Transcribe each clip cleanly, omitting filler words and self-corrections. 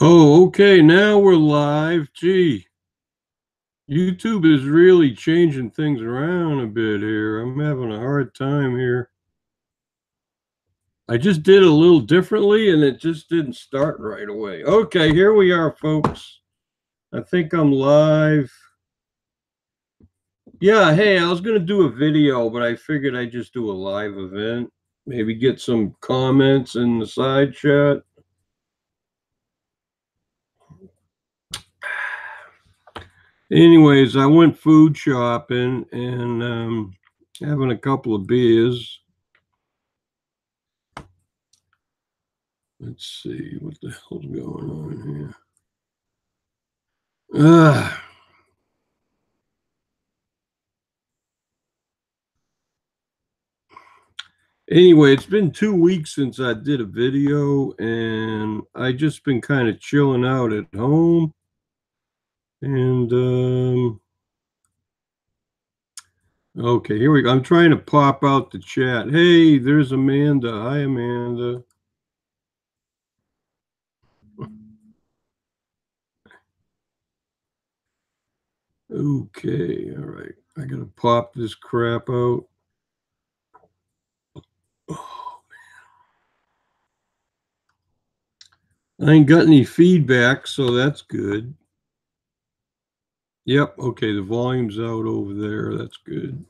Oh, okay. Now we're live. Gee, YouTube is really changing things around a bit here. I'm having a hard time here. I just did a little differently and it just didn't start right away. Okay, here we are, folks. I think I'm live. Yeah, hey, I was going to do a video, but I figured I'd just do a live event. Maybe get some comments in the side chat. Anyways, I went food shopping and having a couple of beers. Let's see what the hell's going on here. Anyway, it's been 2 weeks since I did a video, and I just been kind of chilling out at home. And okay, here we go. I'm trying to pop out the chat. Hey, there's Amanda. Hi, Amanda. Okay, all right. I gotta pop this crap out. Oh, I ain't got any feedback, so that's good. Yep, okay, the volume's out over there. That's good.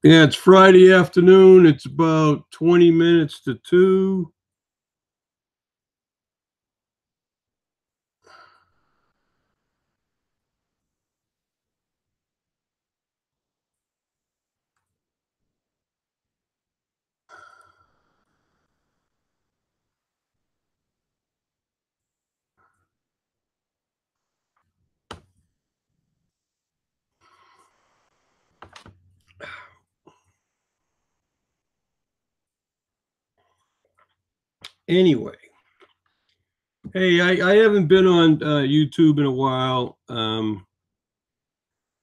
Yeah, it's Friday afternoon. It's about 20 minutes to 2. Anyway, hey, I haven't been on YouTube in a while.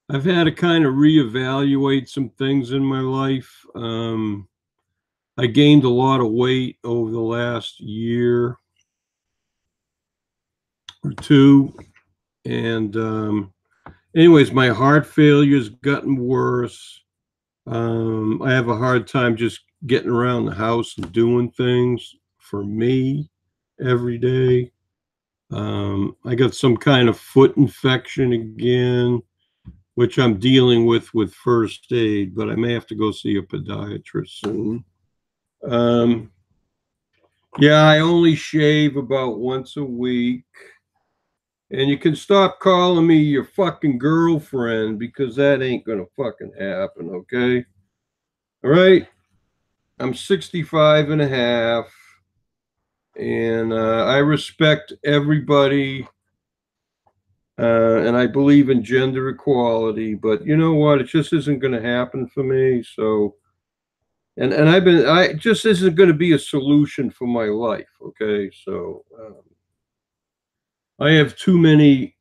I've had to kind of reevaluate some things in my life. I gained a lot of weight over the last year or two. And anyways, my heart failure's gotten worse. I have a hard time just getting around the house and doing things for me every day. I got some kind of foot infection again, which I'm dealing with first aid, but I may have to go see a podiatrist soon. Um, yeah, I only shave about once a week. And you can stop calling me your fucking girlfriend because that ain't gonna fucking happen, okay? All right? I'm 65 and a half, and I respect everybody, and I believe in gender equality, but you know what? It just isn't gonna happen for me, so and I just isn't gonna be a solution for my life, okay? So I have too many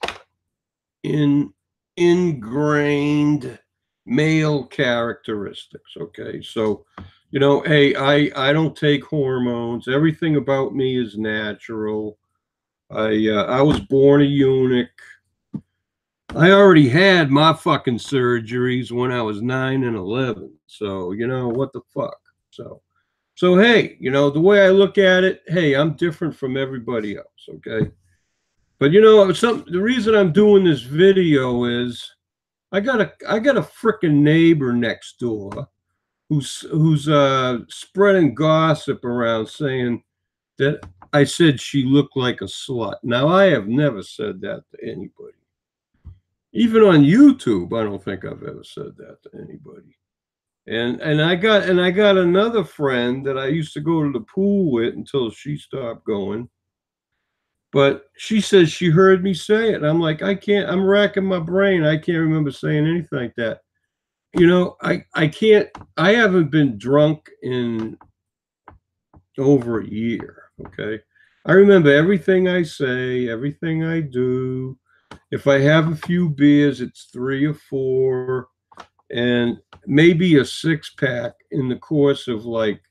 in ingrained male characteristics, okay? So hey, I don't take hormones. Everything about me is natural. I was born a eunuch. I already had my fucking surgeries when I was 9 and 11. So what the fuck. So hey, the way I look at it, hey, I'm different from everybody else, okay? But the reason I'm doing this video is I got a freaking neighbor next door who's spreading gossip around saying that I said she looked like a slut. Now I have never said that to anybody. Even on YouTube, I don't think I've ever said that to anybody. And I got another friend that I used to go to the pool with until she stopped going. But she says she heard me say it. I'm like, I'm racking my brain. I can't remember saying anything like that. I can't, I haven't been drunk in over a year. Okay. I remember everything I say, everything I do. If I have a few beers, it's 3 or 4. and maybe a six pack in the course of like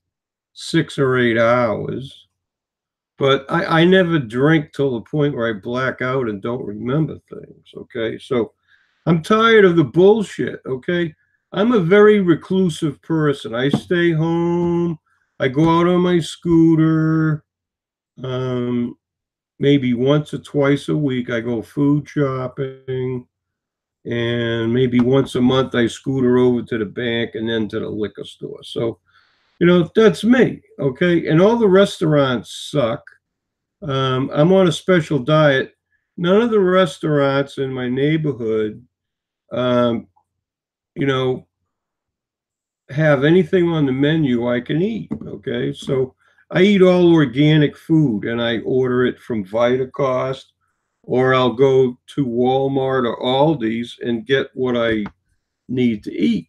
6 or 8 hours. But I never drink till the point where I black out and don't remember things. Okay. So I'm tired of the bullshit. Okay. I'm a very reclusive person. I stay home. I go out on my scooter. Um, Maybe once or twice a week, I go food shopping. And maybe once a month, I scooter over to the bank and then to the liquor store. So, that's me. Okay. And all the restaurants suck. I'm on a special diet. None of the restaurants in my neighborhood, um, you know, have anything on the menu I can eat. Okay. So I eat all organic food and I order it from Vitacost, or I'll go to Walmart or Aldi's and get what I need to eat.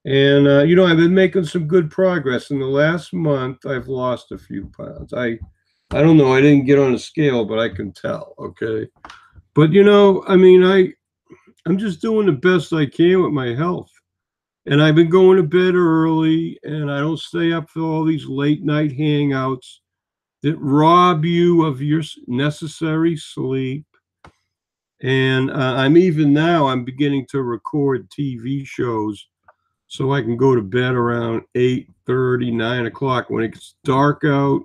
And, I've been making some good progress. In the last month, I've lost a few pounds. I don't know. I didn't get on a scale, but I can tell. Okay. But, I mean, I'm just doing the best I can with my health. And I've been going to bed early and I don't stay up for all these late night hangouts that rob you of your necessary sleep. And I'm beginning to record TV shows so I can go to bed around 8:30, 9 o'clock when it gets dark out.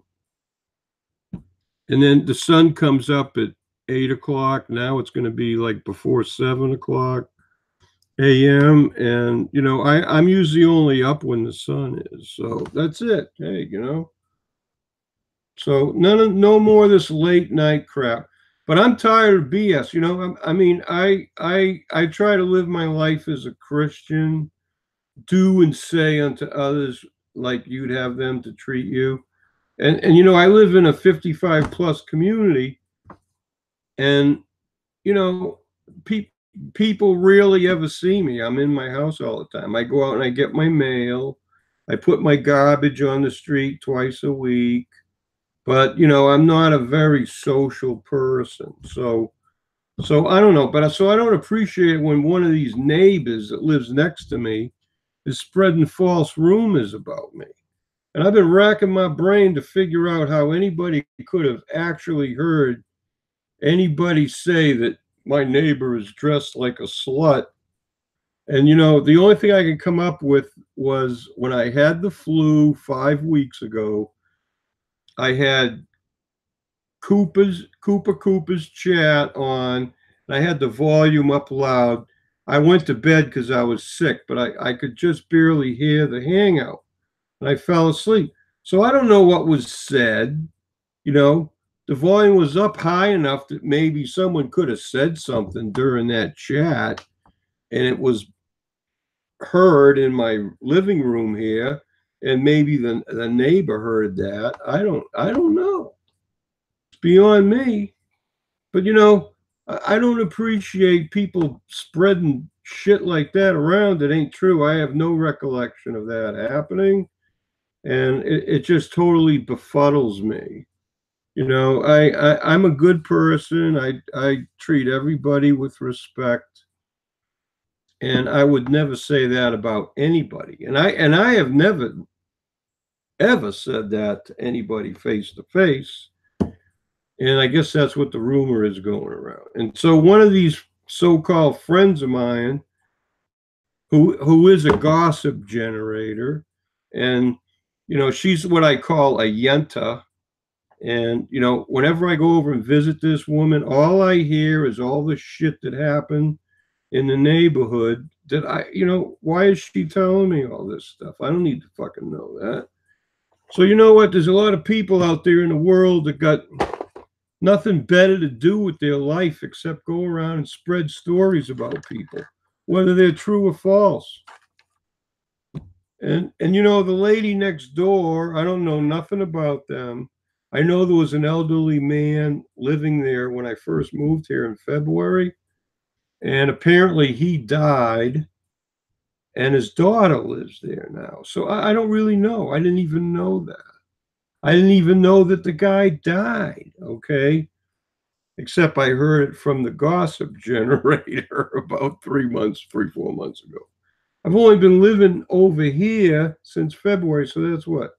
And then the sun comes up at 8 o'clock. Now it's going to be like before 7 o'clock a.m. And, I'm usually only up when the sun is. So that's it. Hey, so no more of this late night crap. But I'm tired of BS. I try to live my life as a Christian, do and say unto others like you'd have them to treat you. And I live in a 55 plus community, and you know, pe- people rarely ever see me. I'm in my house all the time. I go out and I get my mail. I put my garbage on the street twice a week. But I'm not a very social person. So I don't know. But so I don't appreciate when one of these neighbors that lives next to me is spreading false rumors about me. And I've been racking my brain to figure out how anybody could have actually heard anybody say that my neighbor is dressed like a slut. And the only thing I could come up with was when I had the flu 5 weeks ago, I had Cooper's chat on, and I had the volume up loud. I went to bed because I was sick, but I could just barely hear the hangout, and I fell asleep. So I don't know what was said. The volume was up high enough that maybe someone could have said something during that chat, and it was heard in my living room here, and maybe the neighbor heard that. I don't know. It's beyond me. But I don't appreciate people spreading shit like that around that ain't true. I have no recollection of that happening, and it just totally befuddles me. I'm a good person. I treat everybody with respect, and I would never say that about anybody. And I have never ever said that to anybody face to face. And I guess that's what the rumor is going around. And so one of these so-called friends of mine, who is a gossip generator, and she's what I call a yenta. And whenever I go over and visit this woman, all I hear is all the shit that happened in the neighborhood. Why is she telling me all this stuff? I don't need to fucking know that. So you know what? There's a lot of people out there in the world that got nothing better to do with their life except go around and spread stories about people, whether they're true or false. And the lady next door, I don't know nothing about them. I know there was an elderly man living there when I first moved here in February, and apparently he died, and his daughter lives there now. So I don't really know. I didn't even know that. I didn't even know that the guy died. Okay. Except I heard it from the gossip generator about 3 months, 3, 4 months ago. I've only been living over here since February, so that's what?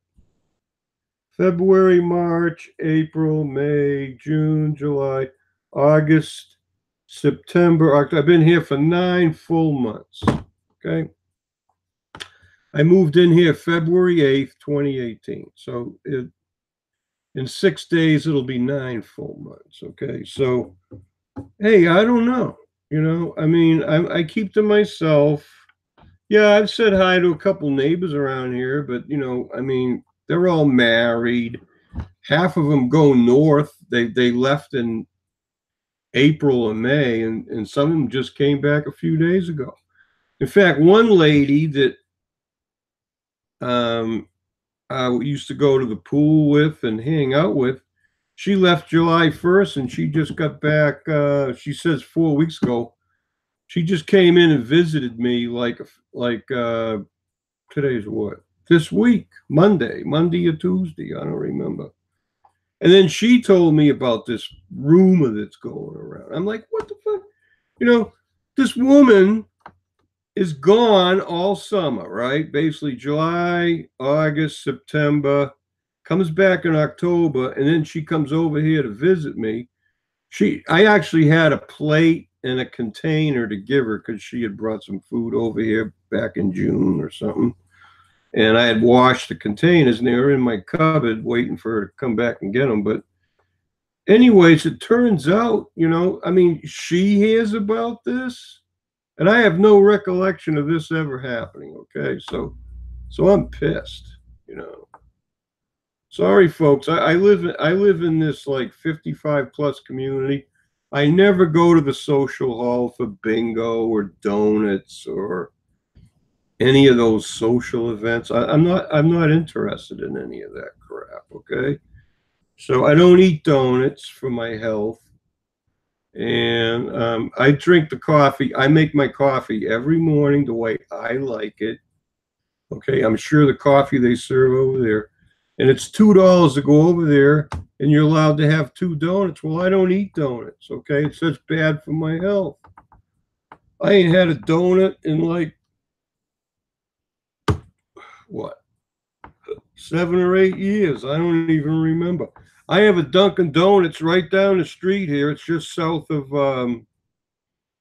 February, March, April, May, June, July, August, September, October. I've been here for 9 full months. Okay. I moved in here February 8th, 2018. So in 6 days, it'll be 9 full months. Okay. So, hey, I don't know. I mean, I keep to myself. Yeah, I've said hi to a couple neighbors around here, but, I mean, they're all married. Half of them go north. They left in April or May, and some of them just came back a few days ago. In fact, one lady that I used to go to the pool with and hang out with, she left July 1st and she just got back, she says 4 weeks ago. She just came in and visited me like today's what? This week, Monday or Tuesday, I don't remember. And then she told me about this rumor that's going around. I'm like, what the fuck? This woman is gone all summer, right? Basically July, August, September, comes back in October, and then she comes over here to visit me. I actually had a plate and a container to give her because she had brought some food over here back in June or something. And I had washed the containers and they were in my cupboard waiting for her to come back and get them. But anyways, it turns out, I mean, she hears about this and I have no recollection of this ever happening. Okay. So I'm pissed. Sorry, folks. I live in this like 55 plus community. I never go to the social hall for bingo or donuts or any of those social events. I'm not interested in any of that crap. Okay, so I don't eat donuts for my health, and I drink the coffee. I make my coffee every morning the way I like it. Okay, I'm sure the coffee they serve over there, and it's $2 to go over there, and you're allowed to have 2 donuts. Well, I don't eat donuts. Okay, it's such bad for my health. I ain't had a donut in like what, 7 or 8 years. I don't even remember. I have a Dunkin' Donuts right down the street here. It's just south of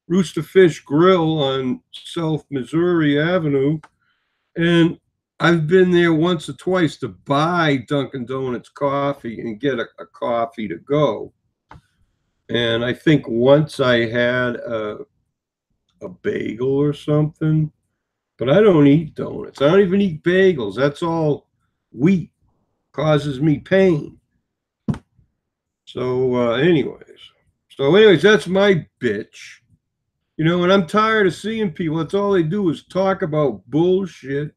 Rooster Fish Grill on South Missouri Avenue. And I've been there once or twice to buy Dunkin' Donuts coffee and get a coffee to go. And I think once I had a bagel or something, but I don't eat donuts. I don't even eat bagels. That's all wheat. Causes me pain. So, anyways, that's my bitch. And I'm tired of seeing people. That's all they do is talk about bullshit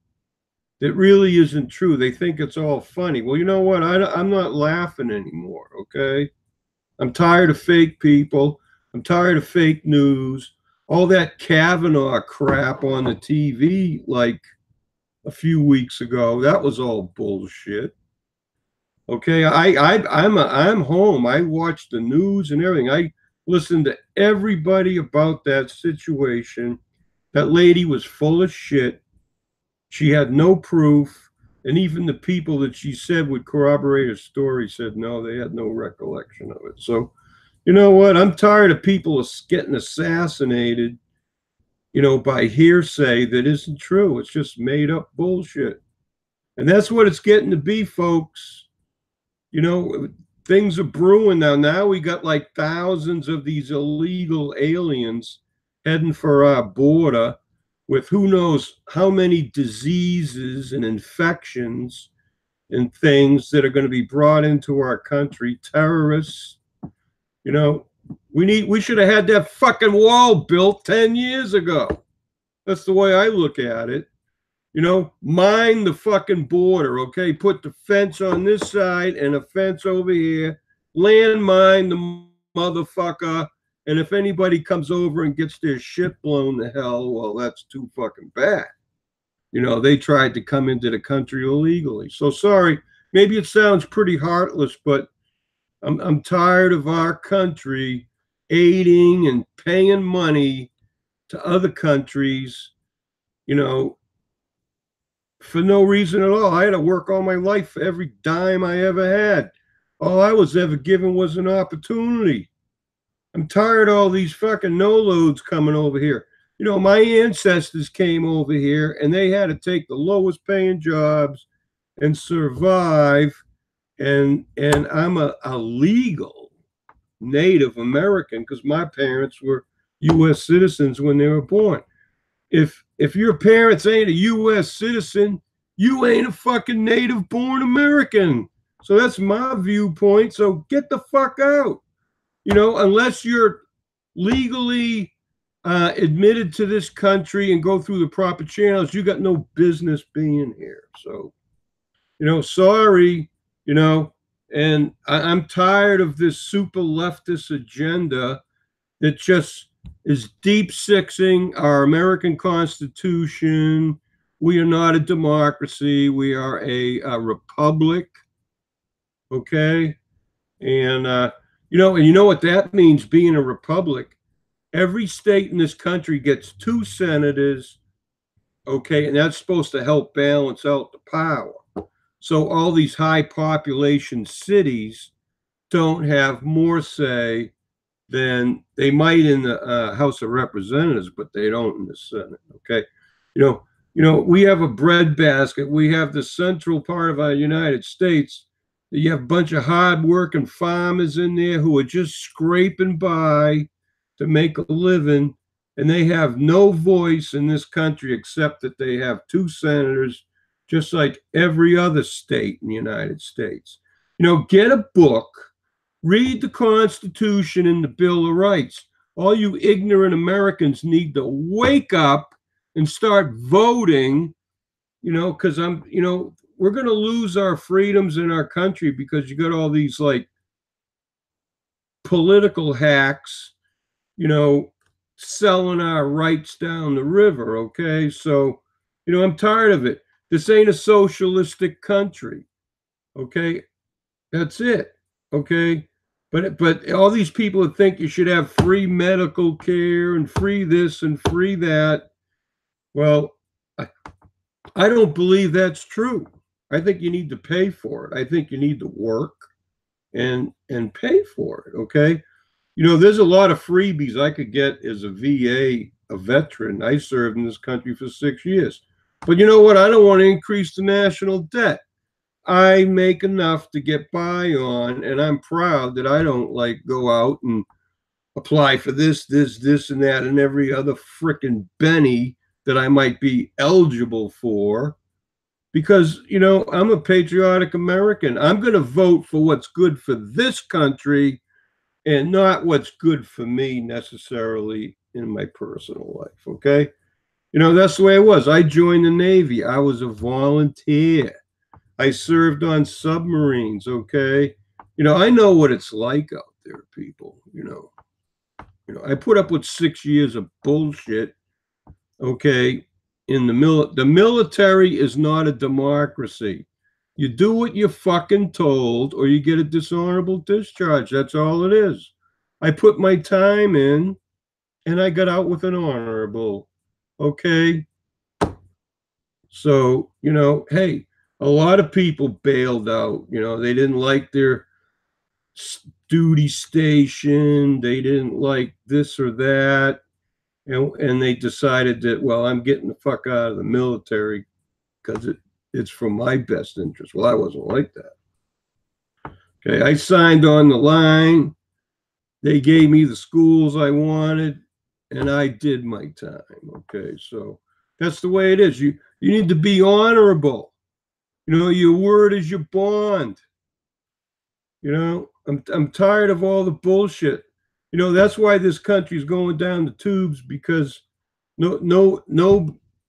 that really isn't true. They think it's all funny. Well, you know what? I'm not laughing anymore, okay? I'm tired of fake people. I'm tired of fake news. All that Kavanaugh crap on the TV like a few weeks ago, that was all bullshit. Okay, I'm home. I watch the news and everything. I listened to everybody about that situation. That lady was full of shit. She had no proof, and even the people that she said would corroborate her story said no, they had no recollection of it. So, you know what? I'm tired of people getting assassinated, by hearsay that isn't true. It's just made up bullshit. And that's what it's getting to be, folks. Things are brewing now. Now we got like thousands of these illegal aliens heading for our border with who knows how many diseases and infections and things that are going to be brought into our country. Terrorists. We should have had that fucking wall built 10 years ago. That's the way I look at it. Mind the fucking border, okay? Put the fence on this side and a fence over here. Landmine the motherfucker. And if anybody comes over and gets their shit blown to hell, well, that's too fucking bad. They tried to come into the country illegally. So sorry, maybe it sounds pretty heartless, but I'm tired of our country aiding and paying money to other countries you know, for no reason at all. I had to work all my life for every dime I ever had. All I was ever given was an opportunity. I'm tired of all these fucking no loads coming over here. My ancestors came over here and they had to take the lowest paying jobs and survive. And I'm a legal Native American because my parents were U.S. citizens when they were born. If your parents ain't a U.S. citizen, you ain't a fucking native born American. So that's my viewpoint. So get the fuck out. Unless you're legally admitted to this country and go through the proper channels, you got no business being here. So, sorry, and I'm tired of this super leftist agenda that just is deep sixing our American Constitution. We are not a democracy. We are a republic. Okay. And you know what that means, being a republic? Every state in this country gets two senators, okay, and that's supposed to help balance out the power. So all these high population cities don't have more say than they might in the House of Representatives, but they don't in the Senate. Okay, we have a breadbasket. We have the central part of our United States. You have a bunch of hardworking farmers in there who are just scraping by to make a living, and they have no voice in this country except that they have two senators, just like every other state in the United States. Get a book, read the Constitution and the Bill of Rights. All you ignorant Americans need to wake up and start voting, because we're going to lose our freedoms in our country because you got all these like political hacks, selling our rights down the river. Okay. So, I'm tired of it. This ain't a socialistic country. Okay. That's it. Okay. But all these people that think you should have free medical care and free this and free that, well, I don't believe that's true. I think you need to pay for it. I think you need to work and pay for it. Okay. There's a lot of freebies I could get as a VA, a veteran. I served in this country for 6 years. But you know what? I don't want to increase the national debt. I make enough to get by on, and I'm proud that I don't like go out and apply for this, and that, and every other frickin' Benny that I might be eligible for. Because, I'm a patriotic American. I'm going to vote for what's good for this country and not what's good for me necessarily in my personal life. Okay. That's the way it was. I joined the Navy. I was a volunteer. I served on submarines. Okay. I know what it's like out there, people. I put up with 6 years of bullshit. Okay. The military is not a democracy. You do what you're fucking told, or you get a dishonorable discharge. That's all it is. I put my time in, and I got out with an honorable. Okay. So, hey, a lot of people bailed out. They didn't like their duty station. They didn't like this or that. And they decided that, well, I'm getting the fuck out of the military because it's for my best interest. Well, I wasn't like that. Okay, I signed on the line. They gave me the schools I wanted, and I did my time. Okay, so that's the way it is. You need to be honorable. Your word is your bond. I'm tired of all the bullshit. That's why this country's going down the tubes, because no,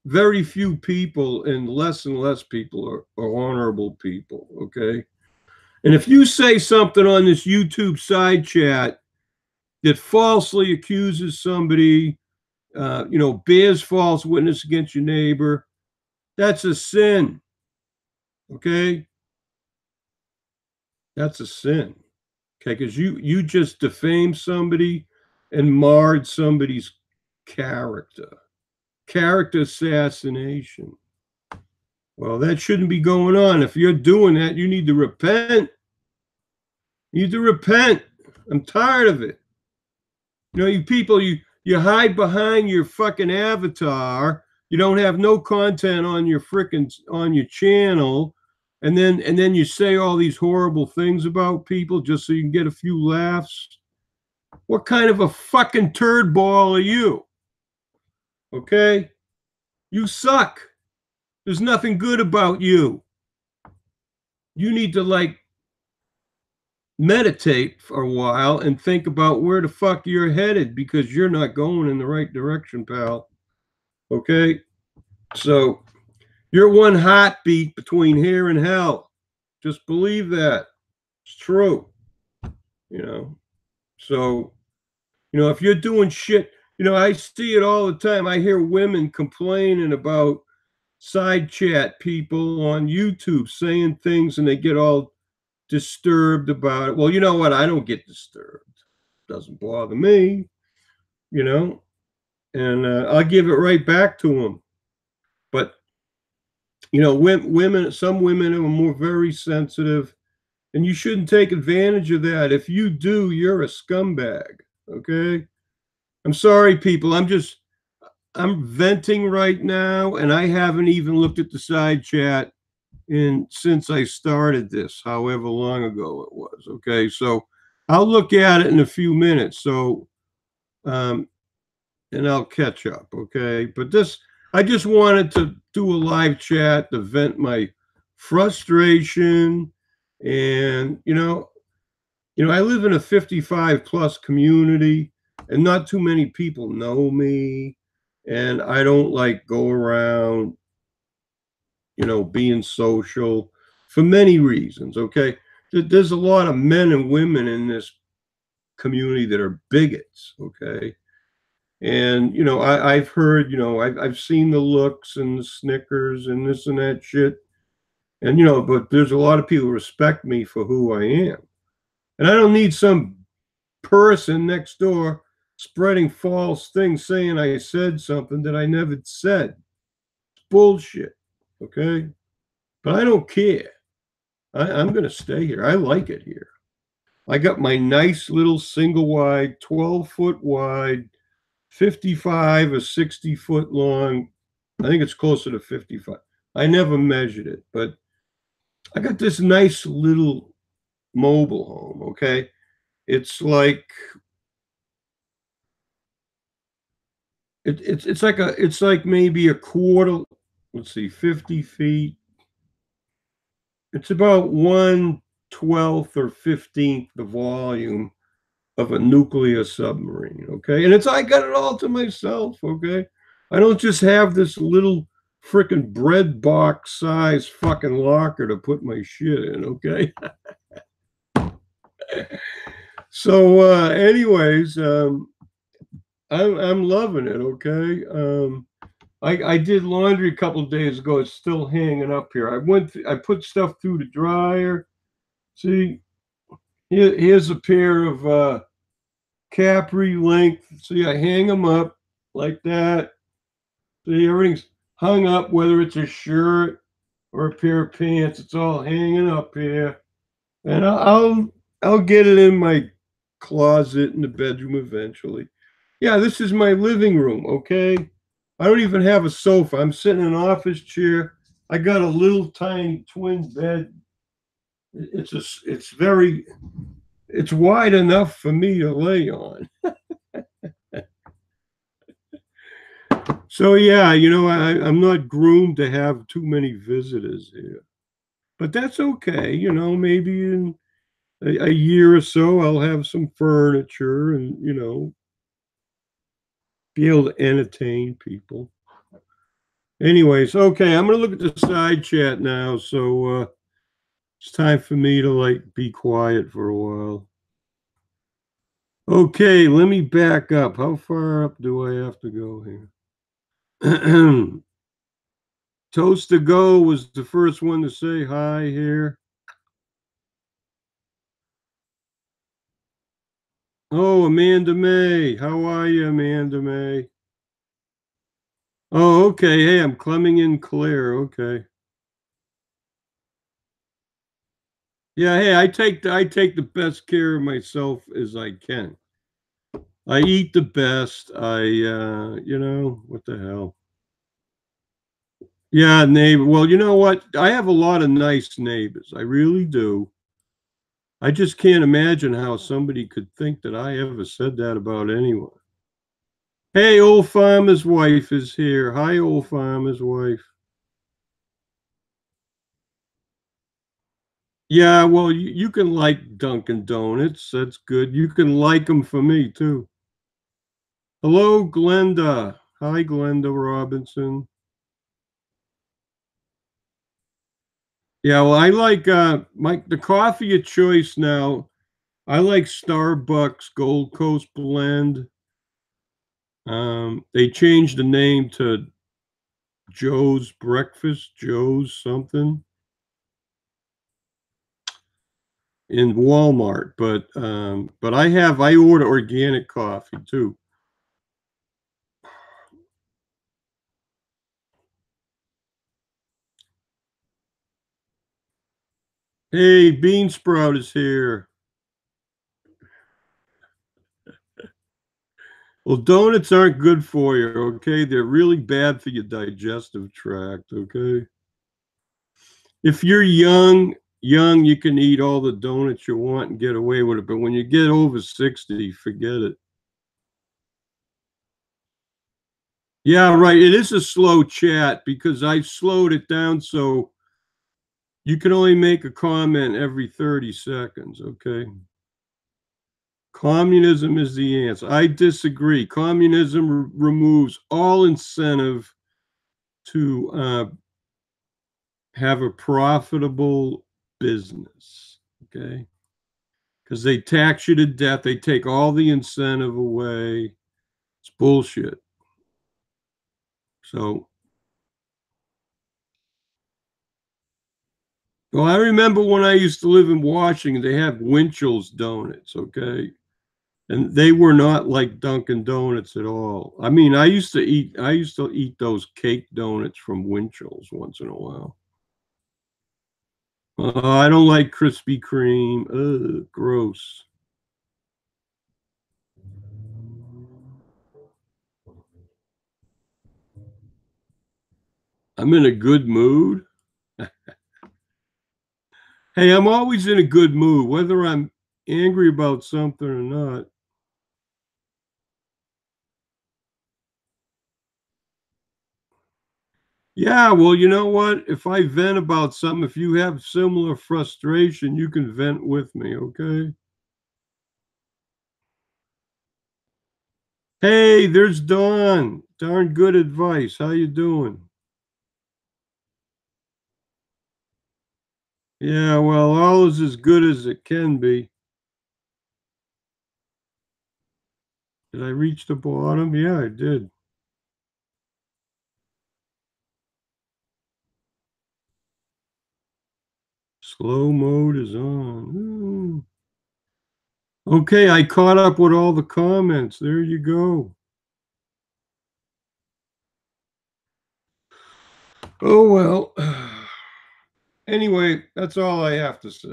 very few people and less people are honorable people. Okay. And if you say something on this YouTube side chat that falsely accuses somebody, bears false witness against your neighbor, that's a sin. Okay. That's a sin. Okay. Because you just defamed somebody and marred somebody's character. character assassination. Well, that shouldn't be going on. If you're doing that, you need to repent. You need to repent. I'm tired of it. You know, you people, you hide behind your fucking avatar. You don't have no content on your frickin' on your channel, and then you say all these horrible things about people just so you can get a few laughs. What kind of a fucking turd ball are you? Okay? You suck. There's nothing good about you. You need to like meditate for a while and think about where the fuck you're headed because you're not going in the right direction, pal. Okay? So you're one heartbeat between here and hell. Just believe that. It's true. You know. So, if you're doing shit, I see it all the time. I hear women complaining about side chat people on YouTube saying things and they get all disturbed about it. Well, you know what? I don't get disturbed. It doesn't bother me, you know, and I'll give it right back to them. But women, some women are more very sensitive, and you shouldn't take advantage of that. If you do, you're a scumbag. Okay, I'm sorry, people. I'm venting right now, and I haven't even looked at the side chat since I started this, however long ago it was. Okay, so I'll look at it in a few minutes. So, and I'll catch up. Okay, but I just wanted to do a live chat to vent my frustration, and I live in a 55 plus community, and not too many people know me, and I don't like go around being social for many reasons. Okay. There's a lot of men and women in this community that are bigots. Okay. And, I've heard, I've seen the looks and the snickers and this and that shit. And, but there's a lot of people who respect me for who I am. And I don't need some person next door spreading false things saying I said something that I never said. It's bullshit. Okay. But I don't care. I'm going to stay here. I like it here. I got my nice little single wide, 12-foot wide, 55 or 60-foot long. I think it's closer to 55. I never measured it, but I got this nice little mobile home. Okay. It's like, it's like maybe a quarter, let's see, 50 feet. It's about 1/12 or 15th the volume of a nuclear submarine. Okay. And I got it all to myself. Okay. I don't just have this little freaking bread box size fucking locker to put my shit in. Okay. So, anyways, I'm loving it. Okay. I did laundry a couple of days ago. It's still hanging up here. I put stuff through the dryer. See, here's a pair of Capri length. See, I hang them up like that. See, everything's hung up, whether it's a shirt or a pair of pants. It's all hanging up here, and I'll get it in my closet in the bedroom eventually. Yeah, this is my living room. Okay, I don't even have a sofa. I'm sitting in an office chair. I got a little tiny twin bed. It's wide enough for me to lay on. So yeah, I'm not groomed to have too many visitors here, but that's okay. Maybe in a year or so, I'll have some furniture and be able to entertain people. Anyways, okay, I'm gonna look at the side chat now. So it's time for me to be quiet for a while. Okay, let me back up. How far up do I have to go here? Toast to Go was the first one to say hi here. Oh, Amanda May. How are you, Amanda May? Oh, okay. Hey, I'm coming in clear. Okay. Yeah, hey, I take the best care of myself as I can. I eat the best. What the hell? Yeah, neighbor. Well, you know what? I have a lot of nice neighbors. I really do. I just can't imagine how somebody could think that I ever said that about anyone. Hey, old farmer's wife is here. Hi, old farmer's wife. Yeah, well, you can like Dunkin' Donuts. That's good. You can like them for me too. Hello, Glenda. Hi, Glenda Robinson. Yeah, well, I like the coffee of choice now. I like Starbucks Gold Coast Blend. They changed the name to Joe's Breakfast, Joe's something in Walmart, but I order organic coffee too. Hey, Bean Sprout is here. Well, donuts aren't good for you, okay? They're really bad for your digestive tract, okay? If you're young, you can eat all the donuts you want and get away with it, but when you get over 60, forget it. Yeah, right. It is a slow chat because I slowed it down so you can only make a comment every 30 seconds, okay? Communism is the answer. I disagree. Communism removes all incentive to have a profitable business, okay? Because they tax you to death, they take all the incentive away. It's bullshit. So, well, I remember when I used to live in Washington, they have Winchell's donuts, okay? And they were not like Dunkin' Donuts at all. I mean, I used to eat those cake donuts from Winchell's once in a while. I don't like Krispy Kreme. Ugh, gross. I'm in a good mood. Hey, I'm always in a good mood, whether I'm angry about something or not. Yeah, well, you know what? If I vent about something, if you have similar frustration, you can vent with me, okay? Hey, there's Dawn. Darn good advice. How you doing? Yeah, well, all is as good as it can be. Did I reach the bottom? Yeah, I did. Slow mode is on. Okay, I caught up with all the comments. There you go. Oh, well. Anyway, that's all I have to say.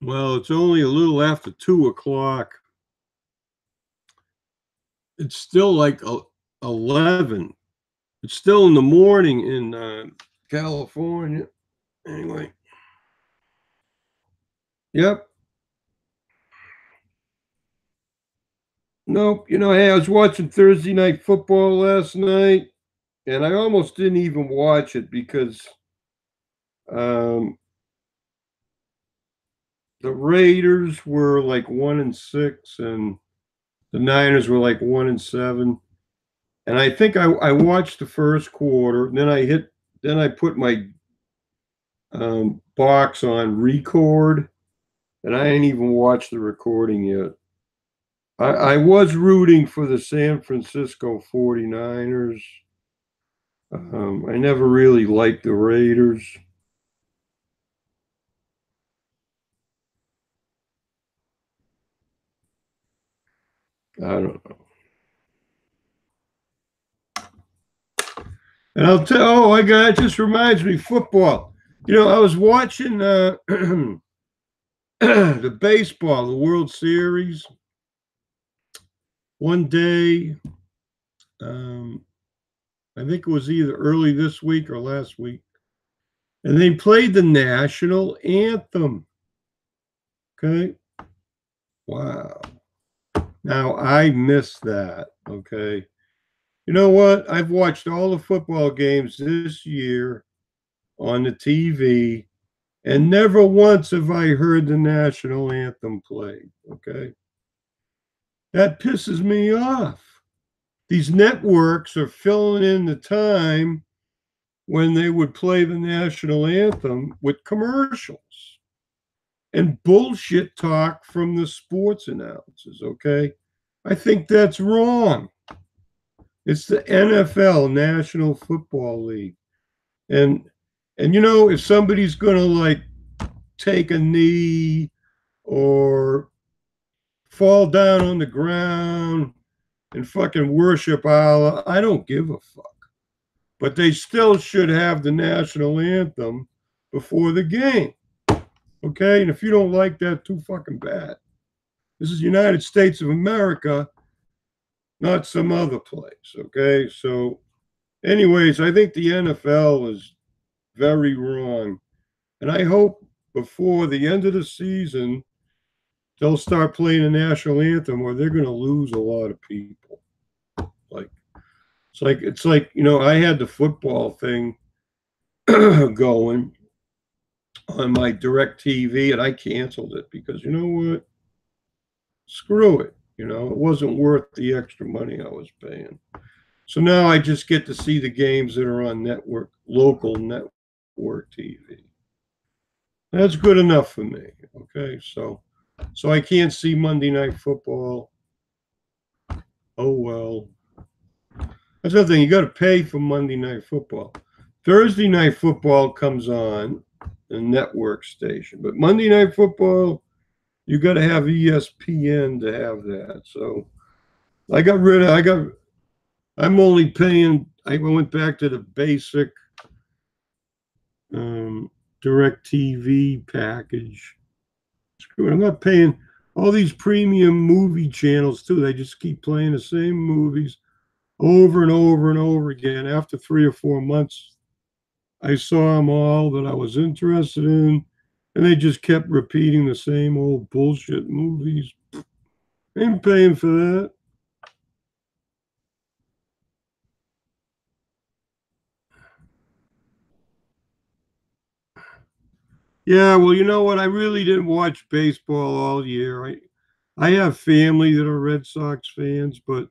Well, it's only a little after 2 o'clock. It's still like 11. It's still in the morning in California. Anyway, yep. Nope. Hey, I was watching Thursday night football last night, and I almost didn't even watch it because um, the Raiders were like 1-6, and the Niners were like 1-7. And I think I watched the first quarter, and then I put my box on record, and I ain't even watched the recording yet. I was rooting for the San Francisco 49ers. I never really liked the Raiders. I don't know. And I'll tell. Oh, I got. It just reminds me football. I was watching the baseball, the World Series, one day. Um, I think it was either early this week or last week, and they played the national anthem. Okay. Wow. Now I missed that. Okay. You know what? I've watched all the football games this year on the TV, and never once have I heard the national anthem played. Okay. That pisses me off. These networks are filling in the time when they would play the national anthem with commercials and bullshit talk from the sports announcers. Okay. I think that's wrong. It's the NFL, National Football League. And if somebody's going to like take a knee or fall down on the ground and fucking worship Allah, I don't give a fuck. But they still should have the national anthem before the game. Okay? And if you don't like that, too fucking bad. This is United States of America, not some other place. Okay? So, anyways, I think the NFL is very wrong. And I hope before the end of the season, they'll start playing the national anthem or they're going to lose a lot of people. Like, it's like, I had the football thing going on my direct TV and I canceled it because you know what? Screw it. It wasn't worth the extra money I was paying. So now I just get to see the games that are on local network TV. That's good enough for me. Okay. So I can't see Monday Night Football. Oh, well. That's another thing. You got to pay for Monday Night Football. Thursday Night Football comes on the network station. But Monday Night Football, you got to have ESPN to have that. So I'm only paying, I went back to the basic direct TV package. Screw it, I'm not paying all these premium movie channels too. They just keep playing the same movies over and over and over again. After 3 or 4 months, I saw them all that I was interested in, and they just kept repeating the same old bullshit movies. I ain't paying for that. Yeah, well, you know what? I really didn't watch baseball all year. I have family that are Red Sox fans, but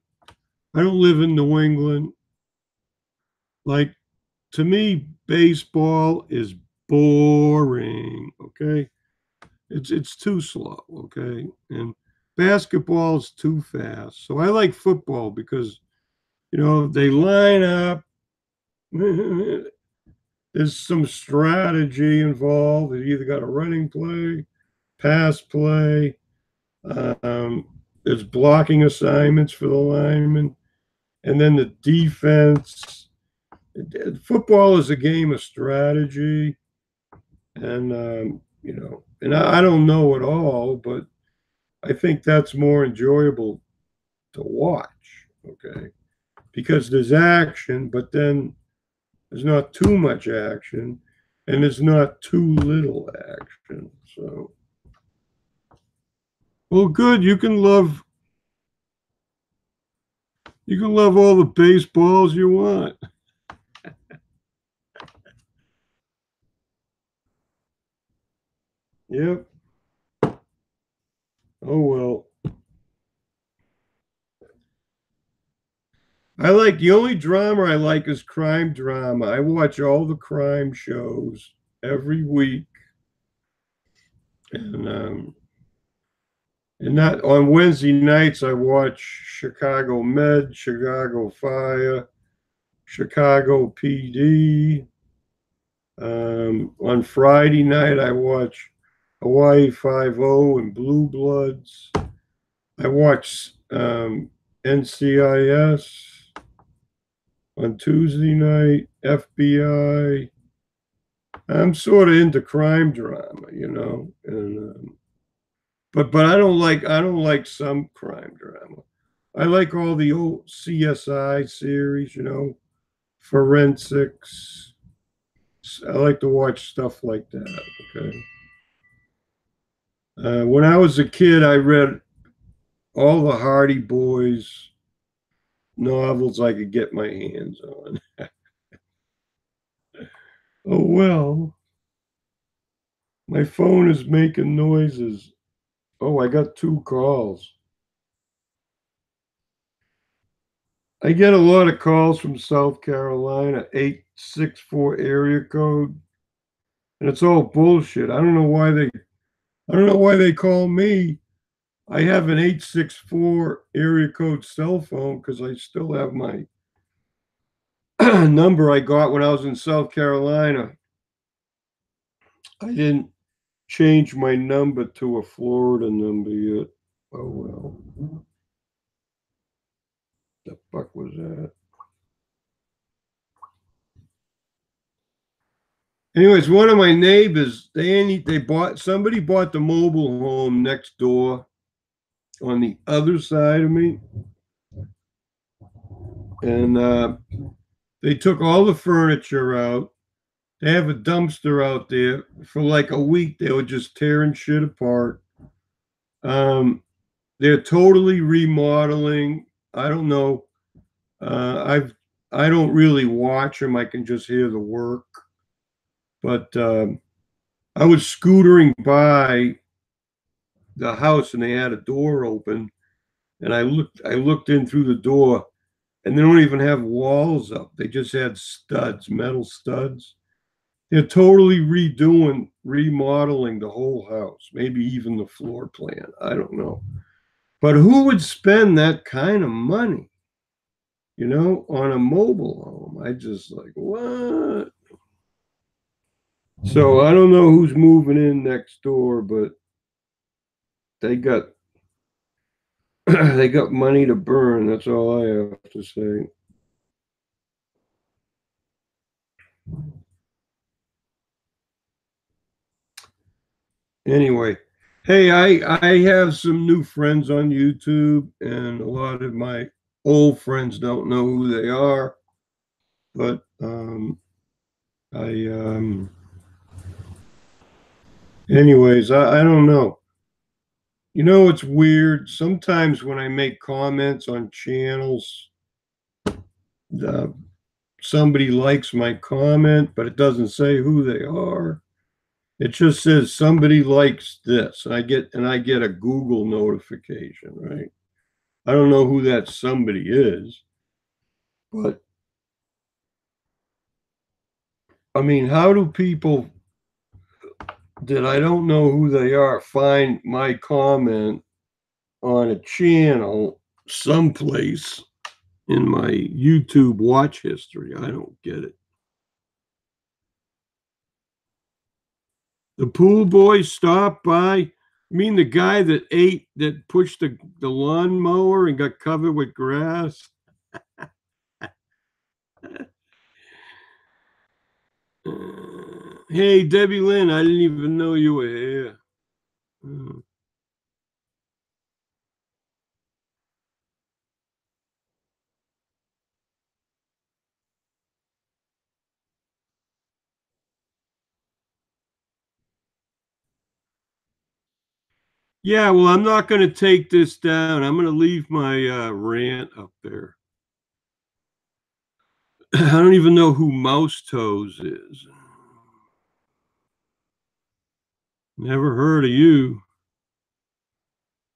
I don't live in New England. Like, to me, baseball is boring. Okay, it's too slow. Okay, and basketball is too fast. So I like football because they line up. There's some strategy involved. You either got a running play, pass play. There's blocking assignments for the linemen, and then the defense. Football is a game of strategy, and and I don't know it all, but I think that's more enjoyable to watch. Okay, because there's action, but then there's not too much action, and there's not too little action. So, well, good. You can love all the baseballs you want. Yep. Oh well. The only drama I like is crime drama. I watch all the crime shows every week, and And not on Wednesday nights, I watch Chicago Med, Chicago Fire, Chicago PD. On Friday night, I watch Hawaii Five O and Blue Bloods. I watch NCIS on Tuesday night, FBI. I'm sort of into crime drama, and but I don't like some crime drama. I like all the old CSI series, forensics. I like to watch stuff like that. Okay. When I was a kid, I read all the Hardy Boys novels I could get my hands on. Oh well, my phone is making noises. Oh, I got two calls. I get a lot of calls from South Carolina, 864 area code, and it's all bullshit. I don't know why they call me. I have an 864 area code cell phone because I still have my number I got when I was in South Carolina. I didn't change my number to a Florida number yet. Oh well. The fuck was that? Anyways, one of my neighbors, somebody bought the mobile home next door on the other side of me, and they took all the furniture out. They have a dumpster out there. For like a week. They were just tearing shit apart. They're totally remodeling. I don't know. I don't really watch them. I can just hear the work. But I was scootering by the house and they had a door open, and I looked in through the door, and they don't even have walls up. They just had studs, metal studs. They're totally remodeling the whole house, maybe even the floor plan. I don't know. But who would spend that kind of money, on a mobile home? I just like, what? So I don't know who's moving in next door, but they got they got money to burn. That's all I have to say. Anyway, hey, I have some new friends on YouTube, and a lot of my old friends don't know who they are. But I anyways, I don't know. It's weird. Sometimes when I make comments on channels, the, somebody likes my comment, but it doesn't say who they are. It just says somebody likes this, and I get a Google notification, right? I don't know who that somebody is, but I mean, how do people that I don't know who they are find my comment on a channel someplace in my YouTube watch history? I don't get it. The pool boy stopped by. I mean the guy that pushed the lawnmower and got covered with grass? Hey, Debbie Lynn, I didn't even know you were here. Uh, Yeah, well, I'm not going to take this down. I'm going to leave my rant up there. I don't even know who Mouse Toes is. Never heard of you.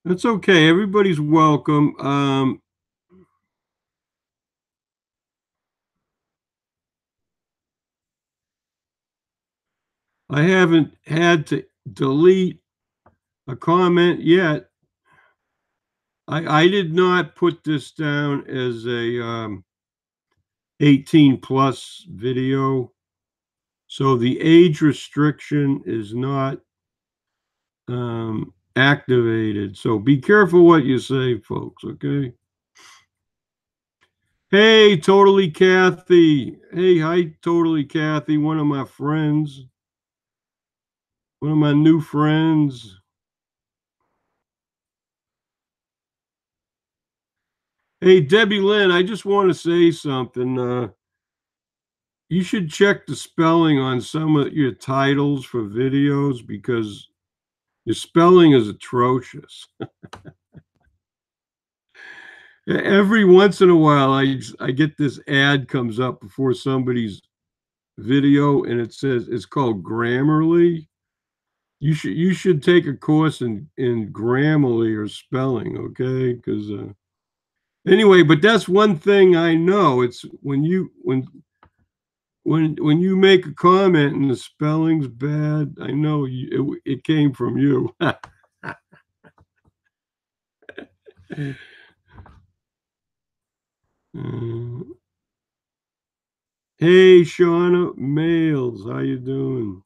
That's okay. Everybody's welcome. I haven't had to delete a comment yet. I did not put this down as a 18 plus video, so the age restriction is not activated. So be careful what you say, folks, okay? Hey, Totally Kathy. Hey, hi, Totally Kathy, one of my friends, one of my new friends. Hey, Debbie Lynn, I just want to say something. You should check the spelling on some of your titles for videos because your spelling is atrocious. Every once in a while, I get this ad comes up before somebody's video, and it says it's called Grammarly. You should take a course in Grammarly or spelling, okay? Because anyway, but that's one thing I know. It's when you make a comment and the spelling's bad, I know it came from you. Hey, Shauna Males, how you doing?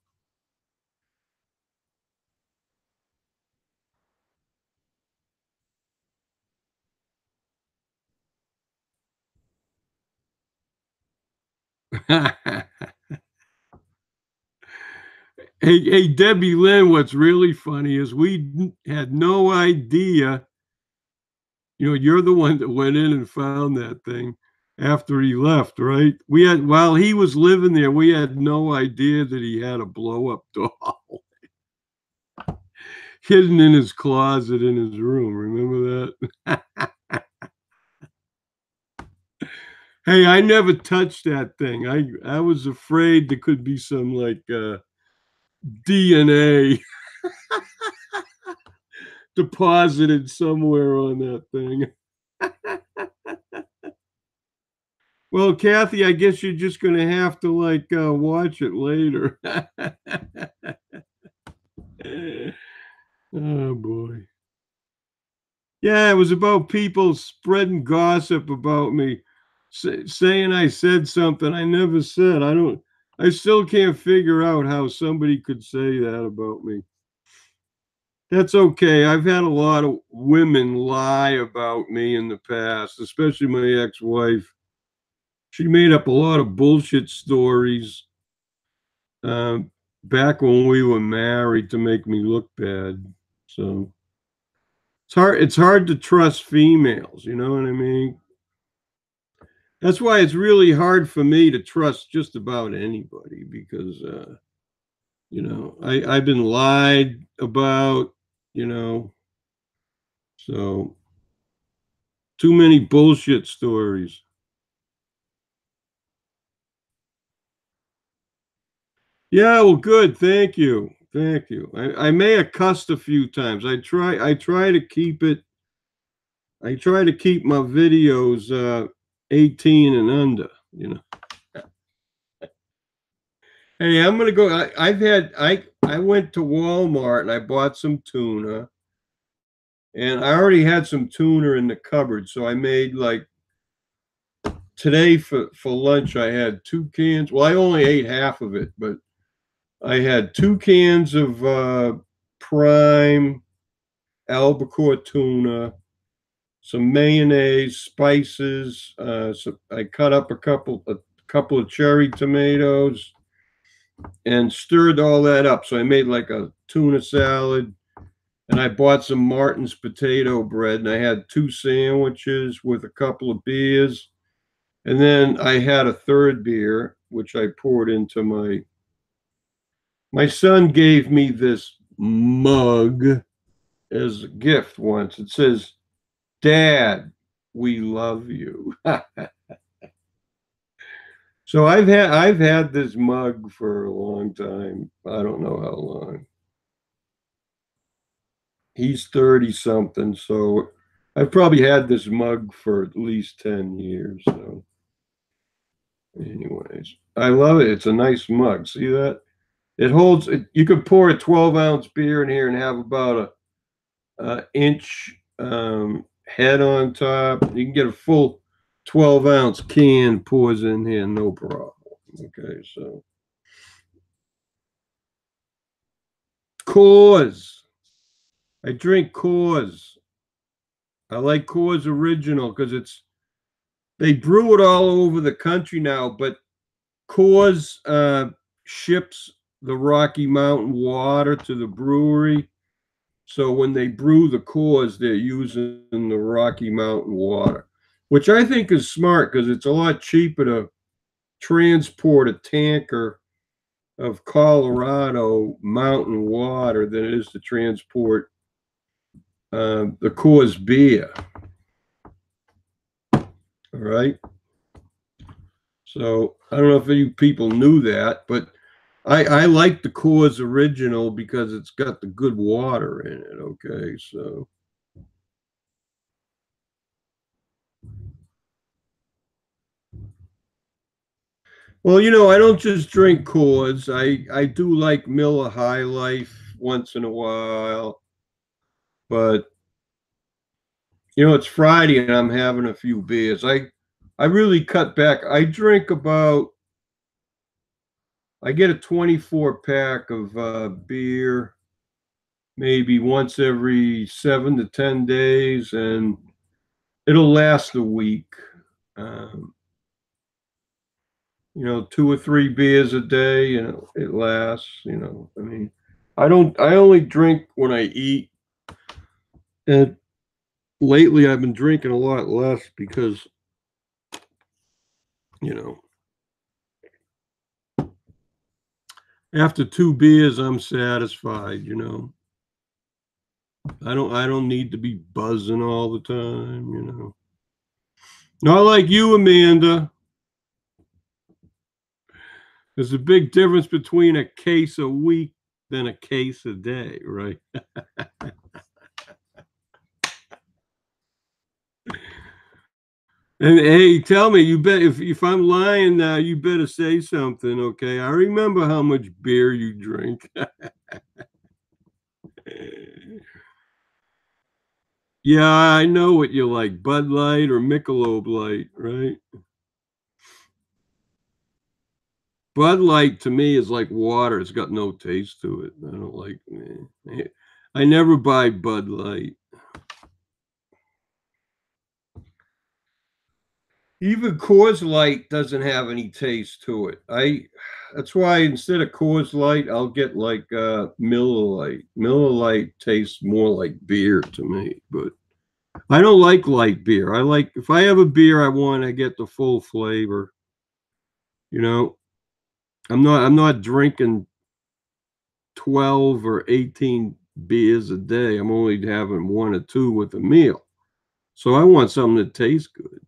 Hey, Debbie Lynn, what's really funny is we had no idea. You're the one that went in and found that thing after he left, right? While he was living there, we had no idea that he had a blow up doll hidden in his closet in his room. Remember that? Hey, I never touched that thing. I was afraid there could be some like DNA deposited somewhere on that thing. Well, Kathy, I guess you're just going to have to like watch it later. Oh boy. Yeah, it was about people spreading gossip about me, saying I said something I never said. I still can't figure out how somebody could say that about me. That's okay. I've had a lot of women lie about me in the past, especially my ex-wife. She made up a lot of bullshit stories um, back when we were married to make me look bad. So it's hard to trust females, you know what I mean? That's why it's really hard for me to trust just about anybody because I've been lied about, you know, so too many bullshit stories. Yeah, well, good. Thank you. Thank you. I may have cussed a few times. I try to keep my videos 18 and under, you know. Hey, I'm gonna go. I went to Walmart and I bought some tuna, and I already had some tuna in the cupboard, so I made like today for lunch. I had 2 cans. Well, I only ate half of it, but I had 2 cans of prime albacore tuna, some mayonnaise, spices. So I cut up a couple of cherry tomatoes and stirred all that up. So I made like a tuna salad, and I bought some Martin's potato bread, and I had 2 sandwiches with a couple of beers, and then I had a third beer, which I poured into my son gave me this mug as a gift once. It says, "Dad, we love you." So I've had this mug for a long time. I don't know how long. He's 30 something, so I've probably had this mug for at least 10 years. So anyways, I love it. It's a nice mug. See that? It holds it, you could pour a 12-ounce beer in here and have about a inch head on top. You can get a full 12-ounce can, pours in here, no problem. Okay, so Coors. I drink Coors. I like Coors Original because they brew it all over the country now, but Coors ships the Rocky Mountain water to the brewery. So when they brew the Coors, they're using the Rocky Mountain water, which I think is smart because it's a lot cheaper to transport a tanker of Colorado mountain water than it is to transport the Coors beer. All right. So I don't know if you people knew that, but I like the Coors Original because it's got the good water in it. Okay, so well, I don't just drink Coors. I do like Miller High Life once in a while, but it's Friday and I'm having a few beers. I really cut back. I get a 24 pack of beer maybe once every 7 to 10 days, and it'll last a week. Um, 2 or 3 beers a day, and it lasts. I mean, I only drink when I eat, and lately I've been drinking a lot less because, you know, after 2 beers, I'm satisfied. I don't need to be buzzing all the time. Not like you, Amanda. There's a big difference between a case a week than a case a day, right? And hey, tell me, you bet if I'm lying now, you better say something, okay? I remember how much beer you drink. Yeah, I know what you like, Bud Light or Michelob Light, right? Bud Light to me is like water. It's got no taste to it. I don't like I never buy Bud Light. Even Coors Light doesn't have any taste to it. That's why instead of Coors Light, I'll get like Miller Lite. Miller Lite tastes more like beer to me, but I don't like light beer. If I have a beer I get the full flavor. You know, I'm not drinking 12 or 18 beers a day. I'm only having 1 or 2 with a meal. So I want something that tastes good.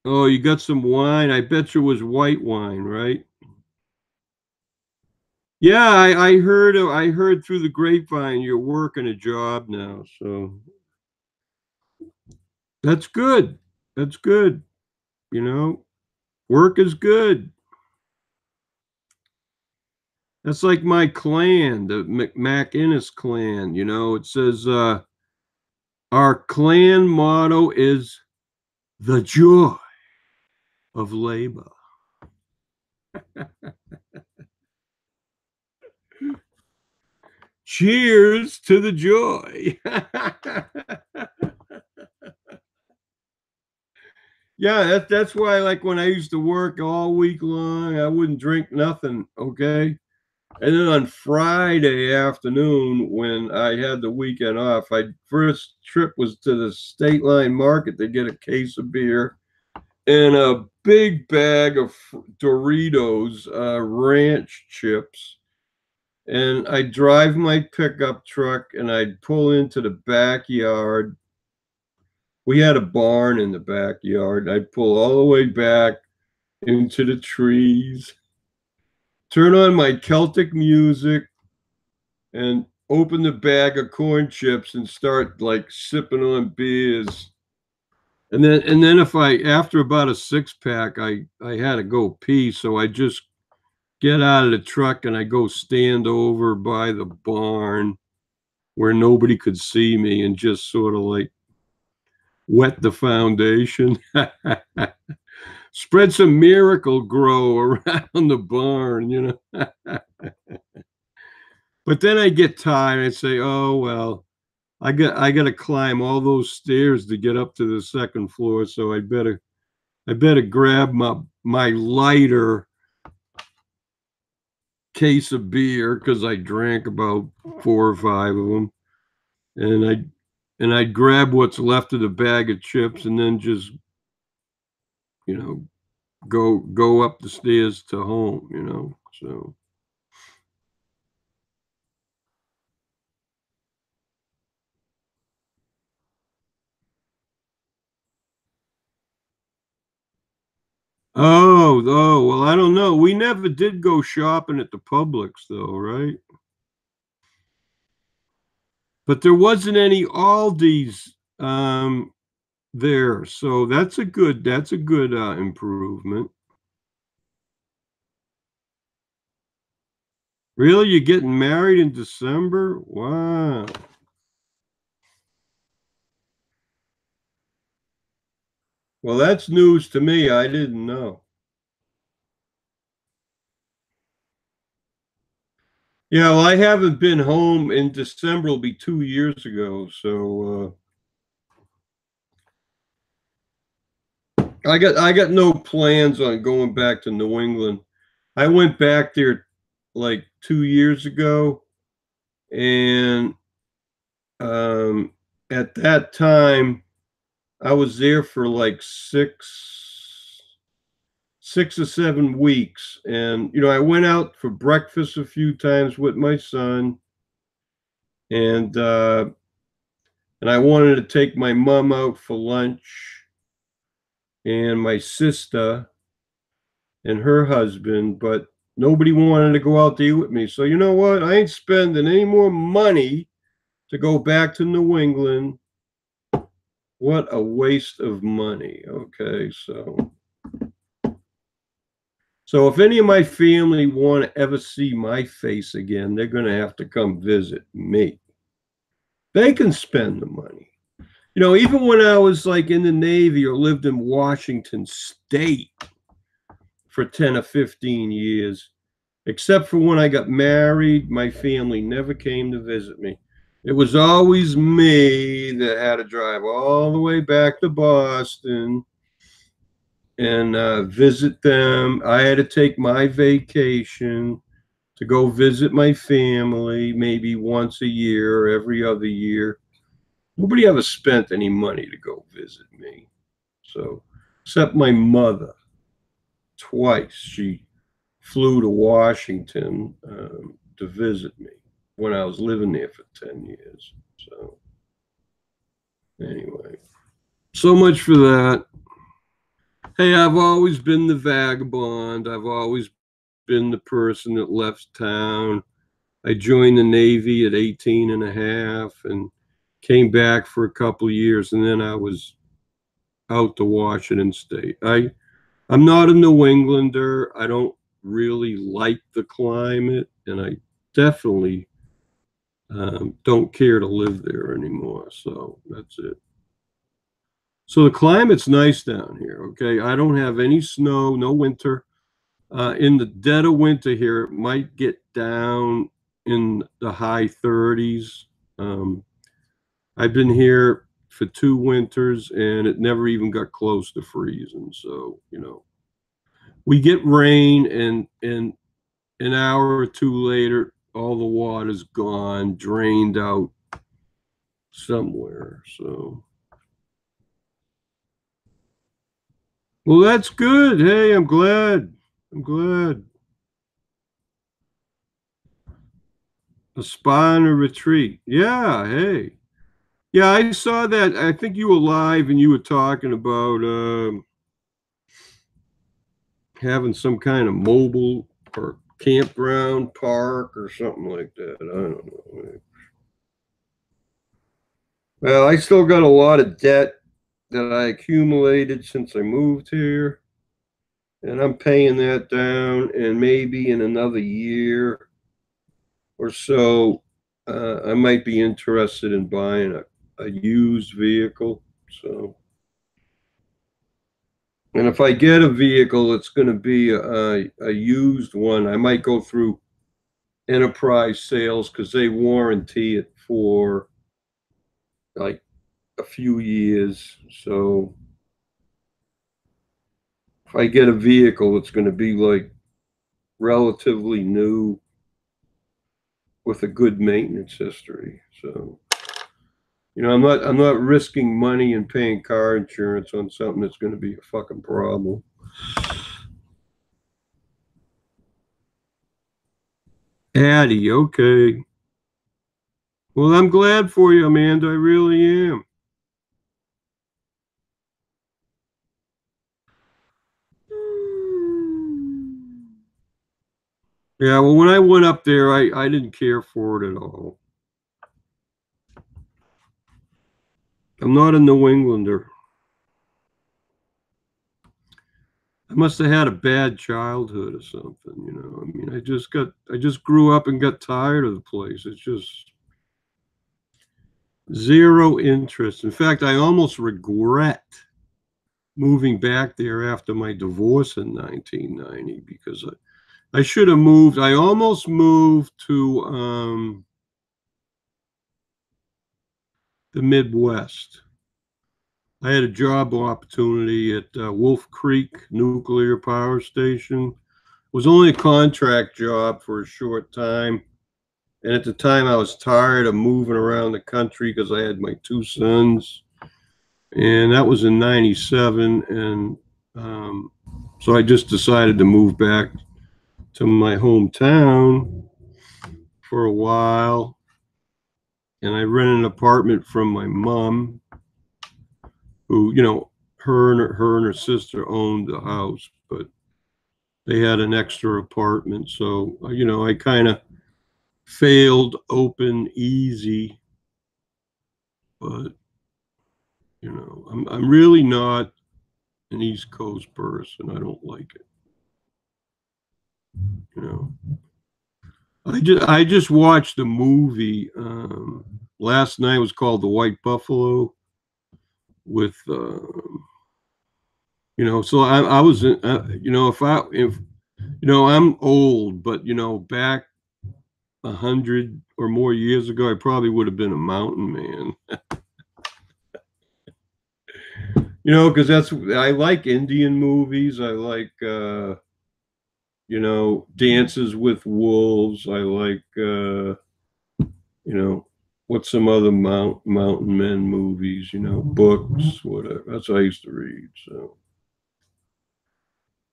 Oh, you got some wine? I bet you it was white wine, right? Yeah, I heard through the grapevine you're working a job now, so that's good. That's good. You know, work is good. That's like my clan, the McInnes clan. It says our clan motto is the joy of labor. Cheers to the joy. Yeah, that's why, like, when I used to work all week long, I wouldn't drink nothing, okay? And then on Friday afternoon, when I had the weekend off, my first trip was to the State Line Market to get a case of beer and a big bag of Doritos ranch chips. And I'd drive my pickup truck and I'd pull into the backyard. We had a barn in the backyard. I'd pull all the way back into the trees, turn on my Celtic music, and open the bag of corn chips and start like sipping on beers. And then if I after about a 6 pack, I had to go pee, so I just get out of the truck and I go stand over by the barn where nobody could see me and just sort of like wet the foundation. Spread some miracle grow around the barn, you know. But then I get tired and say, "Oh well, I got to climb all those stairs to get up to the second floor, so I better grab my lighter case of beer because I drank about 4 or 5 of them, and I'd grab what's left of the bag of chips and then just you know go up the stairs to home, you know. So oh well, I don't know. We never did go shopping at the Publix though, right? But there wasn't any Aldi's there, so that's a good improvement. Really, you're getting married in December? Wow. Well, that's news to me. I didn't know. Yeah, well, I haven't been home in December. It'll be 2 years ago. So I got no plans on going back to New England. I went back there like 2 years ago, and um, at that time I was there for like six or 7 weeks, and I went out for breakfast a few times with my son, and I wanted to take my mom out for lunch and my sister and her husband, but nobody wanted to go out to eat with me. So you know what? I ain't spending any more money to go back to New England. What a waste of money. Okay, so if any of my family want to ever see my face again, they're going to have to come visit me. They can spend the money. Even when I was like in the Navy or lived in Washington State for 10 or 15 years, except for when I got married, my family never came to visit me. It was always me that had to drive all the way back to Boston and visit them. I had to take my vacation to go visit my family maybe once a year or every other year. Nobody ever spent any money to go visit me. So, except my mother, twice. She flew to Washington to visit me when I was living there for 10 years. So, anyway, so much for that. Hey, I've always been the vagabond. I've always been the person that left town. I joined the Navy at 18 and a half and came back for a couple of years, and then I was out to Washington State. I'm not a New Englander. I don't really like the climate, and I definitely don't care to live there anymore. So that's it. So the climate's nice down here. Okay, I don't have any snow, no winter. In the dead of winter here, it might get down in the high 30s. Um, I've been here for 2 winters, and it never even got close to freezing. So we get rain, and an hour or two later, all the water's gone, drained out somewhere. So, well, that's good. Hey, I'm glad. I'm glad. A spa and a retreat. Yeah. Hey. Yeah, I saw that. I think you were live and you were talking about having some kind of mobile or campground park or something like that. I don't know. Well, I still got a lot of debt that I accumulated since I moved here. and I'm paying that down, and maybe in another year or so, I might be interested in buying a used vehicle. So, and if I get a vehicle, it's going to be a used one. I might go through enterprise sales because they warranty it for like a few years. So if I get a vehicle, it's going to be like relatively new with a good maintenance history. So, I'm not risking money and paying car insurance on something that's going to be a fucking problem. Addie, okay. Well, I'm glad for you, Amanda. I really am. Yeah, well, when I went up there, I didn't care for it at all. I'm not a New Englander. I must have had a bad childhood or something. I mean, I just grew up and got tired of the place. It's just zero interest. In fact, I almost regret moving back there after my divorce in 1990 because I should have moved. I almost moved to the Midwest. I had a job opportunity at Wolf Creek Nuclear Power Station. It was only a contract job for a short time. And at the time, I was tired of moving around the country because I had my two sons. And that was in 97. And so I just decided to move back to my hometown for a while. And I rented an apartment from my mom, who, her and her sister owned the house, but they had an extra apartment. So, I kind of failed open easy, but, I'm really not an East Coast person. I don't like it. You know, I just watched a movie last night. It was called The White Buffalo with So I was in, if I'm old, but back 100 or more years ago, I probably would have been a mountain man. Because I like Indian movies. I like Dances with Wolves. I like you know what's some other mountain men movies. Books, whatever. That's what I used to read. So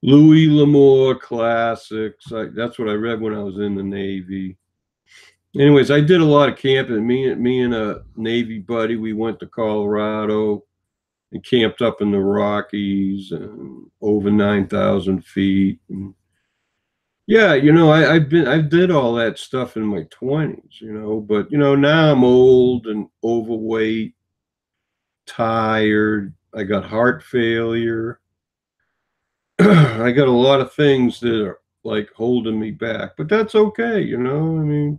Louis L'Amour classics. That's what I read when I was in the Navy. Anyways, I did a lot of camping. Me and a Navy buddy, we went to Colorado and camped up in the Rockies and over 9,000 feet. And yeah, I did all that stuff in my 20s, but now I'm old and overweight, tired. I got heart failure. I got a lot of things that are like holding me back, but that's okay. I mean,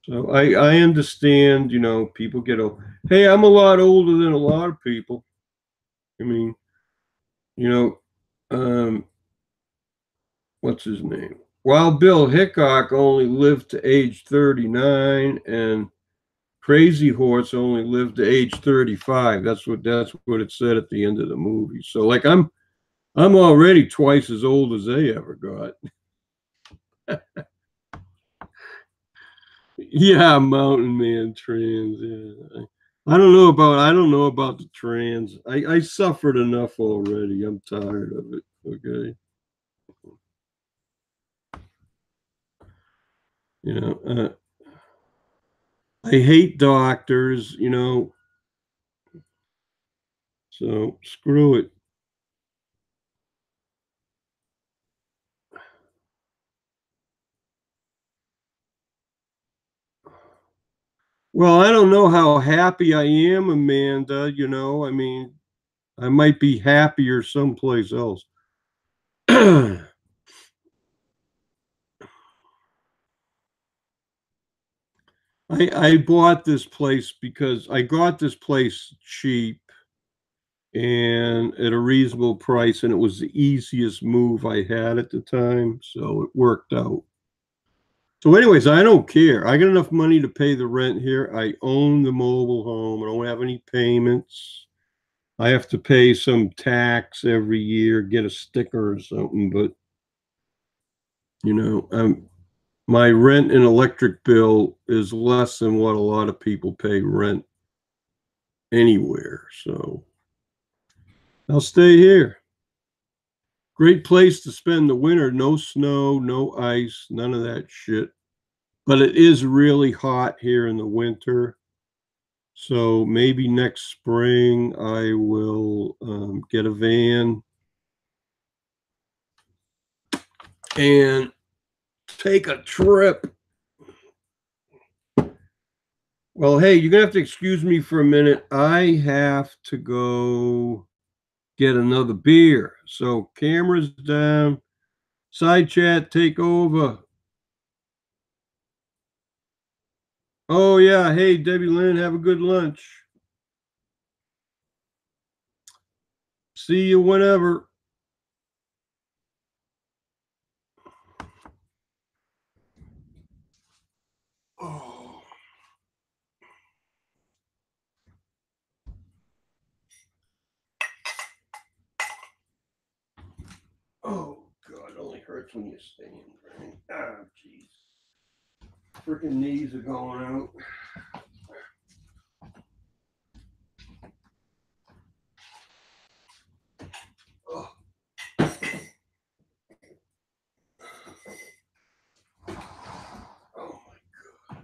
so I understand, people get old. Hey, I'm a lot older than a lot of people. I mean, you know, um, what's his name? While Bill Hickok only lived to age 39 and Crazy Horse only lived to age 35. That's what it said at the end of the movie. So like I'm already twice as old as they ever got. Yeah, mountain man trans. Yeah. I don't know about the trans. I suffered enough already. I'm tired of it. Okay. You know, I hate doctors, so screw it. Well, I don't know how happy I am, Amanda. I mean, I might be happier someplace else. I bought this place because I got this place cheap and at a reasonable price, and it was the easiest move I had at the time, so it worked out. So, anyways, I don't care. I got enough money to pay the rent here. I own the mobile home. I don't have any payments. I have to pay some tax every year, get a sticker or something, but you know, my rent and electric bill is less than what a lot of people pay rent anywhere. So I'll stay here. Great place to spend the winter. No snow, no ice, none of that shit. But it is really hot here in the winter. So maybe next spring I will get a van and take a trip. Well, hey, you're going to have to excuse me for a minute. I have to go get another beer. So, cameras down. Side chat, take over. Oh, yeah. Hey, Debbie Lynn, have a good lunch. See you whenever. Oh, oh God, it only hurts when you stand, right? Ah, jeez. Freaking knees are going out. Oh, oh my God.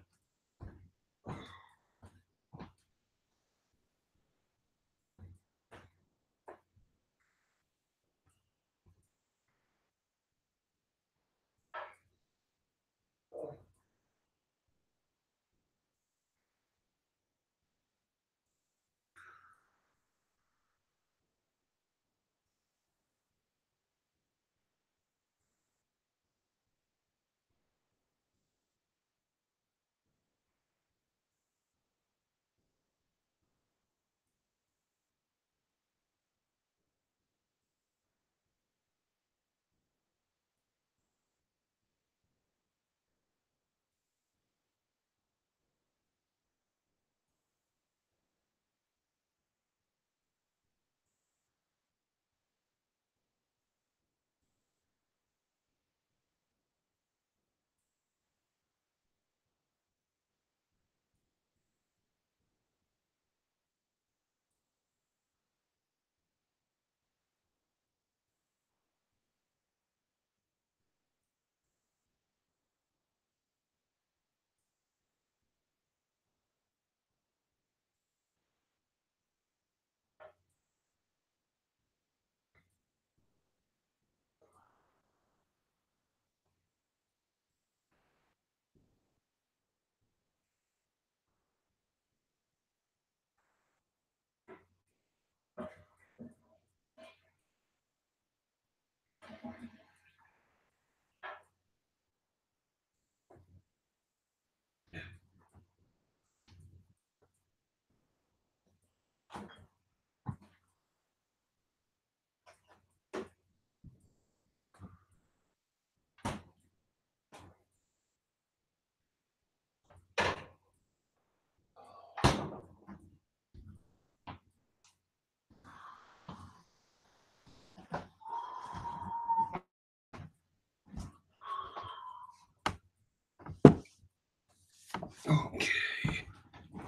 Okay.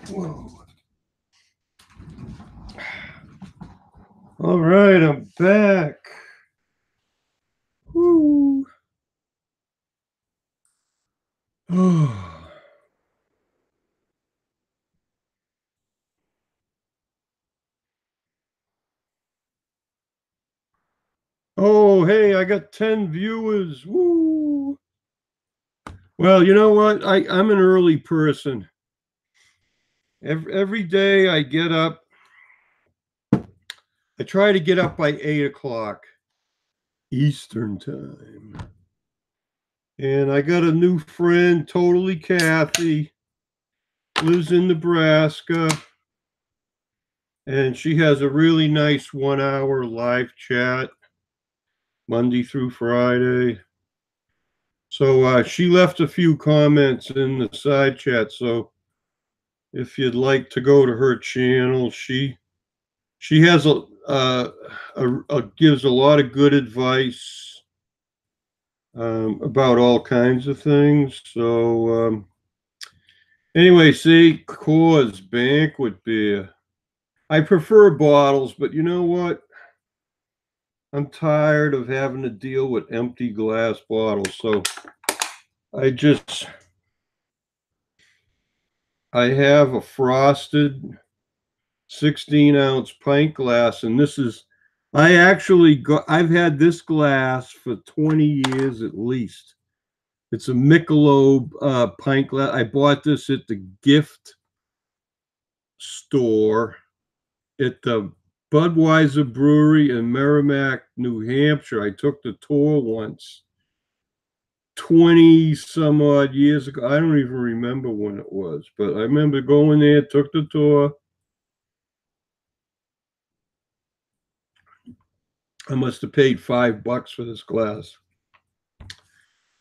Whoa. All right, I'm back. Woo. Oh, hey, I got 10 viewers. Woo. Well, you know what? I'm an early person. Every day I get up, I try to get up by 8 o'clock. Eastern time. And I got a new friend, totally Kathy, lives in Nebraska. And she has a really nice 1 hour live chat Monday through Friday. So she left a few comments in the side chat. So if you'd like to go to her channel, she has gives a lot of good advice about all kinds of things. So anyway, see, Coors Banquet beer. I prefer bottles, but you know what? I'm tired of having to deal with empty glass bottles. So I just I have a frosted 16-ounce pint glass, and I've had this glass for 20 years at least. It's a Michelob pint glass. I bought this at the gift store at the Budweiser Brewery in Merrimack, New Hampshire. I took the tour once 20 some odd years ago. I don't even remember when it was, but I remember going there, took the tour. I must have paid $5 for this glass.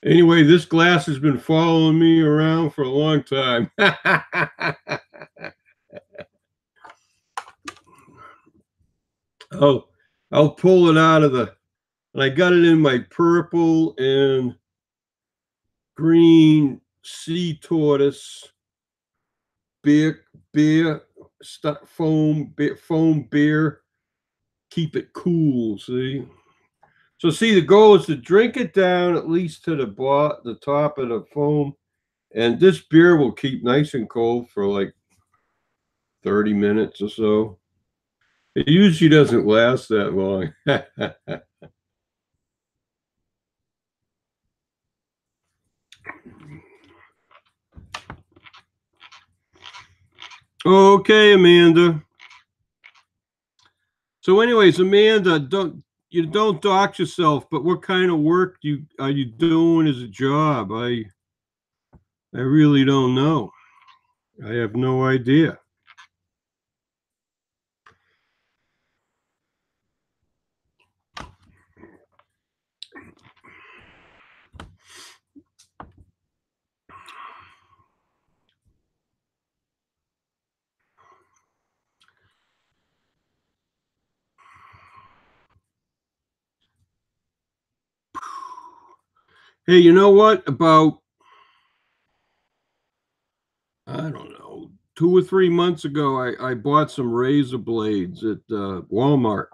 Anyway, this glass has been following me around for a long time. Oh, I'll pull it out of and I got it in my purple and green sea tortoise beer foam beer. Keep it cool, see? So see, the goal is to drink it down at least to the top of the foam, and this beer will keep nice and cold for like 30 minutes or so. It usually doesn't last that long. Okay, Amanda. So, anyways, Amanda, don't dox yourself, but what kind of work are you doing as a job? I really don't know. I have no idea. Hey, you know what? About, I don't know, 2 or 3 months ago, I bought some razor blades at Walmart.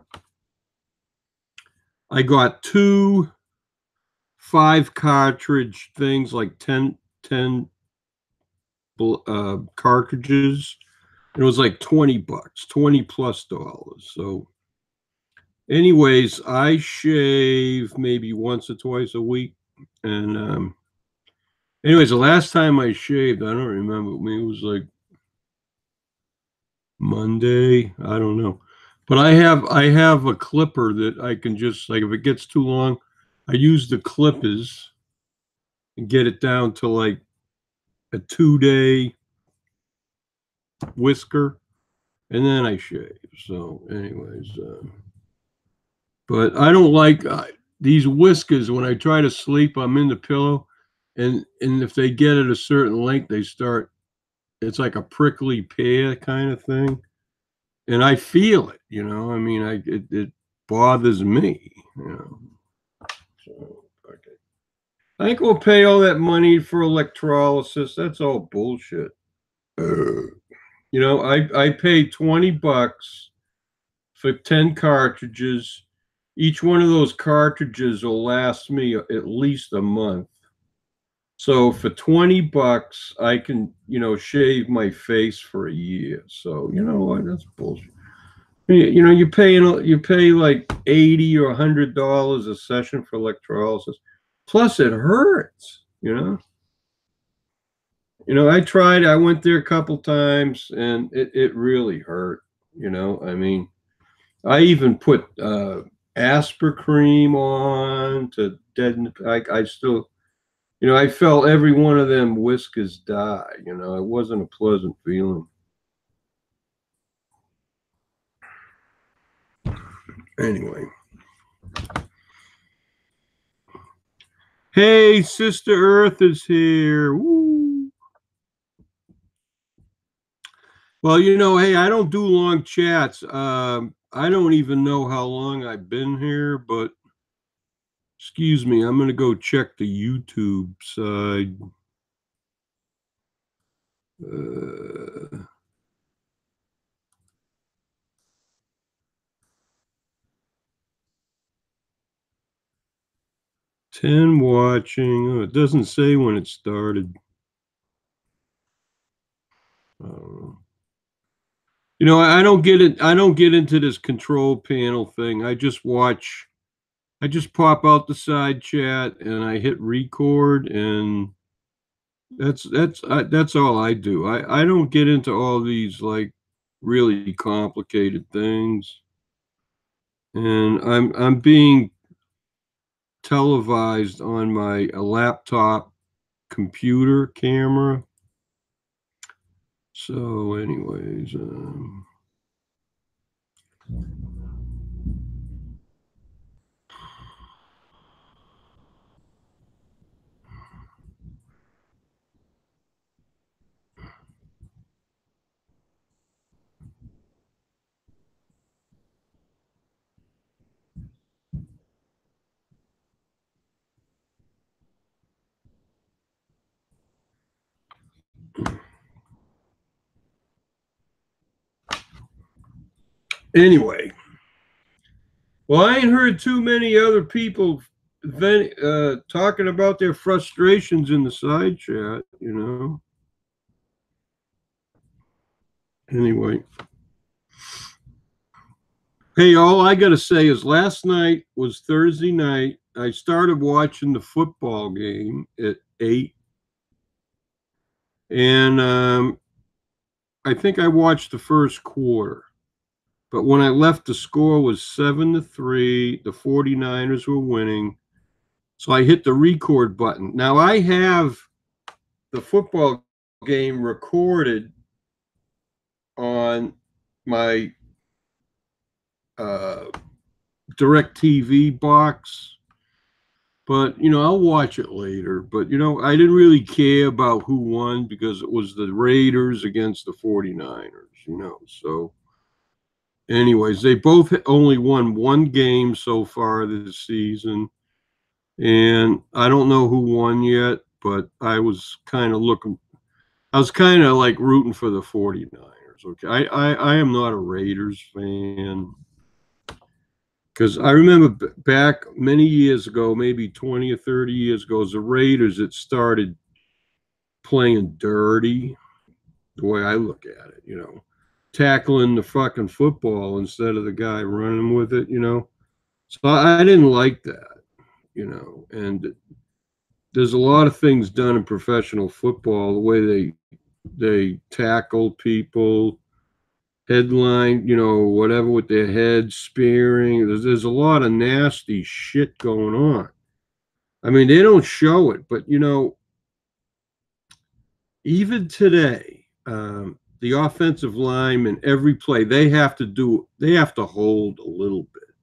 I got two 5 cartridge things, like 10 cartridges. It was like $20, $20+. So, anyways, I shave maybe once or twice a week. And anyways, the last time I shaved, I don't remember. Maybe it was like Monday. I don't know. But I have a clipper that I can just, like, if it gets too long, I use the clippers and get it down to like a 2-day whisker, and then I shave. So, anyways, but I don't like these whiskers. When I try to sleep, I'm in the pillow, and if they get at a certain length, they start. It's like a prickly pear kind of thing, and I feel it. I mean, it bothers me. So, okay. I think we'll pay all that money for electrolysis. That's all bullshit. I paid $20 for 10 cartridges. Each one of those cartridges will last me at least a month. So for $20, I can, shave my face for a year. So you know what? That's bullshit. You pay like $80 or $100 a session for electrolysis. Plus, it hurts. I tried. I went there a couple times, and it really hurt. I mean, I even put Aspercream on to deaden. I still, I felt every one of them whiskers die. It wasn't a pleasant feeling. Anyway. Hey, Sister Earth is here. Woo. Well, hey, I don't do long chats. I don't even know how long I've been here, but excuse me, I'm going to go check the YouTube side. 10 watching. Oh, it doesn't say when it started. I don't get it. I don't get into this control panel thing. I just watch. I just pop out the side chat and I hit record, and that's all I do. I don't get into all these like really complicated things, and I'm being televised on my laptop computer camera. So, anyways, anyway. Well, I ain't heard too many other people talking about their frustrations in the side chat. Anyway. Hey, all I got to say is last night was Thursday night. I started watching the football game at 8. And I think I watched the first quarter. But when I left, the score was 7-3. The 49ers were winning. So I hit the record button. Now I have the football game recorded on my DirecTV box. But, I'll watch it later. But, I didn't really care about who won because it was the Raiders against the 49ers. So anyways, they both only won one game so far this season. And I don't know who won yet, but I was kind of like rooting for the 49ers. Okay. I am not a Raiders fan. Because I remember back many years ago, maybe 20 or 30 years ago, as the Raiders, it started playing dirty, the way I look at it, tackling the fucking football instead of the guy running with it. So I didn't like that, and there's a lot of things done in professional football, the way they tackle people, headline, whatever with their head spearing. There's a lot of nasty shit going on. I mean, they don't show it, but even today, the offensive linemen every play they have to hold a little bit.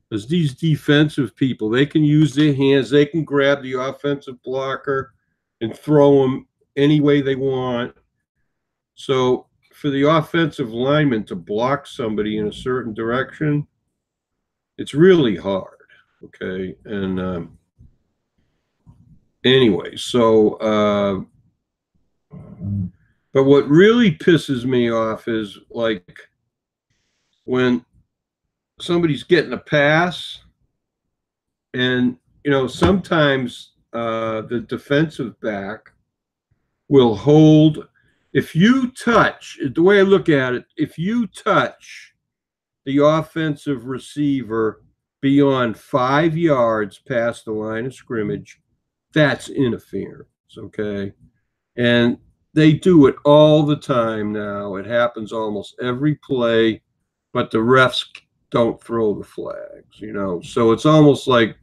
Because these defensive people, they can use their hands, they can grab the offensive blocker and throw them any way they want. So for the offensive lineman to block somebody in a certain direction, it's really hard. Okay. And anyway, so, but what really pisses me off is like when somebody's getting a pass and, sometimes the defensive back will hold. If you touch, the way I look at it, if you touch the offensive receiver beyond 5 yards past the line of scrimmage, that's interference, okay? And they do it all the time now. It happens almost every play, but the refs don't throw the flags, So it's almost like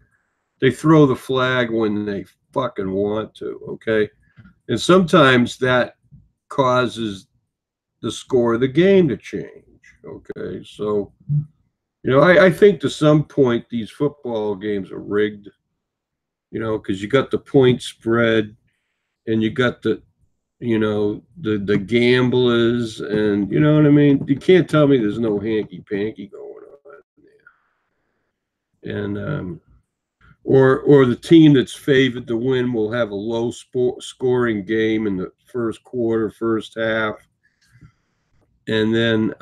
they throw the flag when they fucking want to, okay? And sometimes that causes the score of the game to change, okay? So, I think to some point these football games are rigged, because you got the point spread and you got the gamblers, and you know what I mean. You can't tell me there's no hanky panky going on there, and or the team that's favored to win will have a low scoring game in the first quarter, first half, and then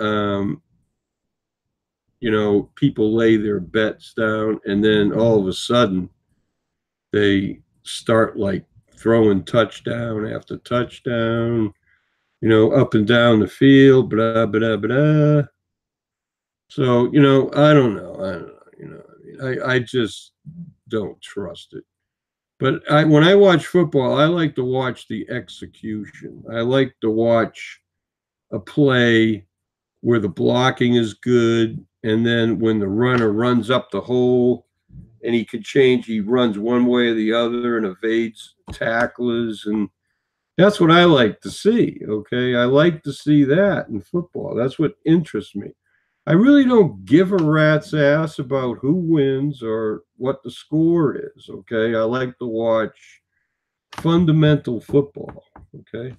people lay their bets down, and then all of a sudden they start like throwing touchdown after touchdown, up and down the field, blah, blah, blah. So, I don't know. I just don't trust it. But when I watch football, I like to watch the execution. I like to watch a play where the blocking is good, and then when the runner runs up the hole and he runs one way or the other and evades tacklers, and that's what I like to see, okay? I like to see that in football. That's what interests me. I really don't give a rat's ass about who wins or what the score is, okay? I like to watch fundamental football, okay?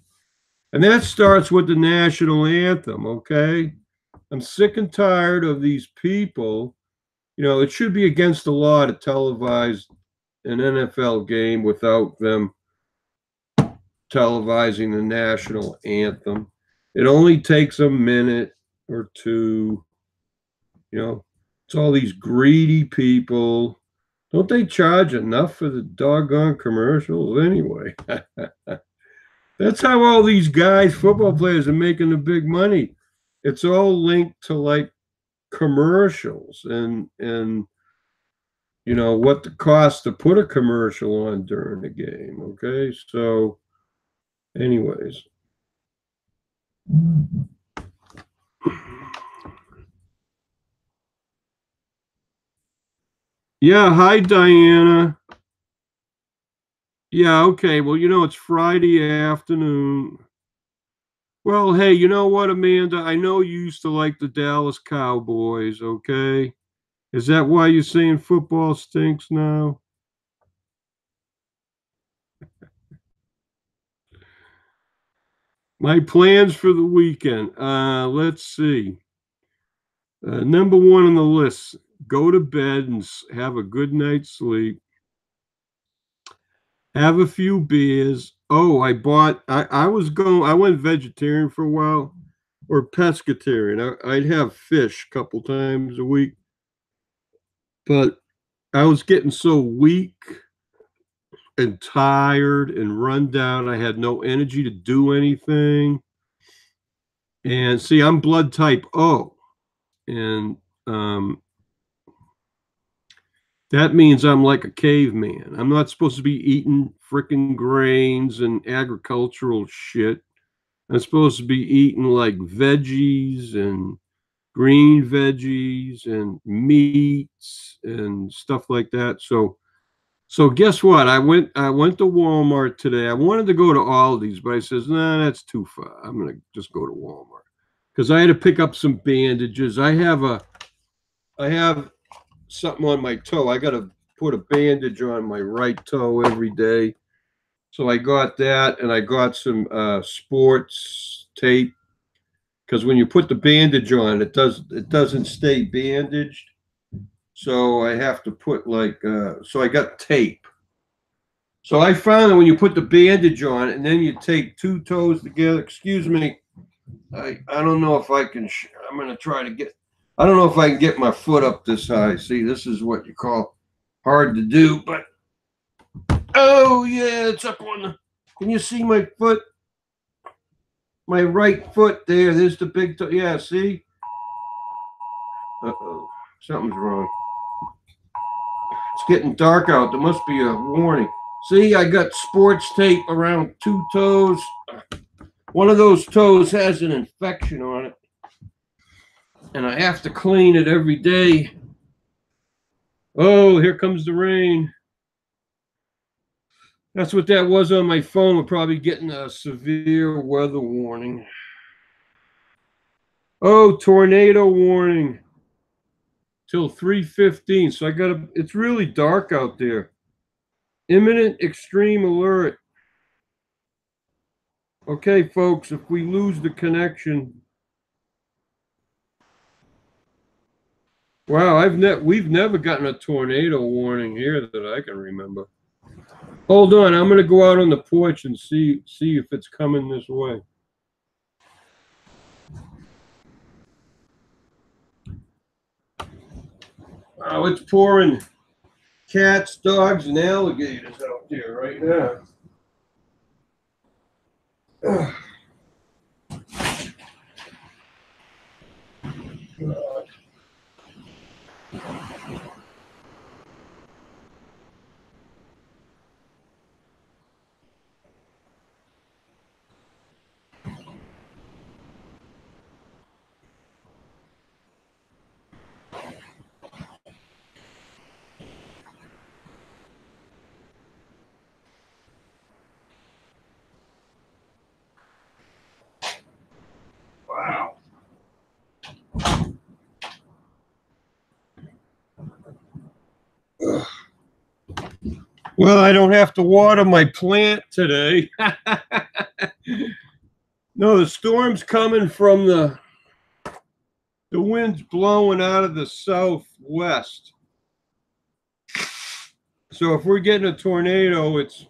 And that starts with the national anthem, okay? I'm sick and tired of these people. It should be against the law to televise an NFL game without them televising the national anthem. It only takes a minute or two. It's all these greedy people. Don't they charge enough for the doggone commercials anyway? That's how all these guys, football players, are making the big money. It's all linked to like commercials and what the cost to put a commercial on during the game. Okay, so anyways. Yeah, hi Diana. Yeah, okay. Well, it's Friday afternoon. Well, hey, you know what, Amanda? I know you used to like the Dallas Cowboys, okay? Is that why you're saying football stinks now? My plans for the weekend. Let's see. Number one on the list, go to bed and have a good night's sleep. Have a few beers. Oh, I went vegetarian for a while, or pescatarian. I'd have fish a couple times a week, but I was getting so weak and tired and run down. I had no energy to do anything. And see, I'm blood type O, and that means I'm like a caveman. I'm not supposed to be eating frickin' grains and agricultural shit. I'm supposed to be eating like veggies and green veggies and meats and stuff like that. So guess what? I went to Walmart today. I wanted to go to Aldi's, but I says, nah, that's too far. I'm gonna just go to Walmart because I had to pick up some bandages. I have something on my toe. I gotta put a bandage on my right toe every day. So I got that, and I got some sports tape because when you put the bandage on, it doesn't stay bandaged. So I have to put so I got tape. So I found that when you put the bandage on and then you take two toes together, excuse me, I don't know if I can, I'm going to try to I don't know if I can get my foot up this high. See, this is what you call hard to do, but, oh yeah, it's up on can you see my foot? My right foot there, there's the big toe. Yeah, see? Uh-oh, something's wrong. It's getting dark out. There must be a warning. See, I got sports tape around two toes. One of those toes has an infection on it. and I have to clean it every day. Oh, here comes the rain. That's what that was on my phone. We're probably getting a severe weather warning. Oh, tornado warning till 3:15. So I gotta, it's really dark out there. Imminent extreme alert. Okay, folks, if we lose the connection. Wow, we've never gotten a tornado warning here that I can remember. Hold on, I'm gonna go out on the porch and see if it's coming this way. Wow, it's pouring cats, dogs, and alligators out there right now. Ugh. God. Wow. Ugh. Well, I don't have to water my plant today. No, the storm's coming from the wind's blowing out of the southwest. So if we're getting a tornado, it's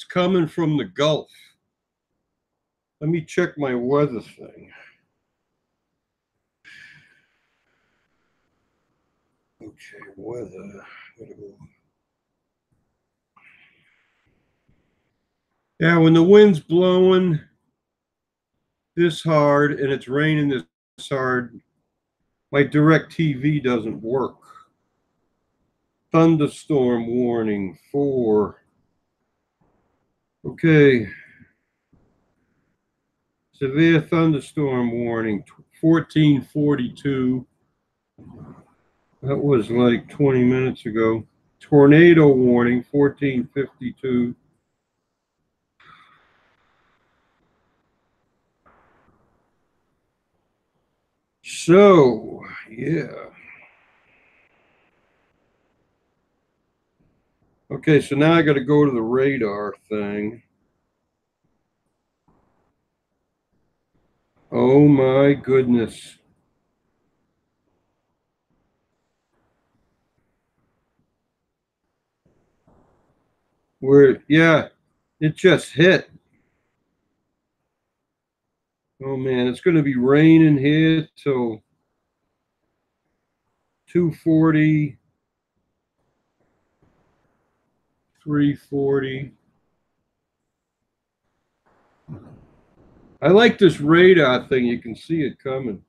coming from the Gulf. Let me check my weather thing. Okay, weather. Yeah, when the wind's blowing this hard and it's raining this hard, my DirecTV doesn't work. Thunderstorm warning 4. Okay. Severe thunderstorm warning 14:42. That was like 20 minutes ago. Tornado warning 14:52. So, yeah. Okay, so now I got to go to the radar thing. Oh my goodness. Yeah, it just hit. Oh man, it's going to be raining here till 2:40, 3:40. I like this radar thing. You can see it coming.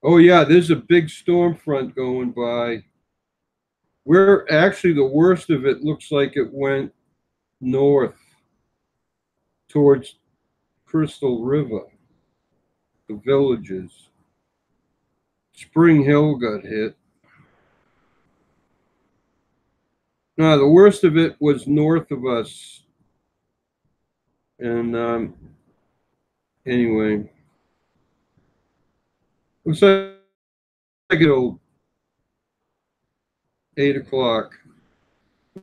Oh yeah, there's a big storm front going by. We're actually, the worst of it looks like it went north towards Crystal River, the villages. Spring Hill got hit. No, the worst of it was north of us. And anyway, looks like it'll 8 o'clock.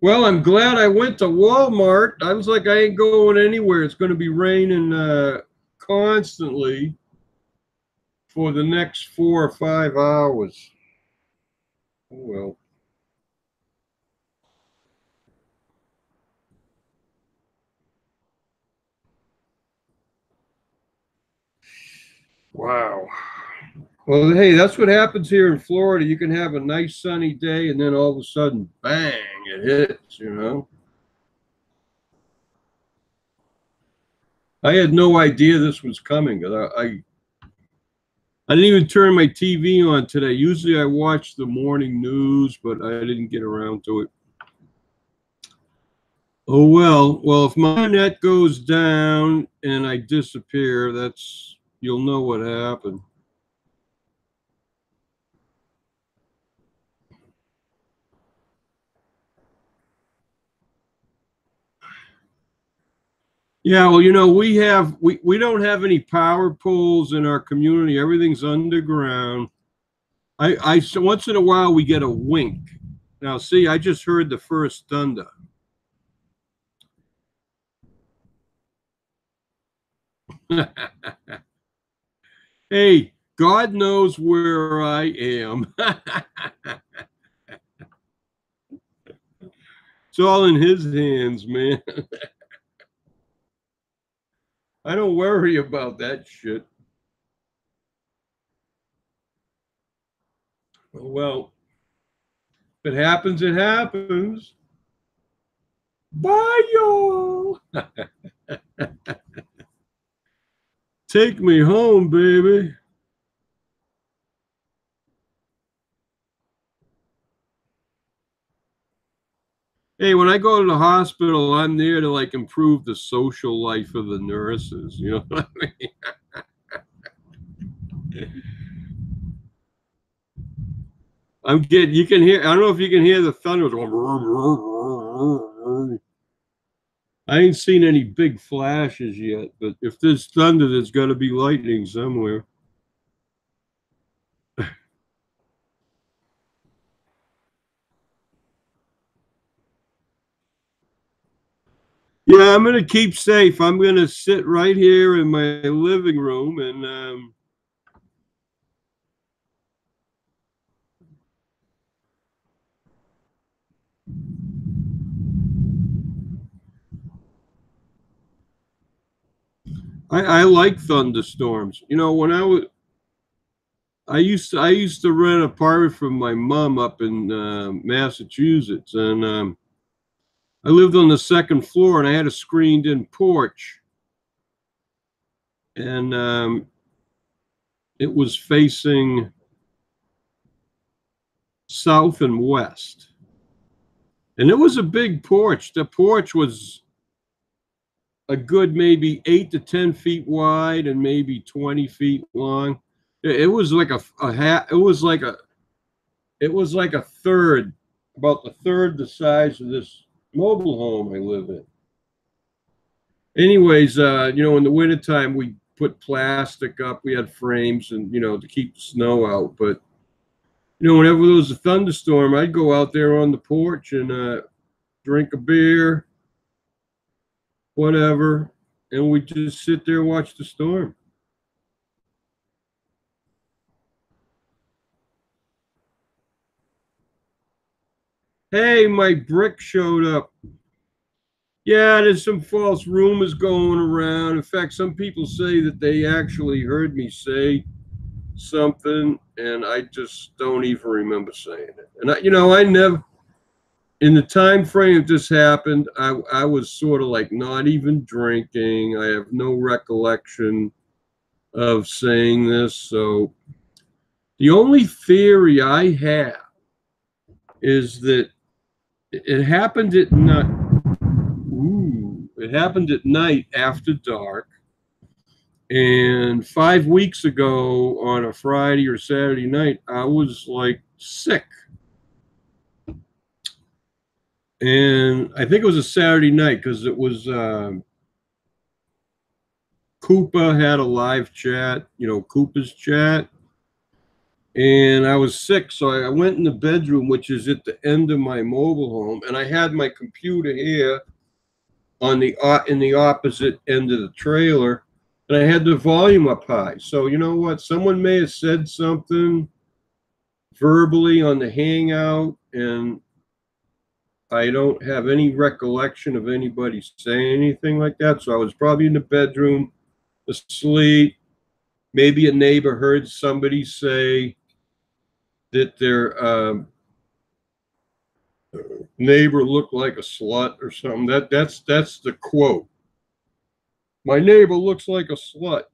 Well, I'm glad I went to Walmart. I was like, I ain't going anywhere. It's going to be raining constantly for the next 4 or 5 hours. Oh, well. Wow. Well, hey, that's what happens here in Florida. You can have a nice sunny day, and then all of a sudden, bang, it hits, you know? I had no idea this was coming. I didn't even turn my TV on today. Usually I watch the morning news, but I didn't get around to it. Oh, well, if my net goes down and I disappear, that's you'll know what happened. Yeah, well, we don't have any power poles in our community. Everything's underground. I so once in a while we get a wink. Now, see, I just heard the first thunder. Hey, God knows where I am. It's all in his hands, man. I don't worry about that shit. Well, if it happens, it happens. Bye, y'all. Take me home, baby. Hey, when I go to the hospital, I'm there to like improve the social life of the nurses. You know what I mean? You can hear, I don't know if you can hear the thunder. I ain't seen any big flashes yet, but if there's thunder, there's got to be lightning somewhere. Yeah, I'm going to keep safe. I'm going to sit right here in my living room and I like thunderstorms. You know, when I used to rent an apartment from my mom up in Massachusetts, and I lived on the second floor, and I had a screened-in porch, and it was facing south and west, and it was a big porch. The porch was a good maybe 8 to 10 feet wide and maybe 20 feet long. It was like a hat. It was like a third, about the third the size of this mobile home I live in. Anyways, in the wintertime, we put plastic up. We had frames and, to keep the snow out. But, whenever there was a thunderstorm, I'd go out there on the porch and drink a beer, whatever, and we just sit there and watch the storm. Hey, my brick showed up. Yeah, there's some false rumors going around. In fact, some people say that they actually heard me say something, and I just don't even remember saying it. And I never, in the time frame this happened, I was sort of like not even drinking. I have no recollection of saying this. So the only theory I have is that it happened at night. It happened at night after dark. And 5 weeks ago on a Friday or Saturday night, I was like sick. And I think it was a Saturday night because it was Koopa had a live chat, Koopa's chat. And I was sick, so I went in the bedroom, which is at the end of my mobile home, and I had my computer here on in the opposite end of the trailer, and I had the volume up high. So you know what? Someone may have said something verbally on the Hangout, and I don't have any recollection of anybody saying anything like that. So I was probably in the bedroom asleep. Maybe a neighbor heard somebody say that their neighbor looked like a slut or something. That's the quote. My neighbor looks like a slut.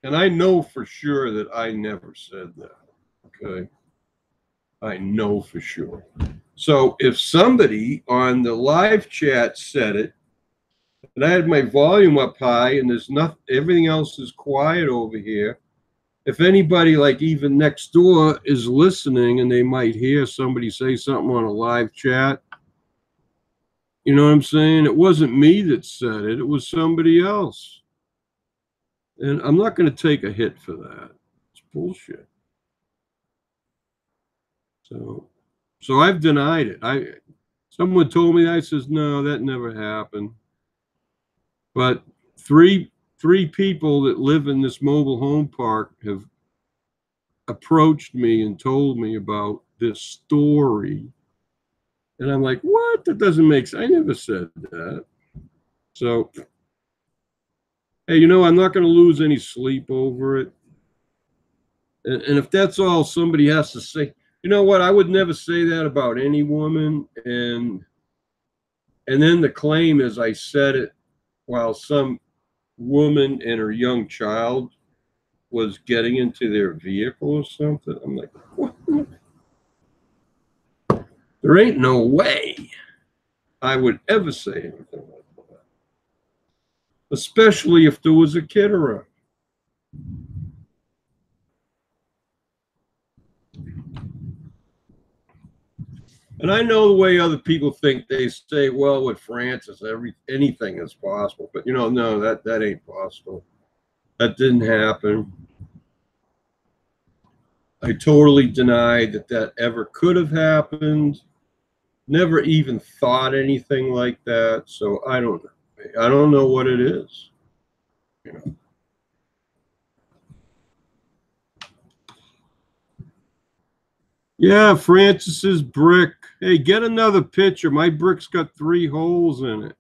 And I know for sure that I never said that. Okay. I know for sure. So if somebody on the live chat said it, And I had my volume up high, and there's nothing, everything else is quiet over here. If anybody, like even next door, is listening and they might hear somebody say something on a live chat, you know what I'm saying? It wasn't me that said it, it was somebody else. And I'm not going to take a hit for that. It's bullshit. So I've denied it. Someone told me, I says, no, that never happened. But three people that live in this mobile home park have approached me and told me about this story. And I'm like, what? That doesn't make sense. I never said that. So, hey, you know, I'm not going to lose any sleep over it. And if that's all somebody has to say, you know what? I would never say that about any woman. And then the claim is I said it while some woman and her young child was getting into their vehicle or something. I'm like, what? There ain't no way I would ever say anything like that, especially if there was a kid around. And I know the way other people think. They say, well, with Fran-Sez, anything is possible. But, you know, no, that ain't possible. That didn't happen. I totally denied that ever could have happened. Never even thought anything like that. So I don't know. I don't know what it is. You know. Yeah, Francis's brick. Hey, get another picture. My brick's got 3 holes in it.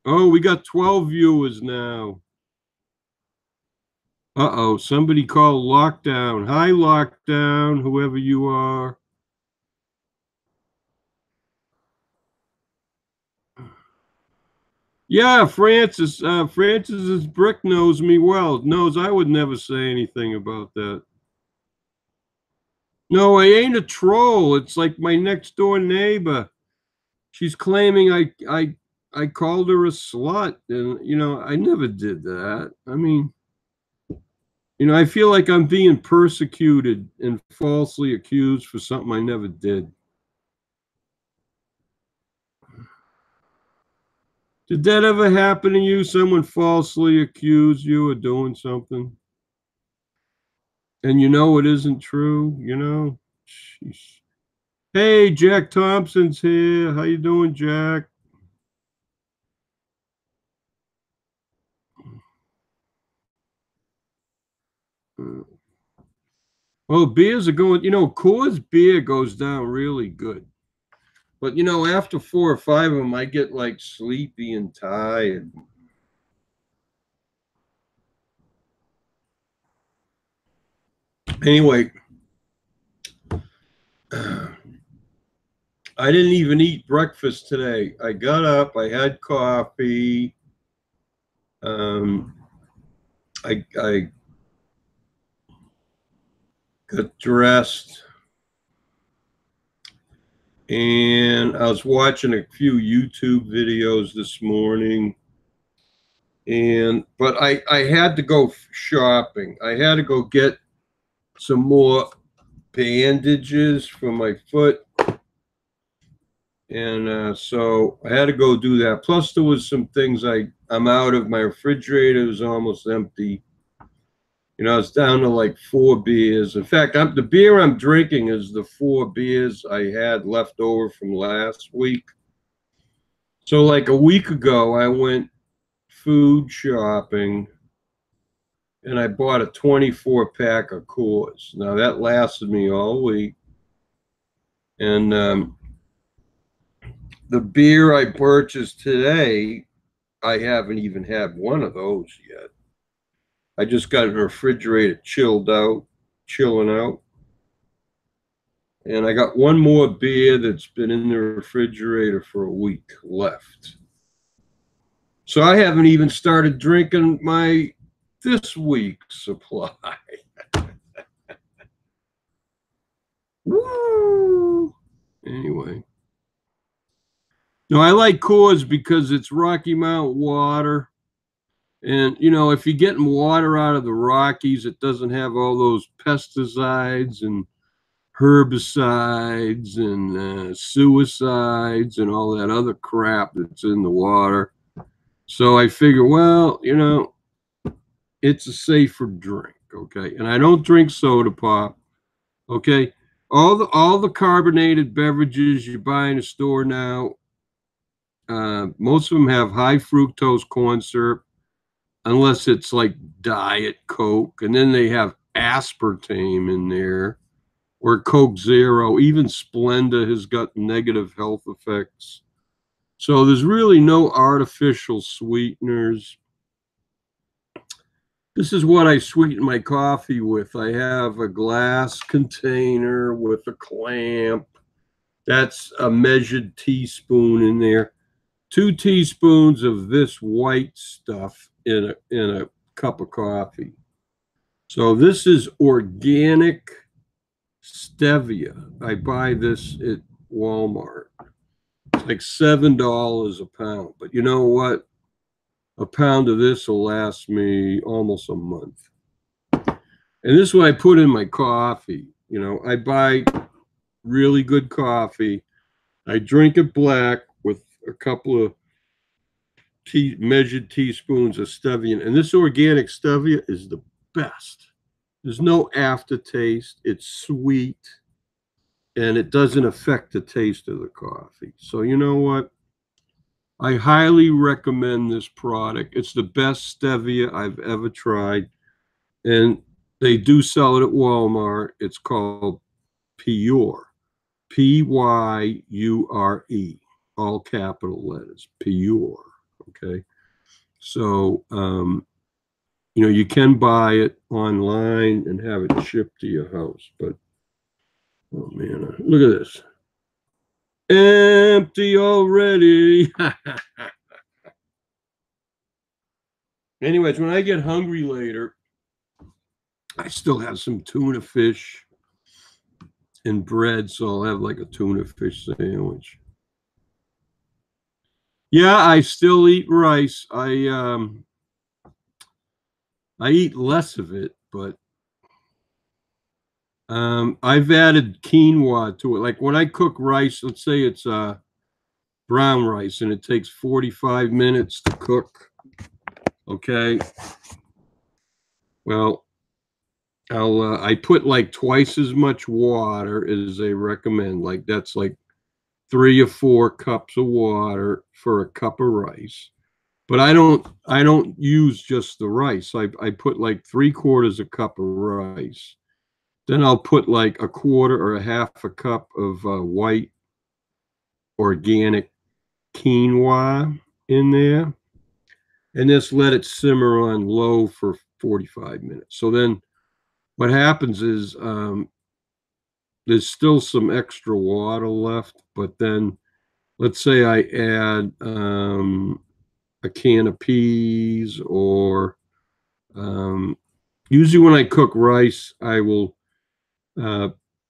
Oh, we got 12 viewers now. Uh-oh, somebody called Lockdown. Hi, Lockdown, whoever you are. Yeah, Francis's brick knows me well. Knows I would never say anything about that. No, I ain't a troll. It's like my next door neighbor. She's claiming I called her a slut, and you know, I never did that. I mean, you know, I feel like I'm being persecuted and falsely accused for something I never did. Did that ever happen to you? Someone falsely accused you of doing something? And you know it isn't true, you know? Jeez. Hey, Jack Thompson's here. How you doing, Jack? Oh, beers are going, you know, Coors beer goes down really good. But, you know, after 4 or 5 of them, I get like sleepy and tired. Anyway, I didn't even eat breakfast today. I got up, I had coffee. I got dressed, and I was watching a few YouTube videos this morning. But I had to go shopping. I had to go get some more bandages for my foot. And so I had to go do that. Plus, there was some things I'm out of. My refrigerator was almost empty. You know, it's down to like 4 beers. In fact, the beer I'm drinking is the 4 beers I had left over from last week. So like a week ago, I went food shopping and I bought a 24 pack of Coors. Now that lasted me all week. And the beer I purchased today, I haven't even had one of those yet. I just got it in the refrigerator chilling out. And I got one more beer that's been in the refrigerator for a week left. So I haven't even started drinking my this week's supply. Woo! Anyway. No, I like Coors because it's Rocky Mountain water. And, you know, if you're getting water out of the Rockies, it doesn't have all those pesticides and herbicides and suicides and all that other crap that's in the water. So I figure, well, you know, it's a safer drink, okay? And I don't drink soda pop, okay? All the carbonated beverages you buy in a store now, most of them have high fructose corn syrup, unless it's like Diet Coke, and then they have aspartame in there, or Coke Zero. Even Splenda has got negative health effects. So there's really no artificial sweeteners. This is what I sweeten my coffee with. I have a glass container with a clamp. That's a measured teaspoon in there. 2 teaspoons of this white stuff in a cup of coffee. So this is organic stevia. I buy this at Walmart. It's like $7 a pound. But you know what? A pound of this will last me almost a month. And this is what I put in my coffee. You know, I buy really good coffee. I drink it black with a couple of measured teaspoons of stevia. And this organic stevia is the best. There's no aftertaste. It's sweet. And it doesn't affect the taste of the coffee. So you know what? I highly recommend this product. It's the best stevia I've ever tried. And they do sell it at Walmart. It's called Pure. Pyure. All capital letters. Pure. Okay. So, you know, you can buy it online and have it shipped to your house. But, oh man, look at this. Empty already. Anyways, when I get hungry later, I still have some tuna fish and bread, so I'll have like a tuna fish sandwich. Yeah, I still eat rice. I eat less of it, but I've added quinoa to it. Like when I cook rice, let's say it's brown rice and it takes 45 minutes to cook. Okay. Well, I put like twice as much water as they recommend. Like that's like 3 or 4 cups of water for a cup of rice. But I don't use just the rice. I put like 3/4 a cup of rice. Then I'll put like a quarter or a half a cup of white organic quinoa in there, and just let it simmer on low for 45 minutes. So then what happens is there's still some extra water left, but then let's say I add a can of peas, or usually when I cook rice, I will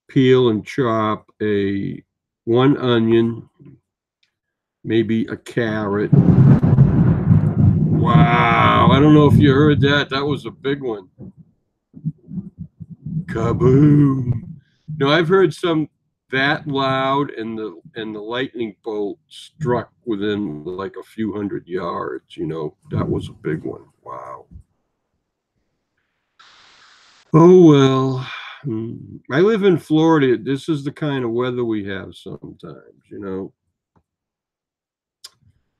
peel and chop 1 onion, maybe a carrot. Wow, I don't know if you heard that. That was a big one. Kaboom. No, I've heard some that loud, and the lightning bolt struck within like a few hundred yards. You know, that was a big one. Wow. Oh well. I live in Florida. This is the kind of weather we have sometimes, you know.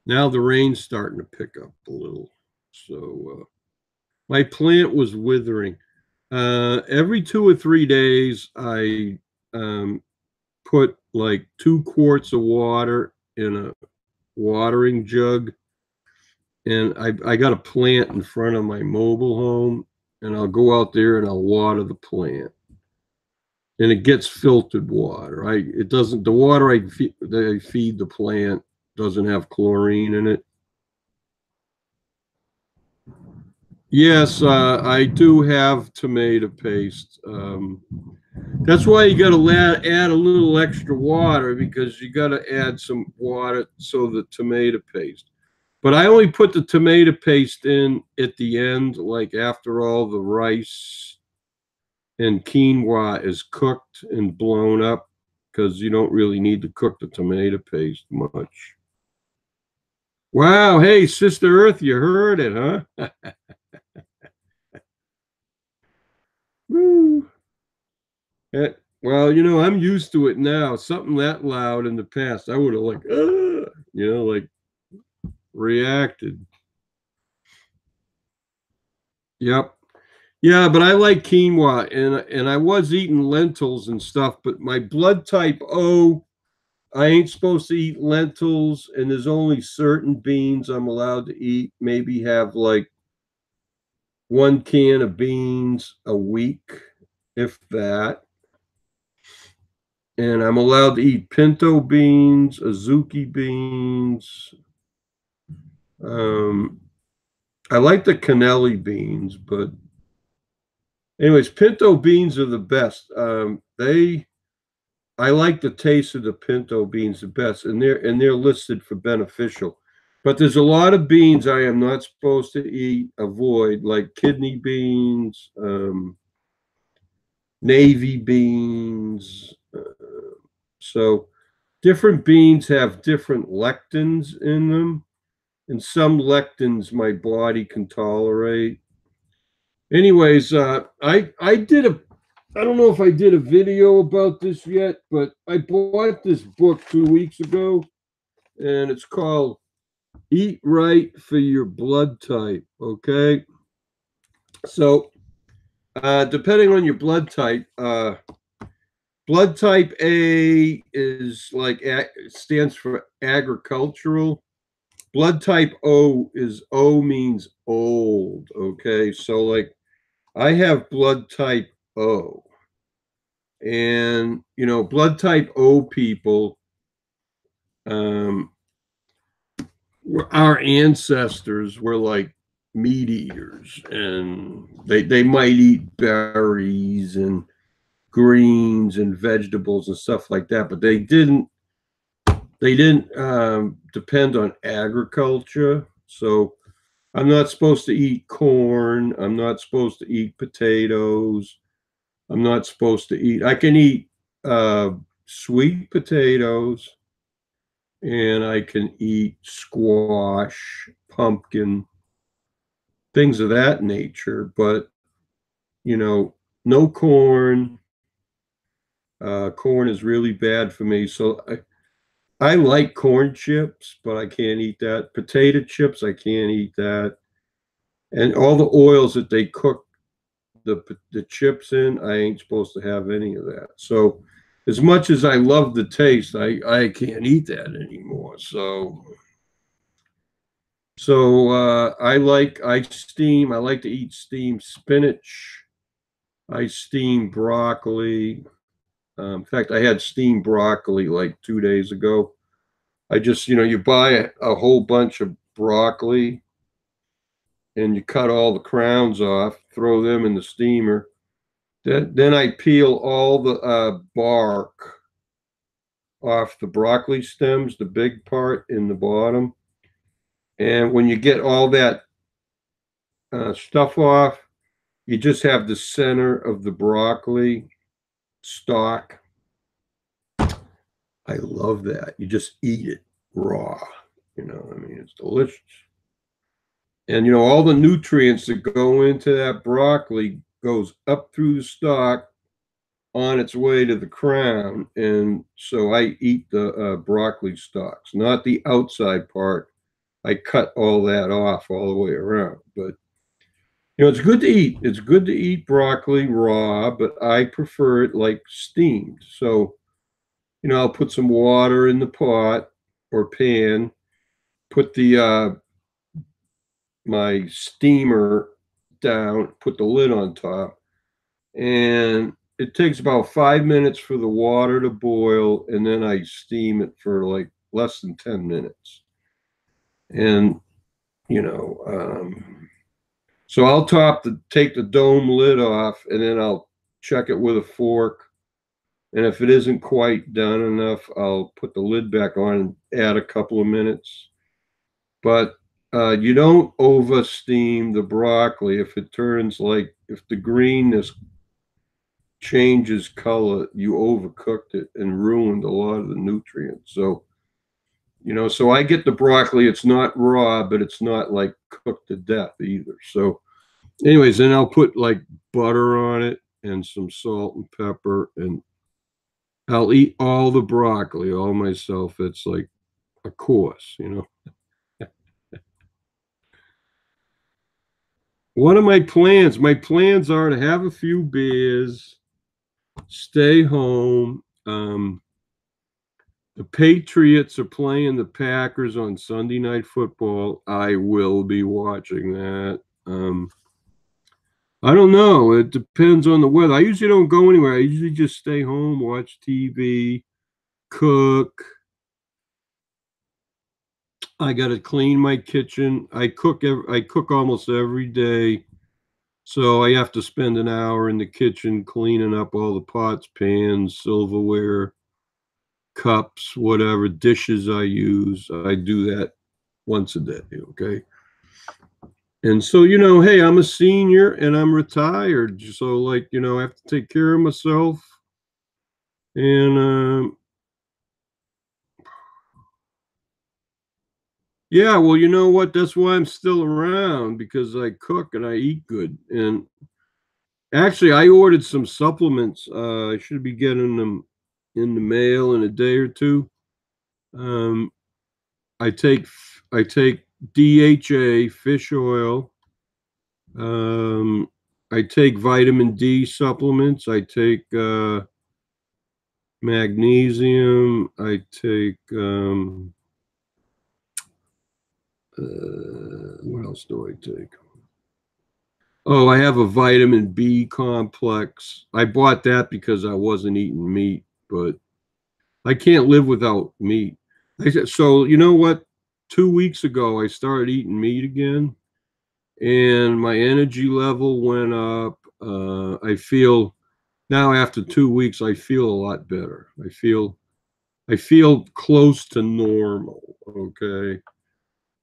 Now the rain's starting to pick up a little. So my plant was withering. Every 2 or 3 days, I put like 2 quarts of water in a watering jug. And I got a plant in front of my mobile home, and I'll go out there and I'll water the plant. And it gets filtered water. It doesn't, the water I feed the plant doesn't have chlorine in it. Yes, I do have tomato paste. That's why you got to add a little extra water because you got to add some water so the tomato paste. But I only put the tomato paste in at the end, like after all the rice and quinoa is cooked and blown up, because you don't really need to cook the tomato paste much. Wow, hey, Sister Earth, you heard it, huh? Woo. Well, I'm used to it now. Something that loud in the past, I would have like, like reacted. Yep. Yeah, but I like quinoa, and I was eating lentils and stuff, but my blood type O, I ain't supposed to eat lentils, and there's only certain beans I'm allowed to eat. Maybe have like one can of beans a week, if that. And I'm allowed to eat pinto beans, azuki beans. Um, I like the cannelli beans, but anyways, pinto beans are the best. I like the taste of the pinto beans the best, and they're listed for beneficial. But there's a lot of beans I am not supposed to eat, avoid, like kidney beans, navy beans. So different beans have different lectins in them, and some lectins my body can tolerate. Anyways, I don't know if I did a video about this yet, but I bought this book 2 weeks ago, and it's called Eat Right for Your Blood Type. Okay. So, depending on your blood type A is like, stands for agricultural. Blood type O means old. Okay. So, like, I have blood type O. And, blood type O people, um, our ancestors were like meat eaters, and they might eat berries and greens and vegetables and stuff like that, but they didn't depend on agriculture. So I'm not supposed to eat corn. I'm not supposed to eat potatoes. I'm not supposed to eat. I can eat uh, sweet potatoes, and I can eat squash, pumpkin, things of that nature. But you know, no corn. Corn is really bad for me. So I like corn chips, but I can't eat that. Potato chips, I can't eat that. And all the oils that they cook the chips in, I ain't supposed to have any of that. So as much as I love the taste, I can't eat that anymore. I like to eat steamed spinach. I steam broccoli. In fact, I had steamed broccoli like 2 days ago. I just, you buy a whole bunch of broccoli and you cut all the crowns off, throw them in the steamer. Then I peel all the bark off the broccoli stems, the big part in the bottom. And when you get all that stuff off, you just have the center of the broccoli stalk. I love that. You just eat it raw. I mean, it's delicious. And all the nutrients that go into that broccoli goes up through the stalk on its way to the crown. And so I eat the broccoli stalks, not the outside part. I cut all that off all the way around. But it's good to eat. It's good to eat broccoli raw, but I prefer it like steamed. So, I'll put some water in the pot or pan, put the my steamer down, put the lid on top, and it takes about 5 minutes for the water to boil, and then I steam it for like less than 10 minutes. And, you know, um, So I'll take the dome lid off, and then I'll check it with a fork. And if it isn't quite done enough, I'll put the lid back on and add a couple of minutes. But you don't over steam the broccoli. If it turns like, if the greenness changes color, you overcooked it and ruined a lot of the nutrients. So, so I get the broccoli. It's not raw, but it's not like cooked to death either. So, anyways, then I'll put like butter on it and some salt and pepper, and I'll eat all the broccoli all myself. It's like a course. One of my plans, are to have a few beers, stay home. The Patriots are playing the Packers on Sunday Night Football. I will be watching that. I don't know. It depends on the weather. I usually don't go anywhere. I usually just stay home, watch TV, cook. I got to clean my kitchen. I cook almost every day. So I have to spend an hour in the kitchen cleaning up all the pots, pans, silverware, cups, whatever dishes I use. I do that once a day, okay? And so, hey, I'm a senior and I'm retired. So, like, I have to take care of myself. And yeah, well, you know what? That's why I'm still around, because I cook and I eat good. And actually, I ordered some supplements. I should be getting them in the mail in a day or two. Um, I take I take DHA fish oil. Um, I take vitamin D supplements. I take magnesium. I take what else do I take? Oh, I have a vitamin B complex. I bought that because I wasn't eating meat, but I can't live without meat. So you know what? 2 weeks ago, I started eating meat again, and my energy level went up. I feel now, after 2 weeks, I feel a lot better. I feel close to normal. Okay,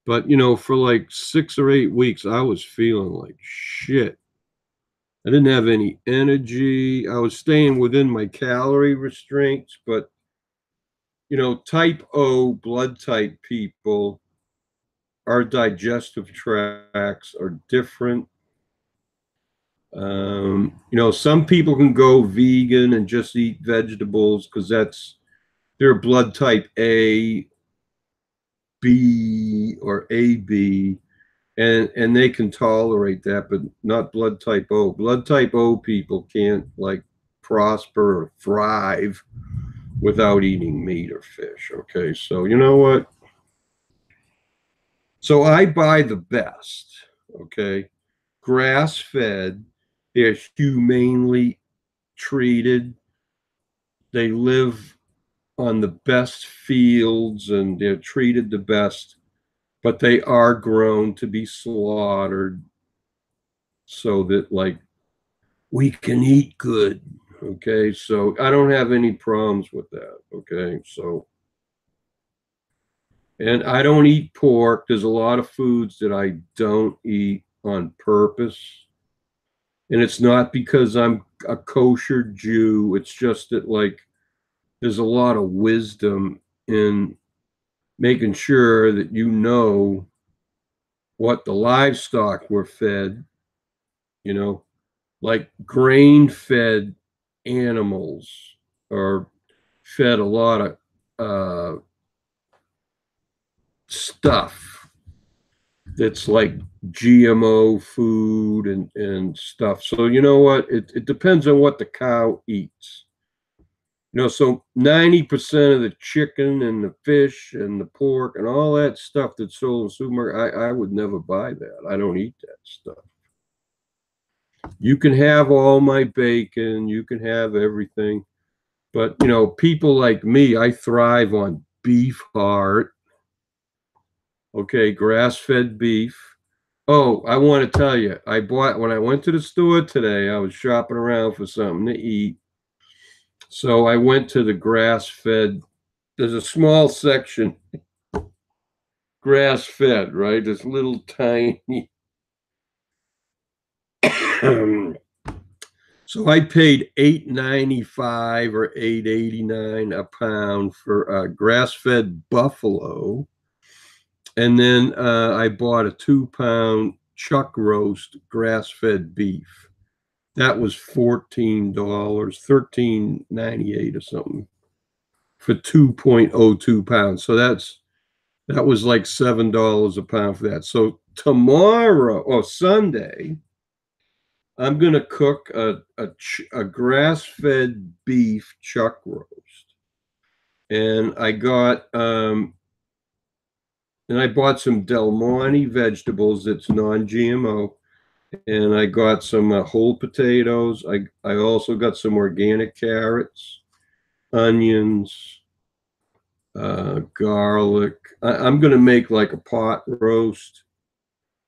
but for like 6 or 8 weeks, I was feeling like shit. I didn't have any energy. I was staying within my calorie restraints, but type O blood type people, our digestive tracts are different. Some people can go vegan and just eat vegetables because they're blood type A, B, or AB, and they can tolerate that, but not blood type O. Blood type O people can't like prosper or thrive without eating meat or fish. Okay, so you know what? So I buy the best. Okay, grass fed. They're humanely treated. They live on the best fields and they're treated the best, but they are grown to be slaughtered so that like we can eat good. Okay, so I don't have any problems with that. Okay, so, and I don't eat pork. There's a lot of foods that I don't eat on purpose. And it's not because I'm a kosher Jew. It's just that, like, there's a lot of wisdom in making sure that what the livestock were fed, you know, like grain fed animals are fed a lot of stuff that's like GMO food and stuff. So you know what? It depends on what the cow eats. So 90% of the chicken and the fish and the pork and all that stuff that's sold in the supermarket, I would never buy that. I don't eat that stuff. You can have all my bacon, you can have everything. But people like me, I thrive on beef heart. Okay, grass-fed beef. Oh, I want to tell you, I bought when I went to the store today, I was shopping around for something to eat. So I went to the grass-fed. There's a small section grass-fed, right? This little tiny. So I paid $8.95 or $8.89 a pound for grass-fed buffalo, and then I bought a 2 pound chuck roast grass-fed beef. That was $14, 13.98 or something for 2.02 pounds. So that was like $7 a pound for that. So tomorrow or Sunday, I'm gonna cook a grass-fed beef chuck roast, and I bought some Del Monte vegetables that's non-GMO, and I got some whole potatoes. I also got some organic carrots, onions, garlic. I'm gonna make like a pot roast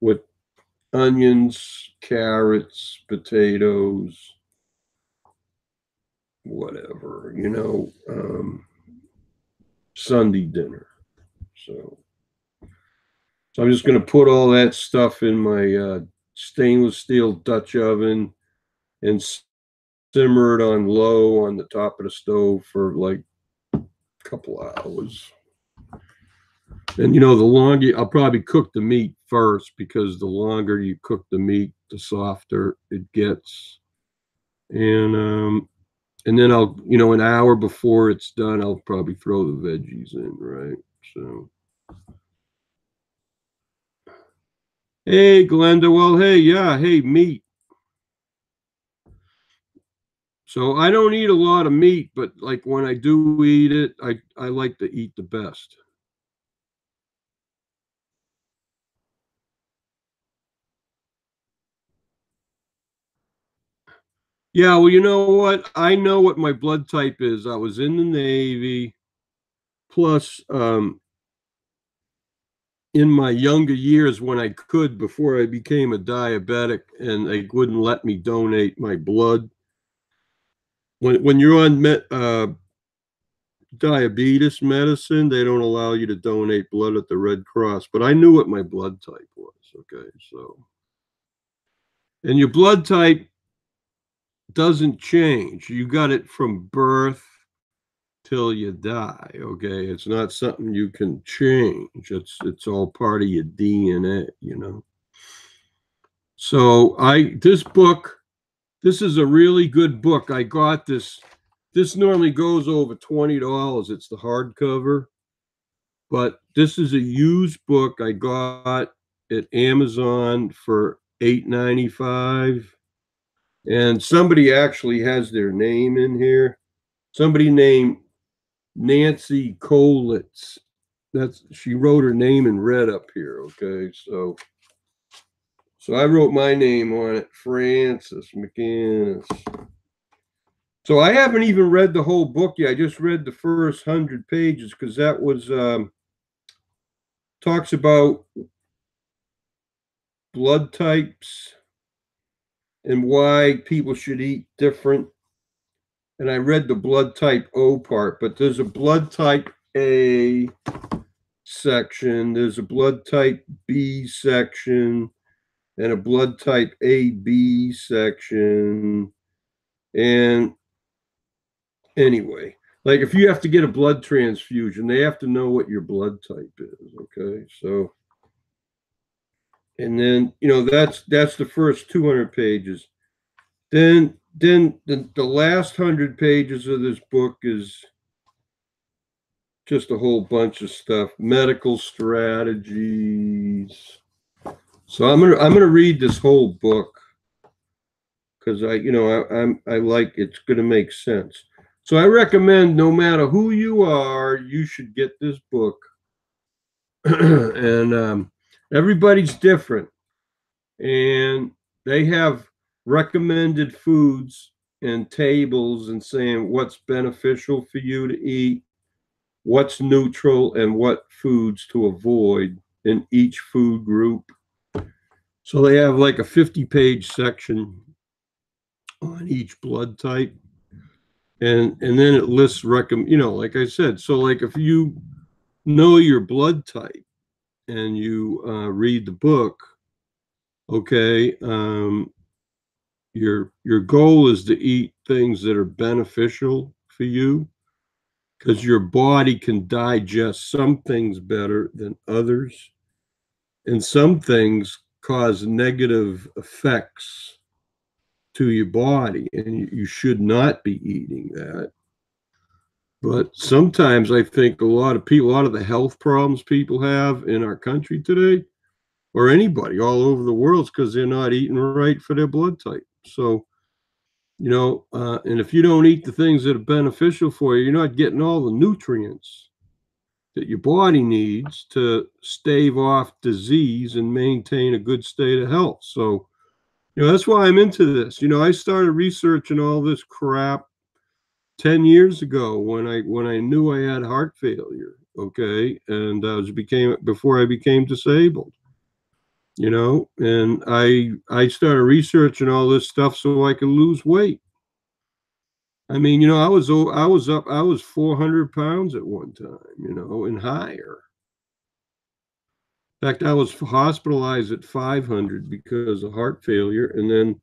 with onions, carrots, potatoes, whatever, Sunday dinner. So, so I'm just going to put all that stuff in my stainless steel Dutch oven and simmer it on low on the top of the stove for like a couple hours. And the longer I'll probably cook the meat first because the longer you cook the meat, the softer it gets. And then I'll, an hour before it's done, I'll probably throw the veggies in, right? So, hey, Glenda, well, hey, yeah, hey, meat. So I don't eat a lot of meat, but like when I do eat it, I like to eat the best. Yeah, well, you know what? I know what my blood type is. I was in the Navy. Plus, in my younger years when I could, before I became a diabetic and they wouldn't let me donate my blood. When you're on diabetes medicine, they don't allow you to donate blood at the Red Cross. But I knew what my blood type was. Okay, so and your blood type doesn't change. You got it from birth till you die. Okay, it's not something you can change. It's all part of your DNA. So this book, this is a really good book. I got this. This normally goes over $20. It's the hardcover, but this is a used book I got at Amazon for $8.95, and somebody actually has their name in here. Somebody named Nancy Kolitz. She wrote her name in red up here. Okay, so I wrote my name on it, Fran-Sez McInnes. So I haven't even read the whole book yet. I just read the first 100 pages because that was talks about blood types and why people should eat different. And I read the blood type O part, but there's a blood type A section, there's a blood type B section, and a blood type AB section. And anyway, like if you have to get a blood transfusion, they have to know what your blood type is. Okay, so and then that's the first 200 pages. Then the last 100 pages of this book is just a whole bunch of stuff, medical strategies. So I'm gonna read this whole book because I like it's gonna make sense. So I recommend no matter who you are, you should get this book. And everybody's different, and they have recommended foods and tables and saying what's beneficial for you to eat, what's neutral, and what foods to avoid in each food group. So they have like a 50-page section on each blood type, and then it lists like I said. So like if you know your blood type and you read the book, okay, your goal is to eat things that are beneficial for you because your body can digest some things better than others, and some things cause negative effects to your body, and you should not be eating that. But sometimes I think a lot of the health problems people have in our country today, or anybody all over the world, is because they're not eating right for their blood type. So, and if you don't eat the things that are beneficial for you, you're not getting all the nutrients that your body needs to stave off disease and maintain a good state of health. So, that's why I'm into this. I started researching all this crap 10 years ago when I knew I had heart failure, okay? And I was became before I became disabled, and I started researching all this stuff so I could lose weight. I mean, I was 400 pounds at one time, and higher. In fact, I was hospitalized at 500 because of heart failure, and then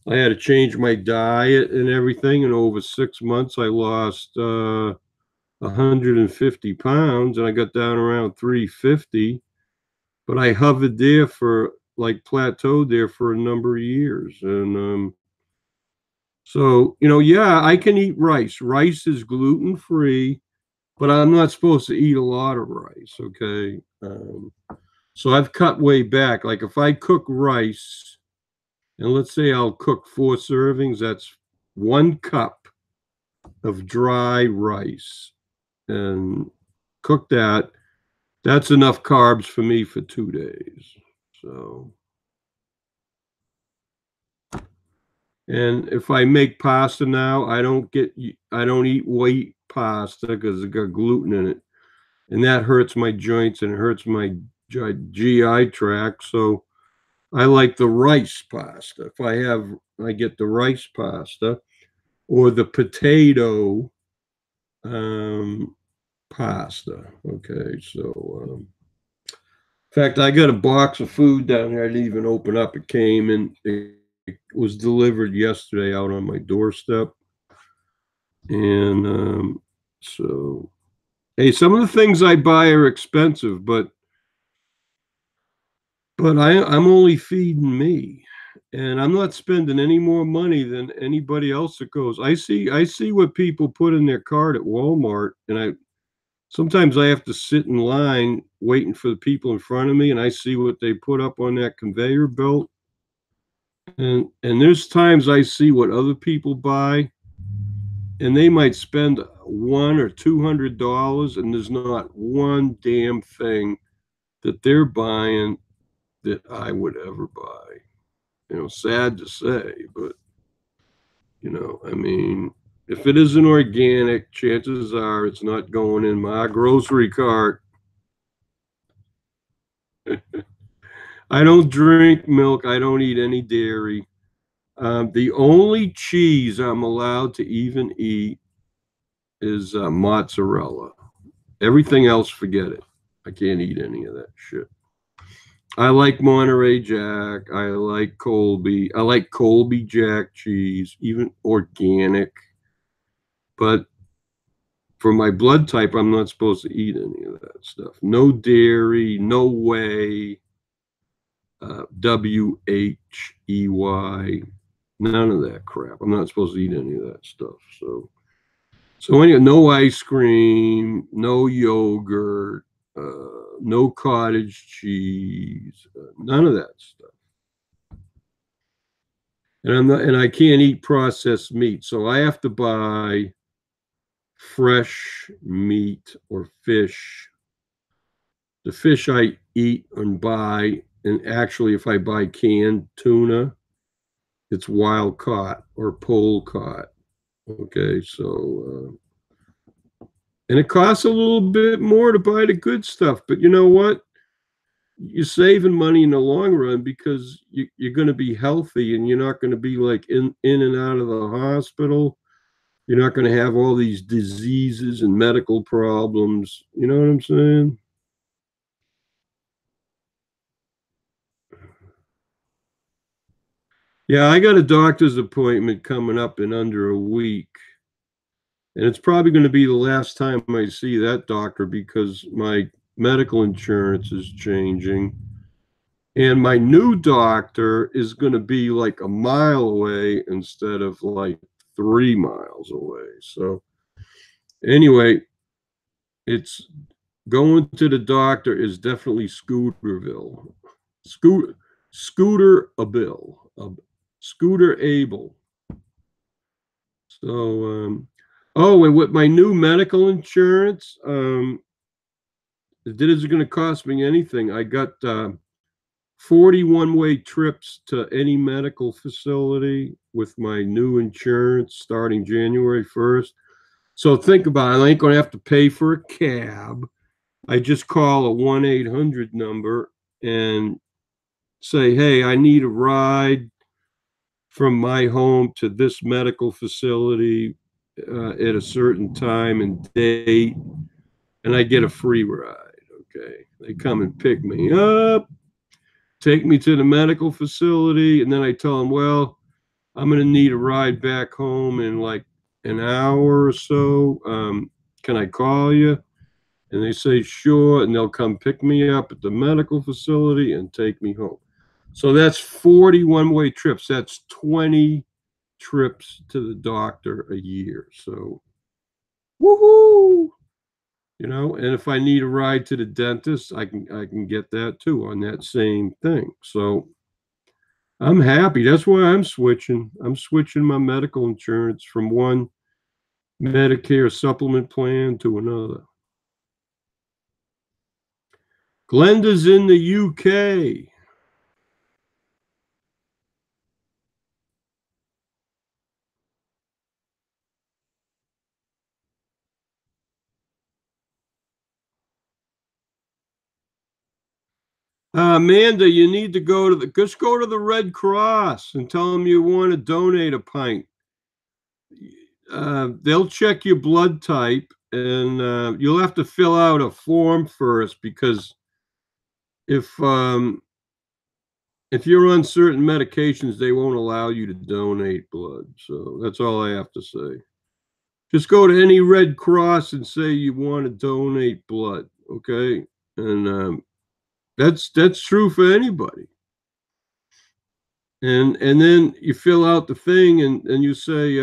I had to change my diet and everything. And over 6 months, I lost 150 pounds, and I got down around 350. But I hovered there plateaued there for a number of years. And so, yeah, I can eat rice. Rice is gluten free, but I'm not supposed to eat a lot of rice. Okay. So I've cut way back. Like if I cook rice, and let's say I'll cook 4 servings, that's 1 cup of dry rice, and cook that. That's enough carbs for me for 2 days. So, and if I make pasta now, I don't eat white pasta because it got gluten in it, and that hurts my joints and it hurts my GI tract. So I like the rice pasta. I get the rice pasta or the potato um, pasta. Okay, so in fact, I got a box of food down here. I didn't even open up. It came and it was delivered yesterday out on my doorstep. And so, hey, some of the things I buy are expensive, but I'm only feeding me, and I'm not spending any more money than anybody else that goes. I see what people put in their cart at Walmart, and sometimes I have to sit in line waiting for the people in front of me, and I see what they put up on that conveyor belt. And there's times I see what other people buy, and they might spend $100 or $200, and there's not one damn thing that they're buying that I would ever buy. Sad to say, but I mean, if it isn't organic, chances are it's not going in my grocery cart. I don't drink milk. I don't eat any dairy. The only cheese I'm allowed to even eat is mozzarella. Everything else, forget it. I can't eat any of that shit. I like Monterey Jack. I like Colby. I like Colby Jack cheese, even organic. But for my blood type, I'm not supposed to eat any of that stuff. No dairy, no whey, WHEY, none of that crap. I'm not supposed to eat any of that stuff. So anyway, no ice cream, no yogurt, no cottage cheese, none of that stuff. And I can't eat processed meat, so I have to buy fresh meat or fish. The fish I eat and buy, and actually, if I buy canned tuna, it's wild caught or pole caught. Okay, so and it costs a little bit more to buy the good stuff, but you know what? you're saving money in the long run because you're going to be healthy and you're not going to be like in and out of the hospital. You're not going to have all these diseases and medical problems. You know what I'm saying? Yeah, I got a doctor's appointment coming up in under a week. And it's probably going to be the last time I see that doctor because my medical insurance is changing. And my new doctor is going to be like a mile away instead of like 3 miles away. So, anyway, it's going to the doctor is definitely Scooterville. Scooter, Scooter a bill, Scooter Abel. So, oh, and with my new medical insurance, it isn't going to cost me anything. I got 41 way trips to any medical facility with my new insurance starting January 1st. So think about it. I ain't going to have to pay for a cab. I just call a 1-800 number and say, hey, I need a ride from my home to this medical facility at a certain time and date, and I get a free ride. Okay. They come and pick me up, take me to the medical facility, and then I tell them, well, I'm going to need a ride back home in like an hour or so. Can I call you? And they say, sure. And they'll come pick me up at the medical facility and take me home. So that's 41 way trips. That's 20 trips to the doctor a year. So, woohoo! And if I need a ride to the dentist, I can get that too on that same thing. So I'm happy. That's why I'm switching. I'm switching my medical insurance from one Medicare supplement plan to another. Glenda's in the UK. Amanda, you need to just go to the Red Cross and tell them you want to donate a pint. They'll check your blood type, and you'll have to fill out a form first because if um, if you're on certain medications, they won't allow you to donate blood. So that's all I have to say. Just go to any Red Cross and say you want to donate blood, okay? And that's true for anybody. And then you fill out the thing and you say,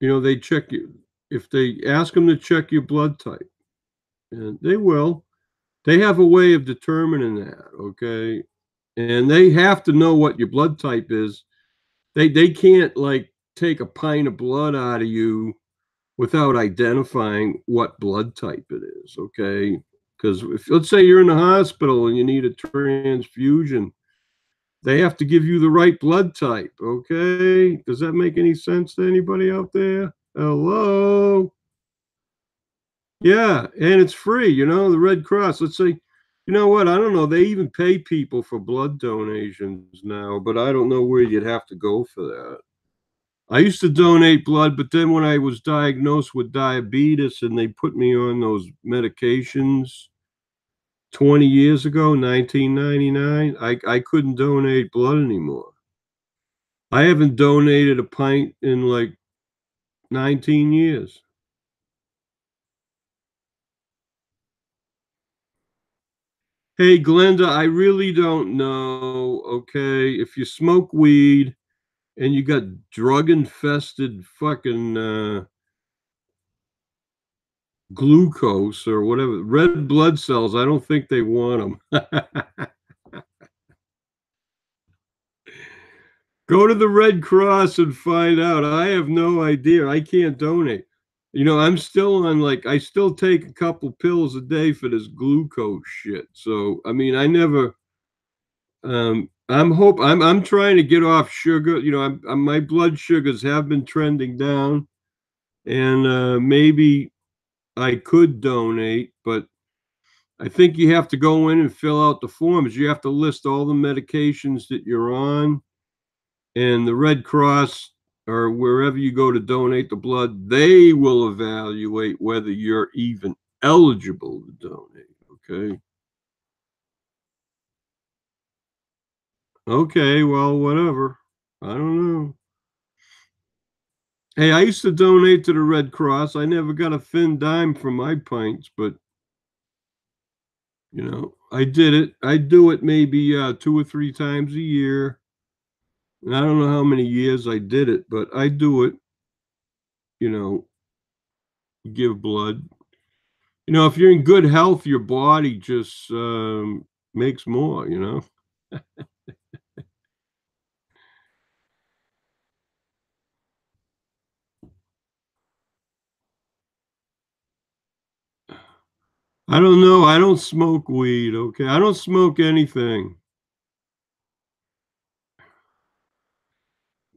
they check you if they ask them to check your blood type, and they will. They have a way of determining that, okay? And they have to know what your blood type is. They can't like take a pint of blood out of you without identifying what blood type it is, okay? Because if let's say you're in the hospital and you need a transfusion, they have to give you the right blood type, okay? Does that make any sense to anybody out there? Hello? Yeah, and it's free, the Red Cross. Let's say, you know what? I don't know. They even pay people for blood donations now, but I don't know where you'd have to go for that. I used to donate blood, but then when I was diagnosed with diabetes and they put me on those medications 20 years ago, 1999, I couldn't donate blood anymore. I haven't donated a pint in like 19 years. Hey, Glenda, I really don't know. Okay. If you smoke weed and you got drug infested fucking glucose or whatever, red blood cells, I don't think they want them. Go to the Red Cross and find out. I have no idea. I can't donate. I'm still on I still take a couple pills a day for this glucose shit. So, I mean, I never I'm trying to get off sugar. My blood sugars have been trending down, and maybe I could donate, but I think you have to go in and fill out the forms. You have to list all the medications that you're on, and the Red Cross or wherever you go to donate the blood, they will evaluate whether you're even eligible to donate. Okay. Okay. Well, whatever. I don't know. Hey, I used to donate to the Red Cross. I never got a thin dime from my pints, but I did it. I do it maybe 2 or 3 times a year. And I don't know how many years I did it, but I do it, you know, give blood. If you're in good health, your body just makes more. I don't know. I don't smoke weed. Okay. I don't smoke anything.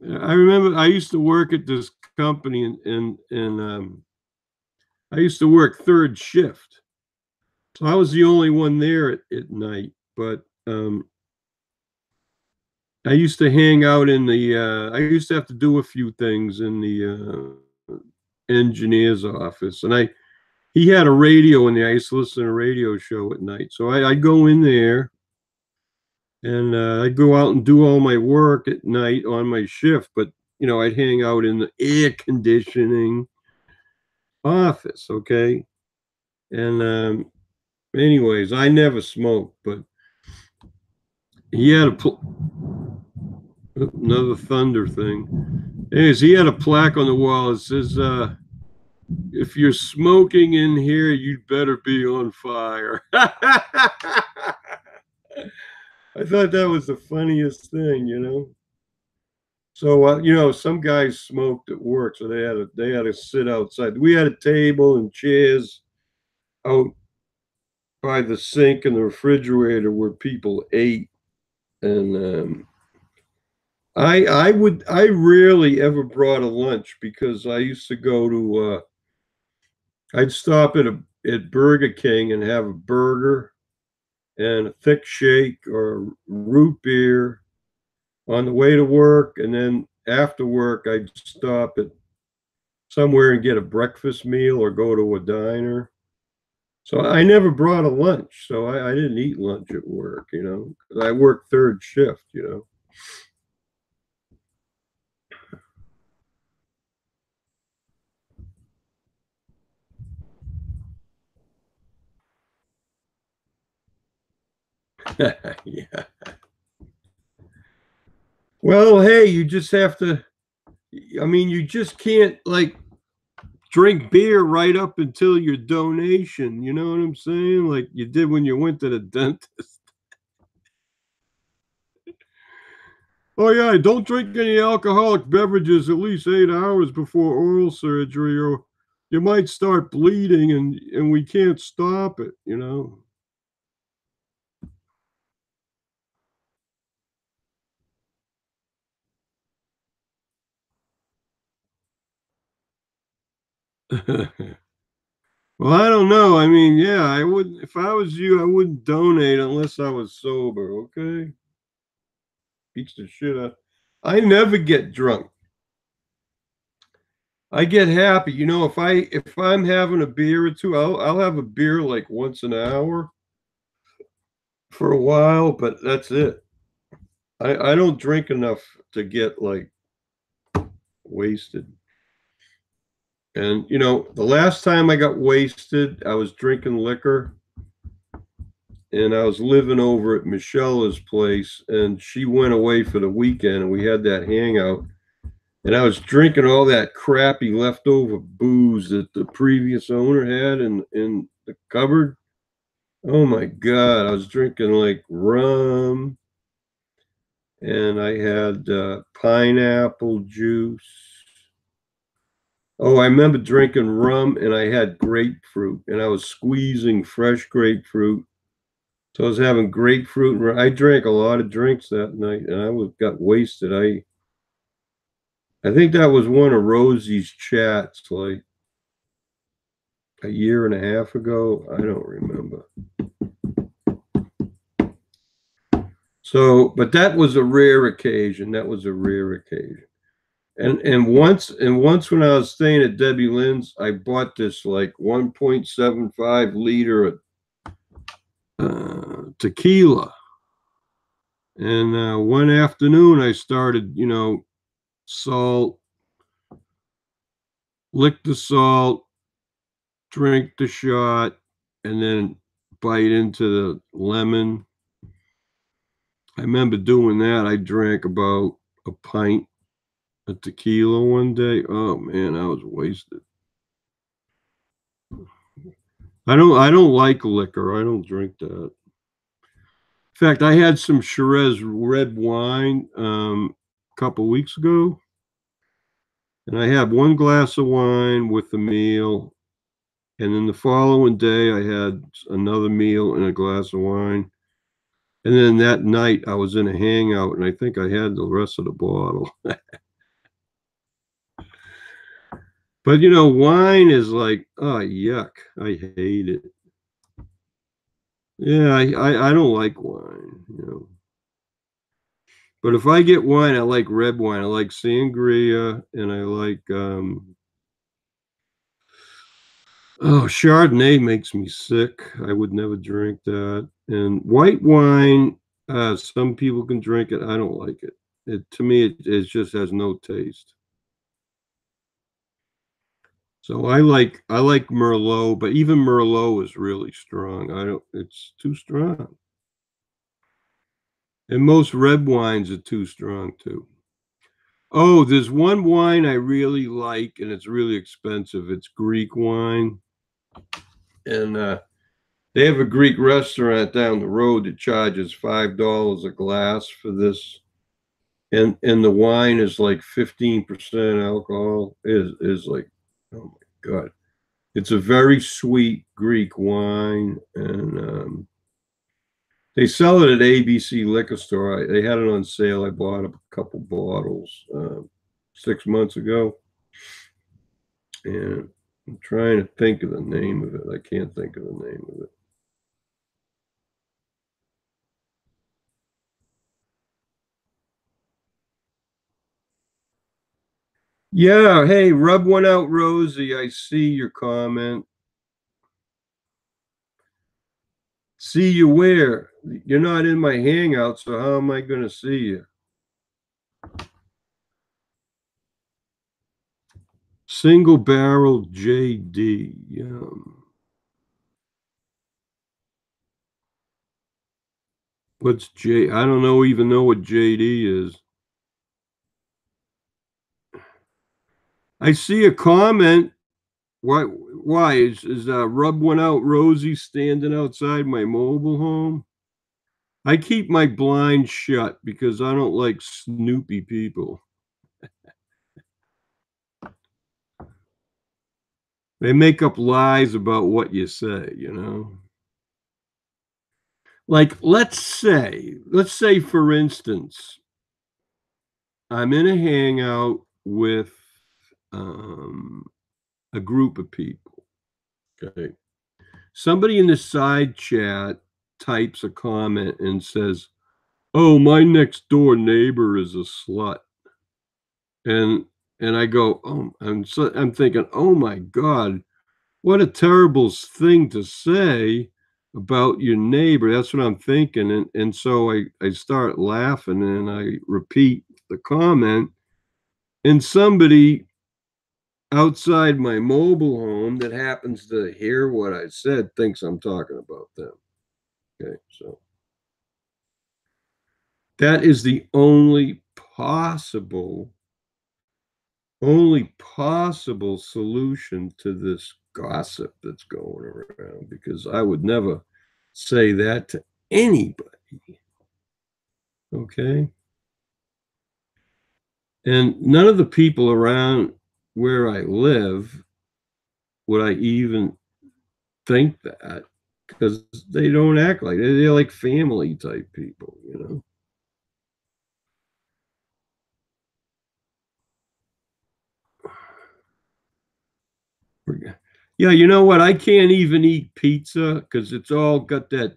I remember I used to work at this company and I used to work third shift. So I was the only one there at night. But I used to hang out I used to have to do a few things in the engineer's office. And he had a radio in there. I used to listen to a radio show at night. So I'd go in there and I'd go out and do all my work at night on my shift. But, I'd hang out in the air conditioning office. Okay. And, anyways, I never smoked, but he had another thunder thing. Anyways, he had a plaque on the wall that says, if you're smoking in here, you'd better be on fire. I thought that was the funniest thing. So some guys smoked at work, so they had to sit outside. We had a table and chairs out by the sink and the refrigerator where people ate, and I rarely ever brought a lunch because I used to go to I'd stop at Burger King and have a burger and a thick shake or root beer on the way to work, and then after work I'd stop at somewhere and get a breakfast meal or go to a diner. So I never brought a lunch, so I didn't eat lunch at work, 'cause I worked third shift. Yeah. Well, hey, you just have to. I mean, you just can't like drink beer right up until your donation. You know what I'm saying? Like you did when you went to the dentist. Oh yeah, don't drink any alcoholic beverages at least 8 hours before oral surgery, or you might start bleeding, and we can't stop it. Well, I don't know. I mean, yeah, I wouldn't. If I was you, I wouldn't donate unless I was sober. Okay, beats the shit out. I never get drunk. I get happy. If I'm having a beer or two, I'll have a beer like once an hour for a while, but that's it. I don't drink enough to get like wasted. And the last time I got wasted, I was drinking liquor and I was living over at Michelle's place, and she went away for the weekend and we had that hangout. And I was drinking all that crappy leftover booze that the previous owner had in the cupboard. Oh my God, I was drinking like rum, and I had pineapple juice. Oh, I remember drinking rum and I had grapefruit and I was squeezing fresh grapefruit. So I was having grapefruit and I drank a lot of drinks that night and got wasted. I think that was one of Rosie's chats like a year and a half ago. I don't remember. So, but that was a rare occasion. That was a rare occasion. And once when I was staying at Debbie Lynn's, I bought this like 1.75 liter tequila. And one afternoon, I started, salt, lick the salt, drink the shot, and then bite into the lemon. I remember doing that. I drank about a pint of tequila one day. Oh man, I was wasted. I don't like liquor. I don't drink that. In fact, I had some Shiraz red wine a couple weeks ago, and I had one glass of wine with the meal, and then the following day I had another meal and a glass of wine. And then that night I was in a hangout and I think I had the rest of the bottle. But wine is like, oh yuck. I hate it. Yeah, I don't like wine. But if I get wine, I like red wine. I like sangria and I like oh, Chardonnay makes me sick. I would never drink that. And white wine, some people can drink it. I don't like it. To me, it just has no taste. So I like Merlot, but even Merlot is really strong. I don't. It's too strong. And most red wines are too strong too. Oh, there's one wine I really like, and it's really expensive. It's Greek wine, and they have a Greek restaurant down the road that charges $5 a glass for this, and the wine is like 15% alcohol. Is like, oh my god, it's a very sweet Greek wine, and they sell it at ABC liquor store. They had it on sale. I bought a couple bottles 6 months ago, and I'm trying to think of the name of it. I can't think of the name of it. Yeah, hey, rub one out, Rosie. I see your comment. See you where? You're not in my hangout, so how am I going to see you? Single barrel JD. What's J? I don't know even know what JD is. I see a comment. Why? Why is rub one out, Rosie standing outside my mobile home? I keep my blinds shut because I don't like snoopy people. They make up lies about what you say. Like let's say for instance, I'm in a hangout with um, a group of people. Okay. Somebody in the side chat types a comment and says, "Oh, my next door neighbor is a slut." And I go, "Oh, I'm thinking, "Oh my god, what a terrible thing to say about your neighbor." That's what I'm thinking. And so I start laughing and I repeat the comment. And somebody outside my mobile home that happens to hear what I said thinks I'm talking about them. Okay, so that is the only possible solution to this gossip that's going around, because I would never say that to anybody. Okay. And none of the people around where I live would I even think that, because they don't act like they're like family type people. Yeah, you know what? I can't even eat pizza because it's all got that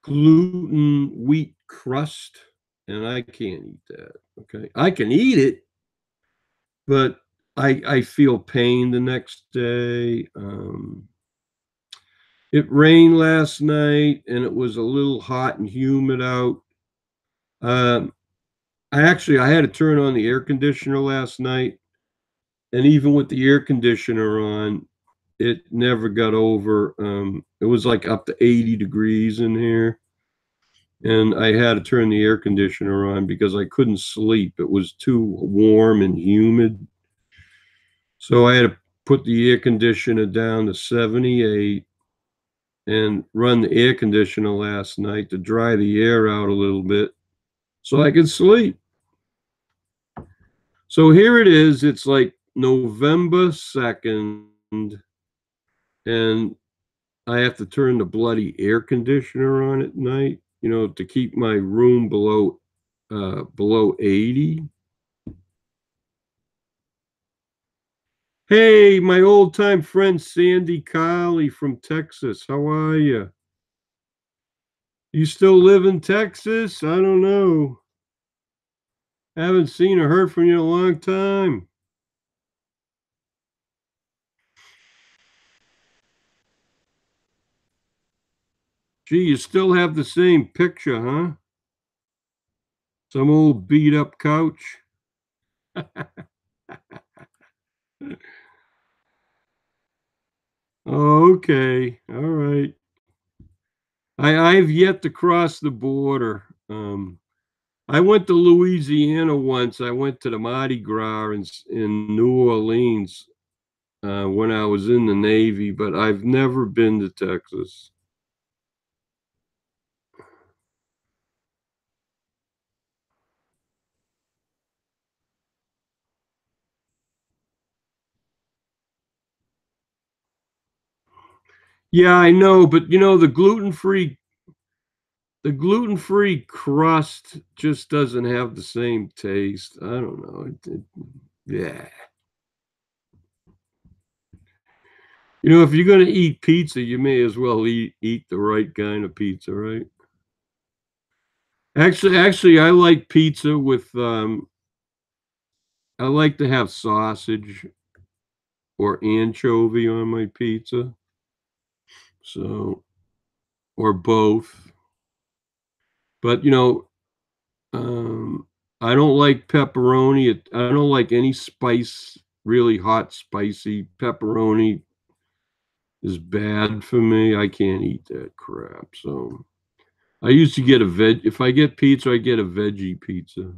gluten wheat crust, and I can't eat that. Okay, I can eat it, but I feel pain the next day. It rained last night, and it was a little hot and humid out. Um, I had to turn on the air conditioner last night, and even with the air conditioner on, it never got over. It was like up to 80 degrees in here, and I had to turn the air conditioner on because I couldn't sleep. It was too warm and humid. So I had to put the air conditioner down to 78 and run the air conditioner last night to dry the air out a little bit so I could sleep. So here it is. It's like November 2nd, and I have to turn the bloody air conditioner on at night, to keep my room below 80. Hey, my old time friend Sandy Colley from Texas. How are you? You still live in Texas? I don't know. Haven't seen or heard from you in a long time. Gee, you still have the same picture, huh? Some old beat up couch. Okay, all right. I've yet to cross the border. I went to Louisiana once. I went to the Mardi Gras in New Orleans when I was in the Navy, but I've never been to Texas. Yeah, I know, but the gluten-free crust just doesn't have the same taste. I don't know. Yeah. If you're gonna eat pizza, you may as well eat the right kind of pizza, right? Actually, I like pizza with I like to have sausage or anchovy on my pizza. So, or both. But um, I don't like pepperoni. I don't like any spice, really hot, spicy pepperoni is bad for me. I can't eat that crap. So I used to get a veg. If I get pizza, I get a veggie pizza.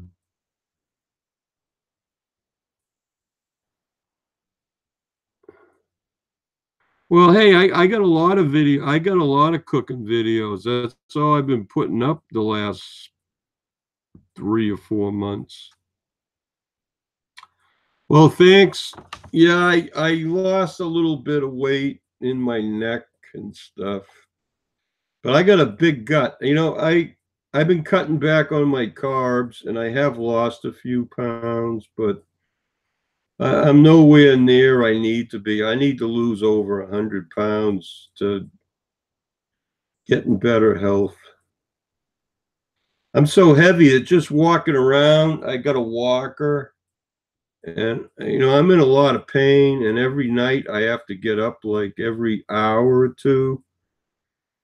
Well, hey, I got a lot of video. I got a lot of cooking videos. That's all I've been putting up the last 3 or 4 months. Well, thanks. Yeah, I lost a little bit of weight in my neck and stuff, but I got a big gut. I've been cutting back on my carbs, and I have lost a few pounds, but I'm nowhere near I need to be. I need to lose over 100 pounds to get in better health. I'm so heavy that just walking around, I got a walker, and I'm in a lot of pain, and every night I have to get up like every hour or two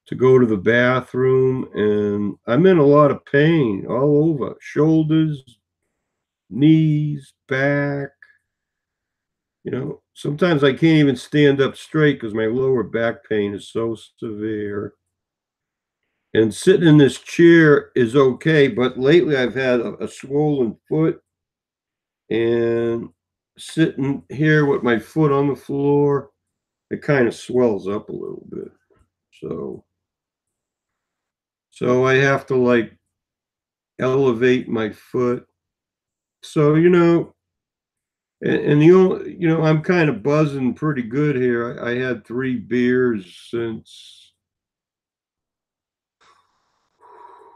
to go to the bathroom, and I'm in a lot of pain all over, shoulders, knees, back. Sometimes I can't even stand up straight because my lower back pain is so severe. And sitting in this chair is okay, but lately I've had a swollen foot, and sitting here with my foot on the floor, it kind of swells up a little bit. So, so I have to like elevate my foot. So, and the only, I'm kind of buzzing pretty good here. I had 3 beers since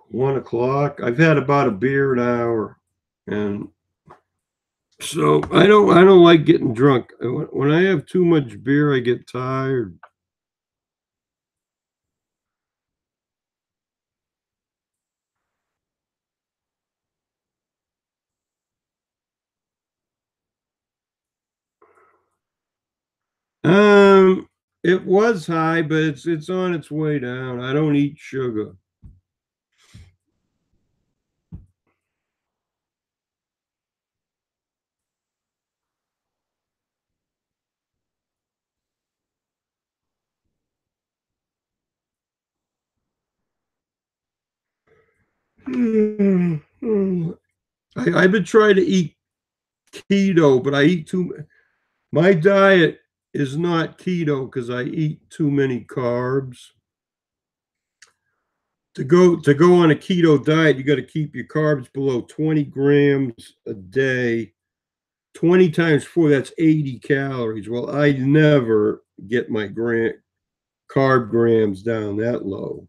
1 o'clock. I've had about a beer an hour, and so I don't like getting drunk. When I have too much beer, I get tired. It was high, but it's on its way down. I don't eat sugar. I've been trying to eat keto, but I eat too. My diet is not keto because I eat too many carbs. To go on a keto diet, you got to keep your carbs below 20 grams a day. 20 times 4, that's 80 calories. Well, I never get my carb grams down that low.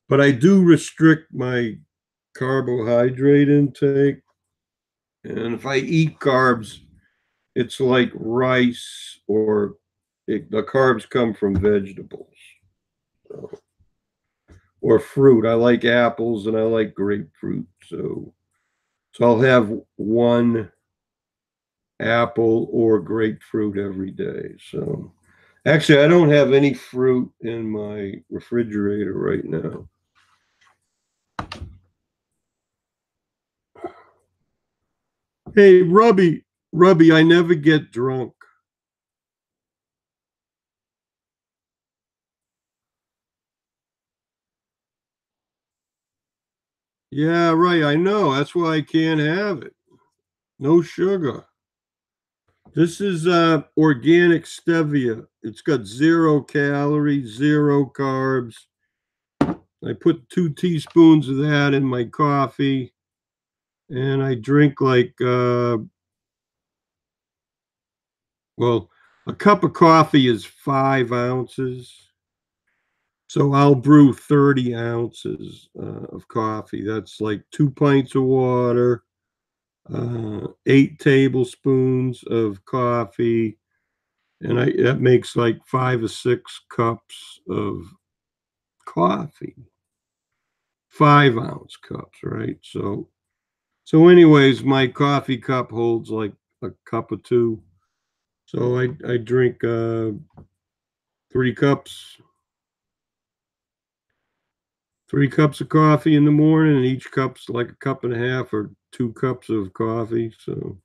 But I do restrict my carbohydrate intake. And if I eat carbs, it's like rice or the carbs come from vegetables, so, or fruit. I like apples and I like grapefruit. So I'll have one apple or grapefruit every day. So actually, I don't have any fruit in my refrigerator right now. Hey, Rubby, I never get drunk. Yeah, right. I know. That's why I can't have it. No sugar. This is organic stevia. It's got 0 calories, 0 carbs. I put 2 teaspoons of that in my coffee, and I drink like well, a cup of coffee is 5 ounces. So I'll brew 30 ounces of coffee. That's like 2 pints of water, 8 tablespoons of coffee, and that makes like 5 or 6 cups of coffee. 5 ounce cups, right? Anyways, my coffee cup holds like a cup or two. So I drink 3 cups, 3 cups of coffee in the morning, and each cup's like a cup and a half or 2 cups of coffee. So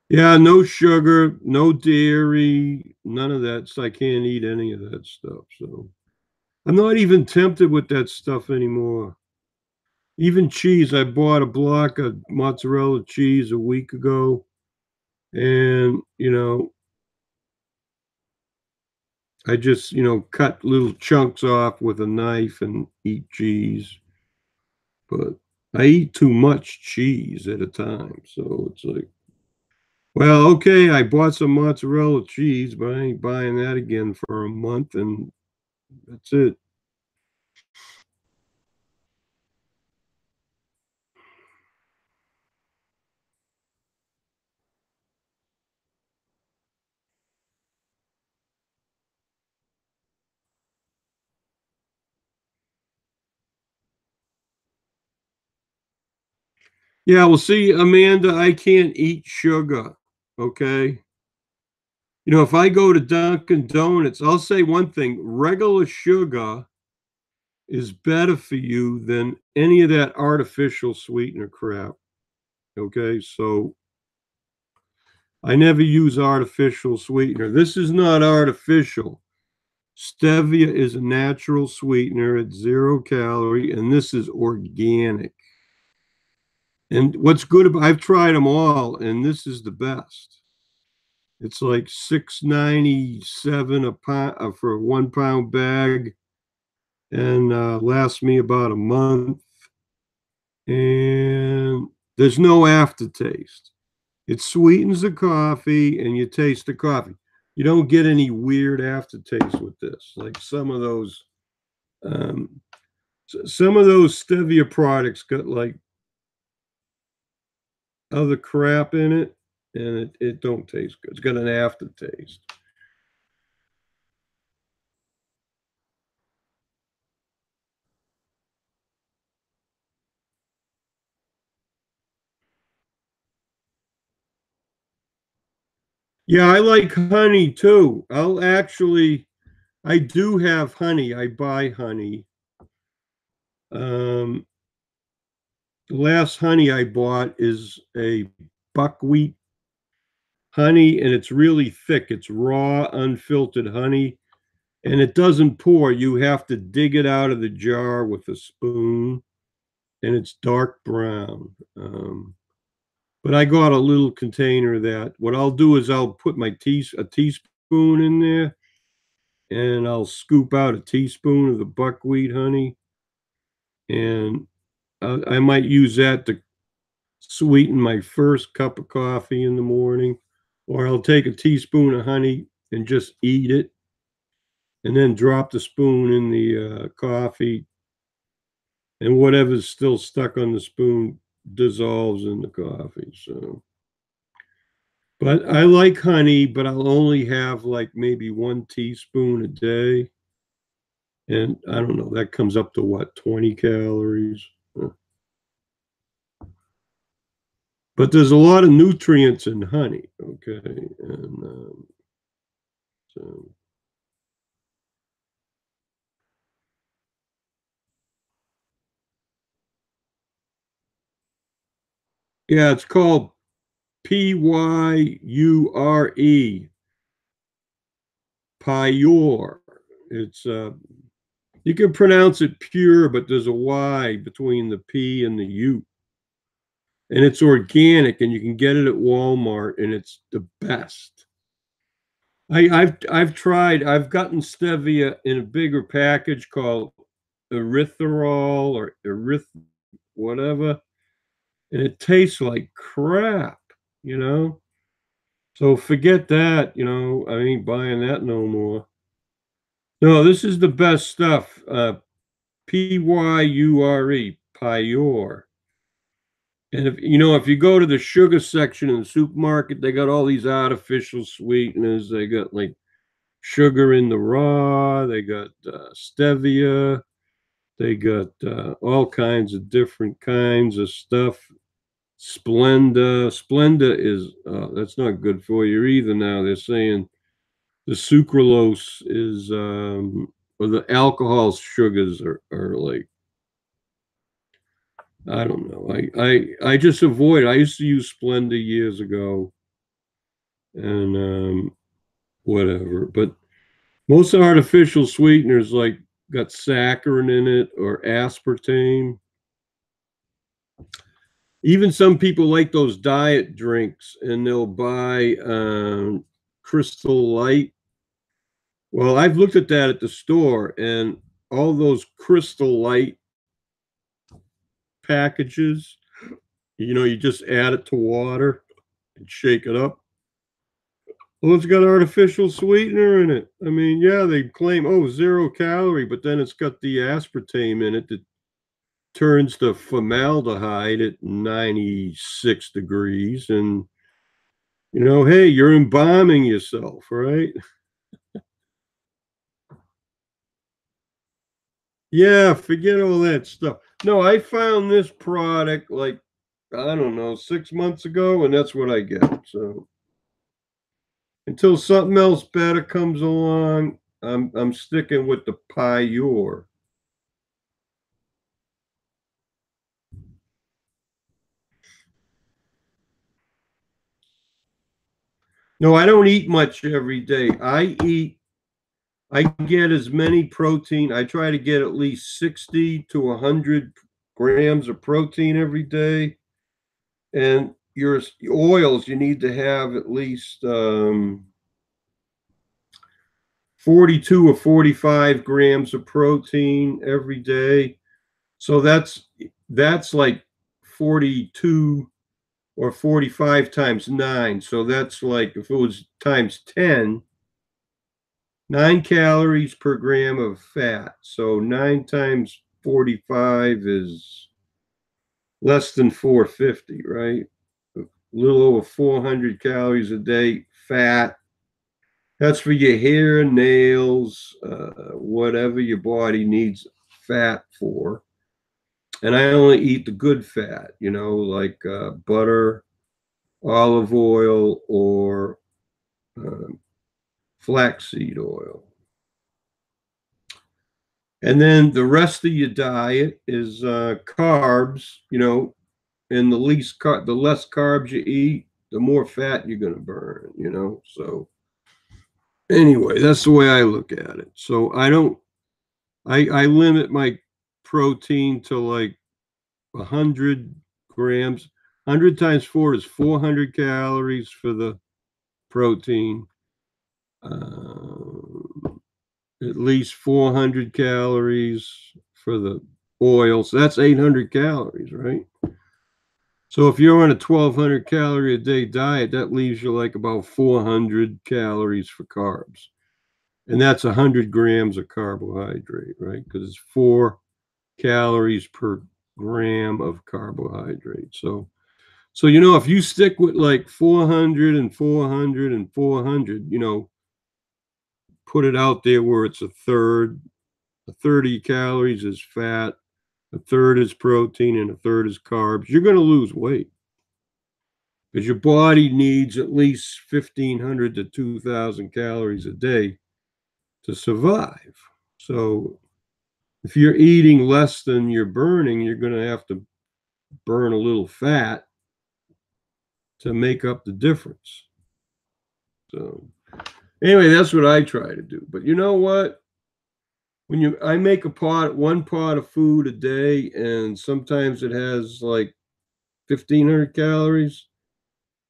yeah, no sugar, no dairy, none of that. So I can't eat any of that stuff. So I'm not even tempted with that stuff anymore. Even cheese, I bought a block of mozzarella cheese a week ago, and I just cut little chunks off with a knife and eat cheese. But I eat too much cheese at a time, so it's like, well, okay, I bought some mozzarella cheese, but I ain't buying that again for a month, and that's it. Yeah, well, see, Amanda, I can't eat sugar. Okay. If I go to Dunkin' Donuts, I'll say one thing: regular sugar is better for you than any of that artificial sweetener crap. Okay, so I never use artificial sweetener. This is not artificial. Stevia is a natural sweetener at 0 calorie, and this is organic. And what's good about I've tried them all, and this is the best. It's like 6.97 a pound for a 1 pound bag, and lasts me about a month. And there's no aftertaste. It sweetens the coffee, and you taste the coffee. You don't get any weird aftertaste with this, like um, some of those stevia products got like other crap in it, and it don't taste good. It's got an aftertaste. Yeah, I like honey too. I do have honey. I buy honey. Um, the last honey I bought is a buckwheat honey, and it's really thick. It's raw, unfiltered honey, and it doesn't pour. You have to dig it out of the jar with a spoon, and it's dark brown. But I got a little container that what I'll do is I'll put a teaspoon in there, and I'll scoop out a teaspoon of the buckwheat honey, and I might use that to sweeten my first cup of coffee in the morning, or I'll take a teaspoon of honey and just eat it, and then drop the spoon in the coffee, and whatever's still stuck on the spoon dissolves in the coffee. So, but I like honey, but I'll only have like maybe 1 teaspoon a day. And I don't know, that comes up to what, 20 calories? But there's a lot of nutrients in honey, okay? And so, yeah, it's called Pure. It's you can pronounce it pure, but there's a Y between the P and the U. And it's organic, and you can get it at Walmart, and it's the best. I've tried. I've gotten stevia in a bigger package called erythritol or eryth whatever, and it tastes like crap. You know. So forget that. I ain't buying that no more. No, this is the best stuff. Pure. And if you go to the sugar section in the supermarket, they got all these artificial sweeteners. They got like sugar in the raw. They got stevia. They got all kinds of different kinds of stuff. Splenda is that's not good for you either. Now they're saying the sucralose is or the alcohol sugars are like I don't know. I just avoid. I used to use Splenda years ago, and whatever. But most artificial sweeteners like got saccharin in it or aspartame. Even some people like those diet drinks, and they'll buy Crystal Light. Well, I've looked at that at the store, and all those Crystal Light packages, you just add it to water and shake it up. Well, it's got artificial sweetener in it. I mean, yeah, they claim, 0 calorie, but then it's got the aspartame in it that turns to formaldehyde at 96 degrees. And, hey, you're embalming yourself, right? Yeah, forget all that stuff. No, I found this product like, I don't know, 6 months ago, and that's what I get. So until something else better comes along, I'm sticking with the Pure. No, I don't eat much every day. I get as many protein. I try to get at least 60 to 100 grams of protein every day. And your oils, you need to have at least 42 or 45 grams of protein every day. So that's like 42 or 45 times 9. So that's like if it was times 10, 9 calories per gram of fat. So 9 times 45 is less than 450, right? A little over 400 calories a day, fat. That's for your hair, nails, whatever your body needs fat for. And I only eat the good fat, like butter, olive oil, or um, flaxseed oil. And then the rest of your diet is carbs, and the less carbs you eat, the more fat you're going to burn. So anyway, that's the way I look at it. So I limit my protein to like 100 grams. 100 times 4 is 400 calories for the protein. At least 400 calories for the oil. So that's 800 calories, right? So if you're on a 1,200 calorie a day diet, that leaves you like about 400 calories for carbs. And that's 100 grams of carbohydrate, right? Because it's 4 calories per gram of carbohydrate. So if you stick with like 400 and 400 and 400, put it out there where it's a third. 30 calories is fat, a third is protein, and a third is carbs. You're going to lose weight because your body needs at least 1,500 to 2,000 calories a day to survive. So if you're eating less than you're burning, you're going to have to burn a little fat to make up the difference. So anyway, that's what I try to do. But you know what? I make one pot of food a day, and sometimes it has like 1,500 calories.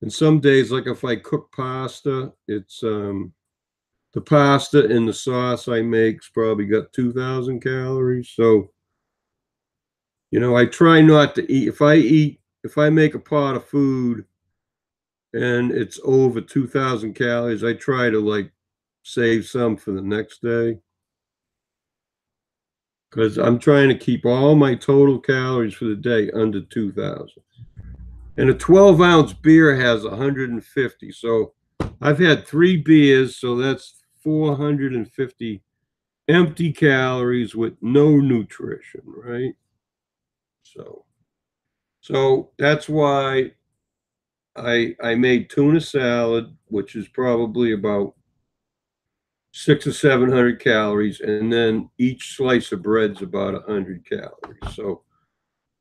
And some days, like if I cook pasta, it's the pasta and the sauce I make's probably got 2,000 calories. So, I try not to eat. If I make a pot of food and it's over 2,000 calories, I try to like save some for the next day because I'm trying to keep all my total calories for the day under 2,000. And a 12-ounce beer has 150. So I've had 3 beers, so that's 450 empty calories with no nutrition, right? So so that's why I made tuna salad, which is probably about 600 or 700 calories, and then each slice of bread's about 100 calories.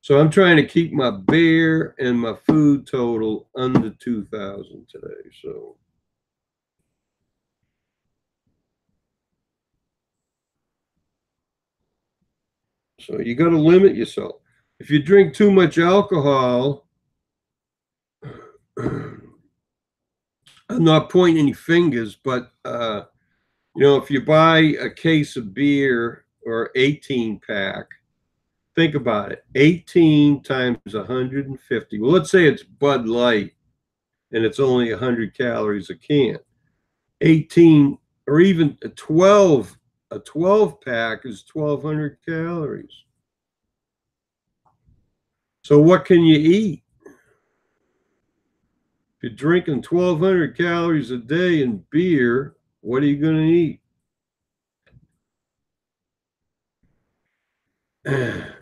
So I'm trying to keep my beer and my food total under 2,000 today. So you got to limit yourself. If you drink too much alcohol, I'm not pointing any fingers, but if you buy a case of beer or 18 pack, think about it. 18 times 150. Well, let's say it's Bud Light and it's only 100 calories a can. 18 or even a 12 pack is 1,200 calories. So what can you eat? If you're drinking 1,200 calories a day in beer, what are you going to eat?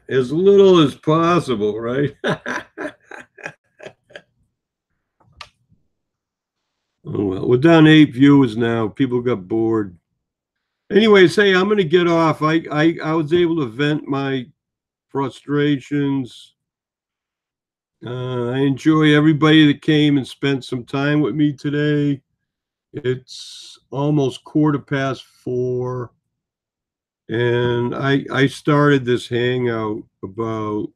As little as possible, right? Oh, well, we're down to 8 viewers now. People got bored. Anyways, hey, I'm going to get off. I was able to vent my frustrations. I enjoy everybody that came and spent some time with me today. It's almost 4:15, and I started this hangout about,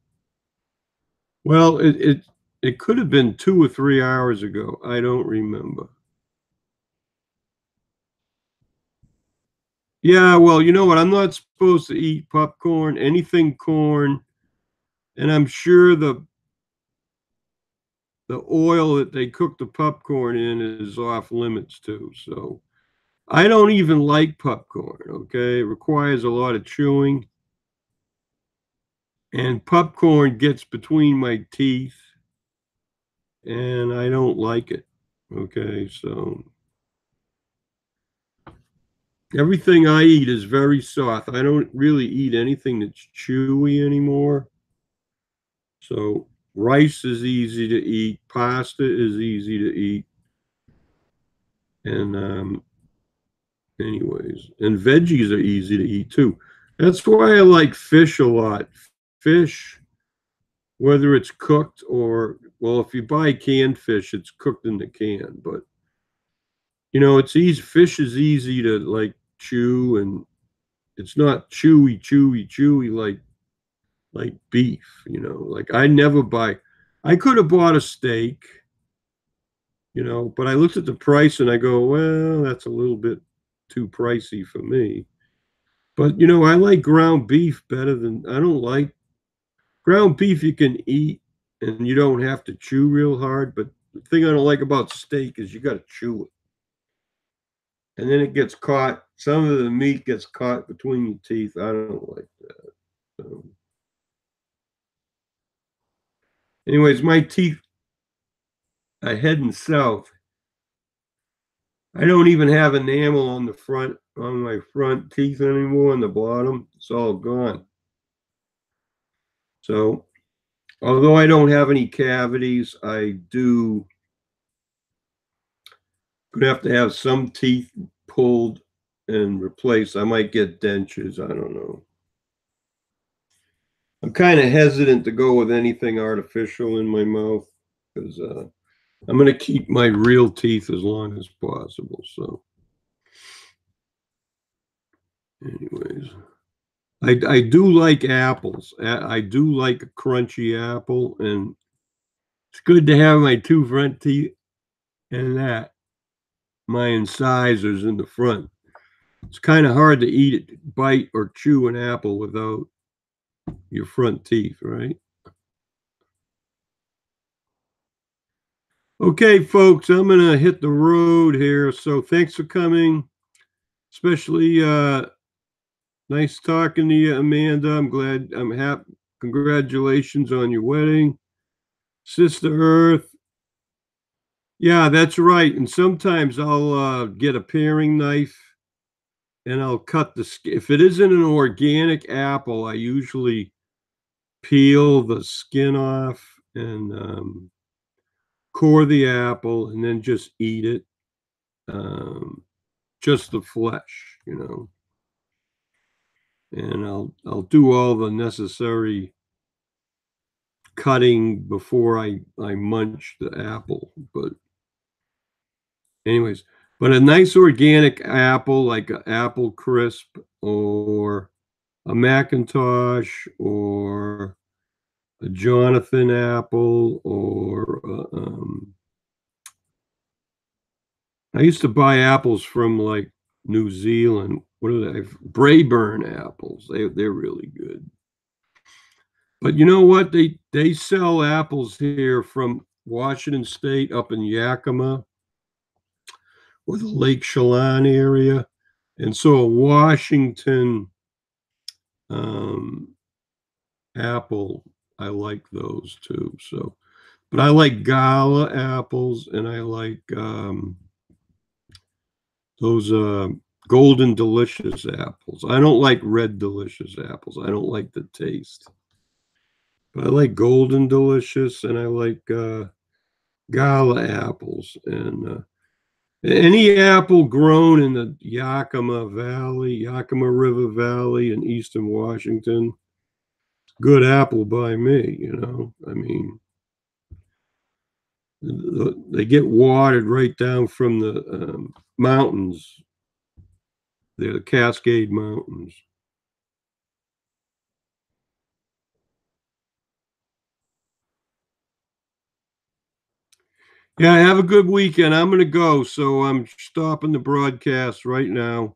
well, it could have been 2 or 3 hours ago. I don't remember. Yeah, well, you know what? I'm not supposed to eat popcorn, anything corn, and I'm sure the oil that they cook the popcorn in is off limits too. So I don't even like popcorn, okay? It requires a lot of chewing, and popcorn gets between my teeth, and I don't like it, okay? So everything I eat is very soft. I don't really eat anything that's chewy anymore. So rice is easy to eat, pasta is easy to eat, And anyways, and veggies are easy to eat too. That's why I like fish a lot. Fish, whether it's cooked or, well, if you buy canned fish, it's cooked in the can. But it's easy. Fish is easy to like chew, and it's not chewy like beef. Like I never buy. I could have bought a steak, but I looked at the price and I go, well, that's a little bit too pricey for me. But I like ground beef better than I don't like ground beef you can eat and you don't have to chew real hard. But the thing I don't like about steak is you got to chew it. And then it gets caught. Some of the meat gets caught between your teeth. I don't like that. So, anyways, my teeth are heading south. I don't even have enamel on my front teeth anymore on the bottom. It's all gone. So, although I don't have any cavities, I do gonna have to have some teeth pulled and replaced. I might get dentures. I don't know. I'm kind of hesitant to go with anything artificial in my mouth because I'm going to keep my real teeth as long as possible. So, anyways, I do like apples. I do like a crunchy apple, and it's good to have my two front teeth and that my incisors in the front. It's kind of hard to eat it, bite or chew an apple without your front teeth, right? Okay, folks, I'm going to hit the road here. So thanks for coming, especially nice talking to you, Amanda. I'm happy. Congratulations on your wedding. Sister Earth. Yeah, that's right. And sometimes I'll get a paring knife and I'll cut the skin. If it isn't an organic apple, I usually peel the skin off and core the apple and then just eat it. Just the flesh. And I'll do all the necessary cutting before I munch the apple. But anyways, but a nice organic apple like an apple crisp or a Macintosh or a Jonathan apple or I used to buy apples from like New Zealand. What are they? Braeburn apples. They're really good. But you know what? They sell apples here from Washington State up in Yakima or the Lake Chelan area. And so a Washington um, apple, I like those too. So, but I like Gala apples and I like those golden delicious apples. I don't like red delicious apples. I don't like the taste. But I like golden delicious and I like Gala apples and any apple grown in the Yakima River Valley in eastern Washington, good apple by me. I mean, they get watered right down from the mountains. They're the Cascade Mountains. Yeah, have a good weekend. I'm going to go, so I'm stopping the broadcast right now.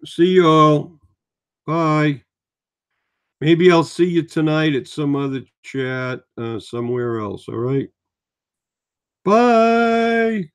See you all. Bye. Maybe I'll see you tonight at some other chat somewhere else. All right. Bye.